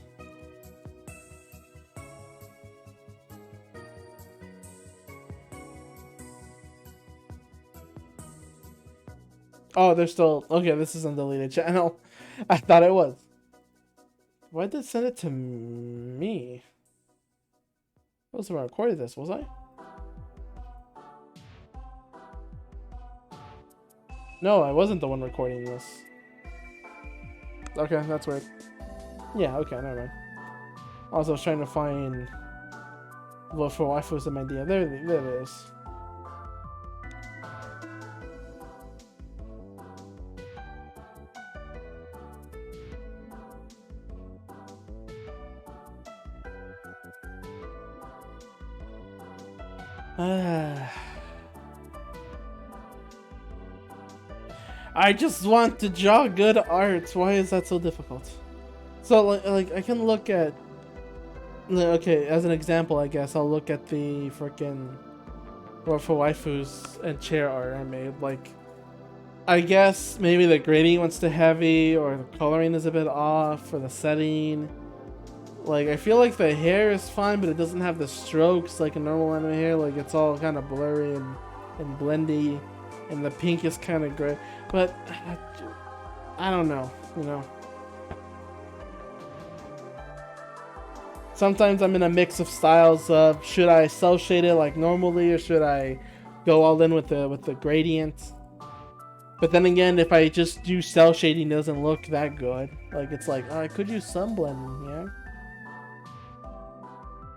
Oh, they're still... Okay, this is a deleted channel. I thought it was. Why did it send it to me? I was the one who recorded this, was I? No, I wasn't the one recording this. Okay, that's weird. Yeah, okay, never mind. Also, I was trying to find... Well, for waifus in my idea. There it is. I just want to draw good art. Why is that so difficult? So like I can look at, okay, as an example, I guess I'll look at the freaking for waifus and chair art I made. Like, I guess maybe the gradient too heavy, or the coloring is a bit off, or the setting. Like, I feel like the hair is fine, but it doesn't have the strokes like a normal anime hair. Like, it's all kind of blurry and blendy, and the pink is kind of gray. But I don't know, you know. Sometimes I'm in a mix of styles of, should I cel shade it like normally, or should I go all in with the gradient? But then again, if I just do cel shading, it doesn't look that good. Like, it's like, oh, I could use some blending, yeah.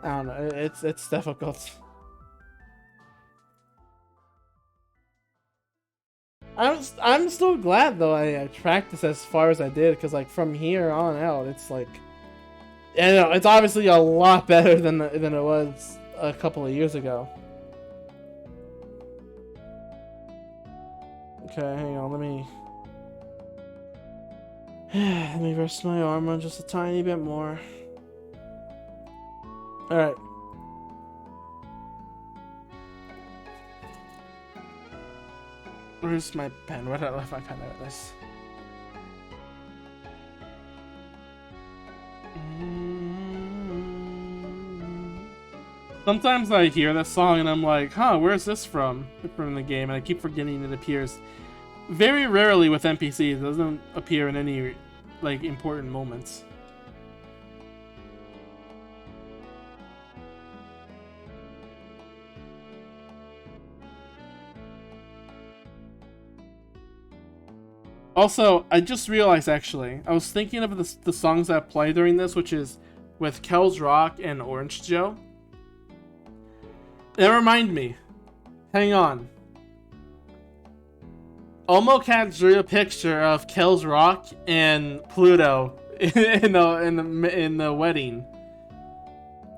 I don't know. It's difficult. I'm still glad though I practiced as far as I did, because like from here on out, it's like, you know, it's obviously a lot better than it was a couple of years ago. Okay, hang on, let me let me rest my armor just a tiny bit more. Alright. Where's my pen? Where did I left my pen? There it is. Sometimes I hear this song and I'm like, huh, where's this from? From the game, and I keep forgetting it appears very rarely with NPCs. It doesn't appear in any like important moments. Also, I just realized actually, I was thinking of the songs that play during this, which is with Kel's Rock and Orange Joe. It reminded me. Hang on. Omocat drew a picture of Kel's Rock and Pluto in the wedding,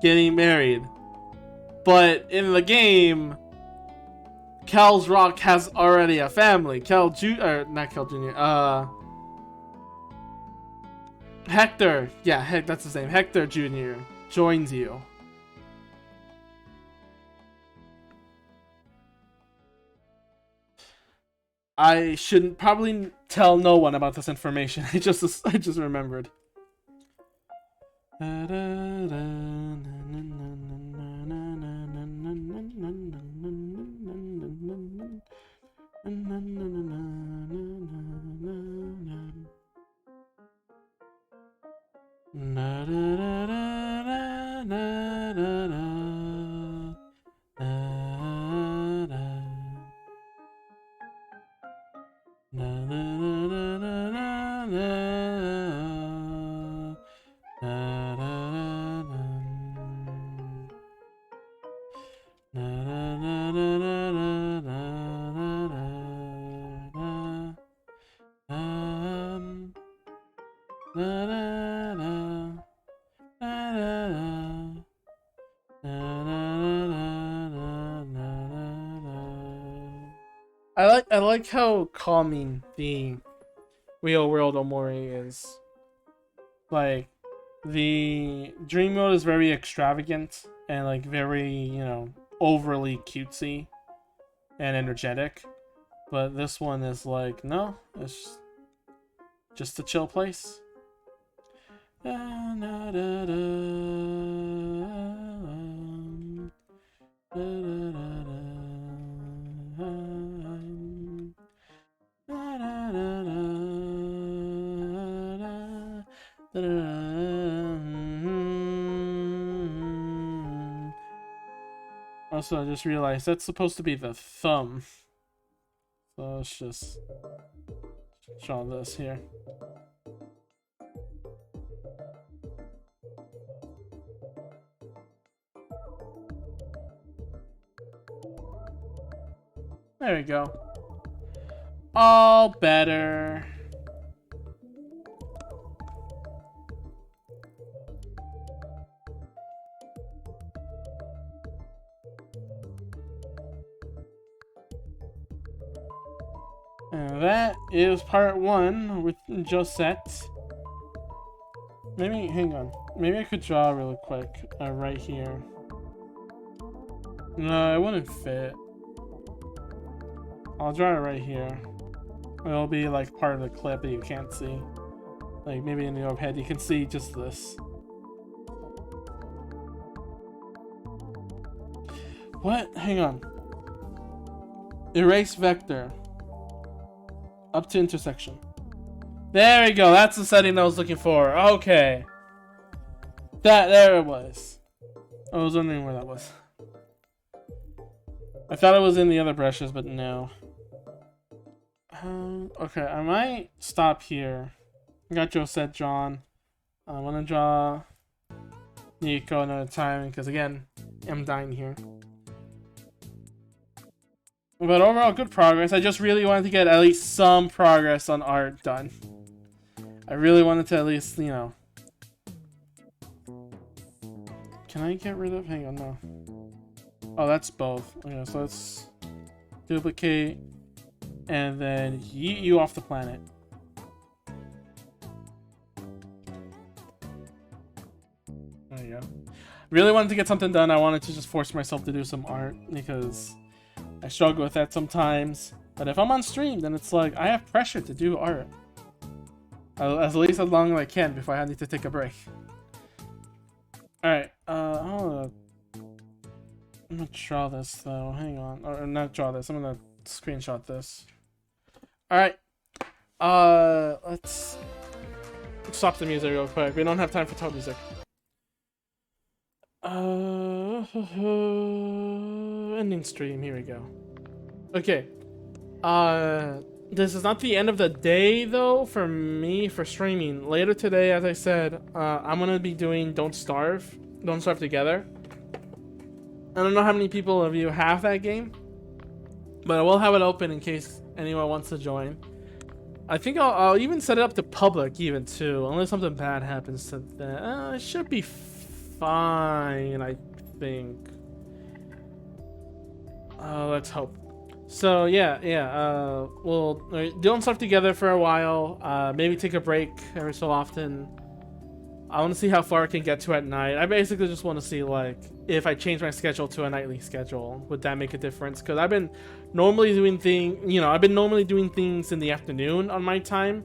getting married. But in the game, Kel's Rock has already a family. Not Kel Jr. Hector. Yeah, heck, that's his name. Hector Jr. joins you. I should probably tell no one about this information. I just remembered. I like how calming the real world Omori is. Like, the dream mode is very extravagant and like very, you know, overly cutesy and energetic. But this one is like, no, it's just a chill place. Also, I just realized that's supposed to be the thumb. So let's just draw this here. There we go. All better. And that is part 1 with Josette. Maybe, hang on. Maybe I could draw really quick right here. No, it wouldn't fit. I'll draw it right here. It'll be like part of the clip that you can't see. Like maybe in your head you can see just this. What? Hang on. Erase vector. Up to intersection. There we go. That's the setting I was looking for. Okay. There it was. I was wondering where that was. I thought it was in the other brushes, but no. Okay, I might stop here. I got Josette drawn. I want to draw Nico another time because, again, I'm dying here. But overall, good progress. I just really wanted to get at least some progress on art done. I really wanted to at least, you know. Can I get rid of? Hang on, no. Oh, that's both. Okay, so let's duplicate. and then yeet you off the planet. There you go. Really wanted to get something done. I wanted to just force myself to do some art because I struggle with that sometimes. But if I'm on stream, then it's like I have pressure to do art. At least as long as I can before I need to take a break. Alright, I'm gonna draw this though. Hang on. Or not draw this. I'm gonna screenshot this. Alright. Let's stop the music real quick. We don't have time for top music. Ending stream. Here we go. Okay. This is not the end of the day though for me for streaming. Later today, as I said, I'm gonna be doing Don't Starve Together. I don't know how many people of you have that game, but I will have it open in case anyone wants to join. I think I'll even set it up to public even too, unless something bad happens to that. It should be fine, I think. Let's hope. So yeah, we'll do stuff together for a while. Maybe take a break every so often. I want to see how far I can get to at night. I basically just want to see like if I change my schedule to a nightly schedule, would that make a difference? Because I've been normally doing things in the afternoon on my time,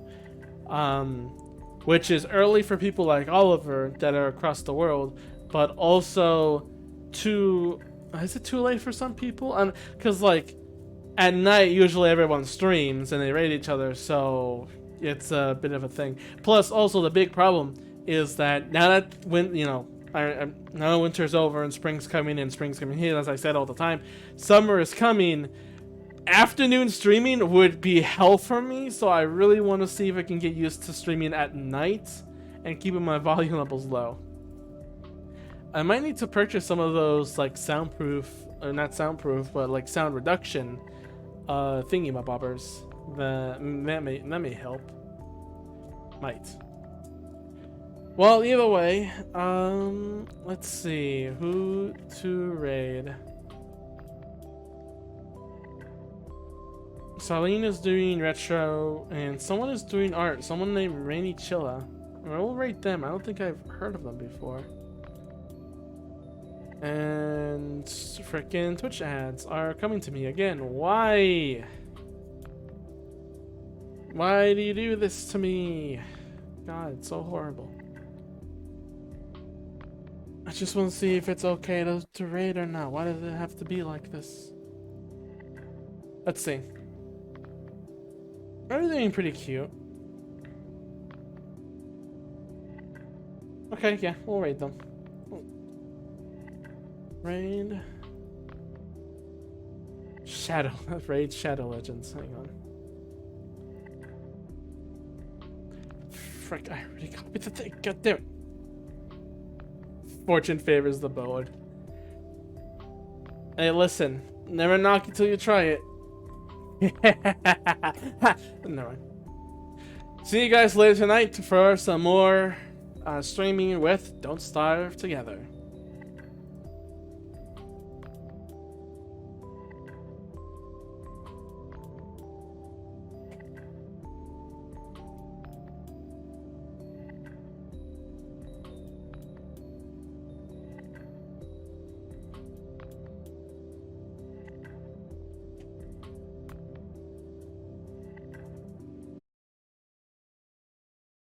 which is early for people like Oliver that are across the world, but also is it too late for some people? Because like at night usually everyone streams and they raid each other, so it's a bit of a thing. Plus also the big problem is that now that now winter's over and spring's coming in, as I said all the time, summer is coming. Afternoon streaming would be hell for me, so I really want to see if I can get used to streaming at night and keeping my volume levels low. I might need to purchase some of those like soundproof, or not soundproof, but like sound reduction thingy-ma-bobbers. That may help. Might. Well, either way, let's see who to raid. Saline is doing retro, and someone is doing art. Someone named Rainy Chilla. We'll rate them. I don't think I've heard of them before. And frickin' Twitch ads are coming to me again. Why? Why do you do this to me? God, it's so horrible. I just want to see if it's okay to raid or not. Why does it have to be like this? Let's see. Everything pretty cute. Okay, yeah, we'll raid them. Raid. Shadow. Raid Shadow Legends. Hang on. Frick, I already copied the thing. God damn it. Fortune favors the bold. Hey, listen. Never knock until you try it. Never mind. See you guys later tonight for some more streaming with Don't Starve Together.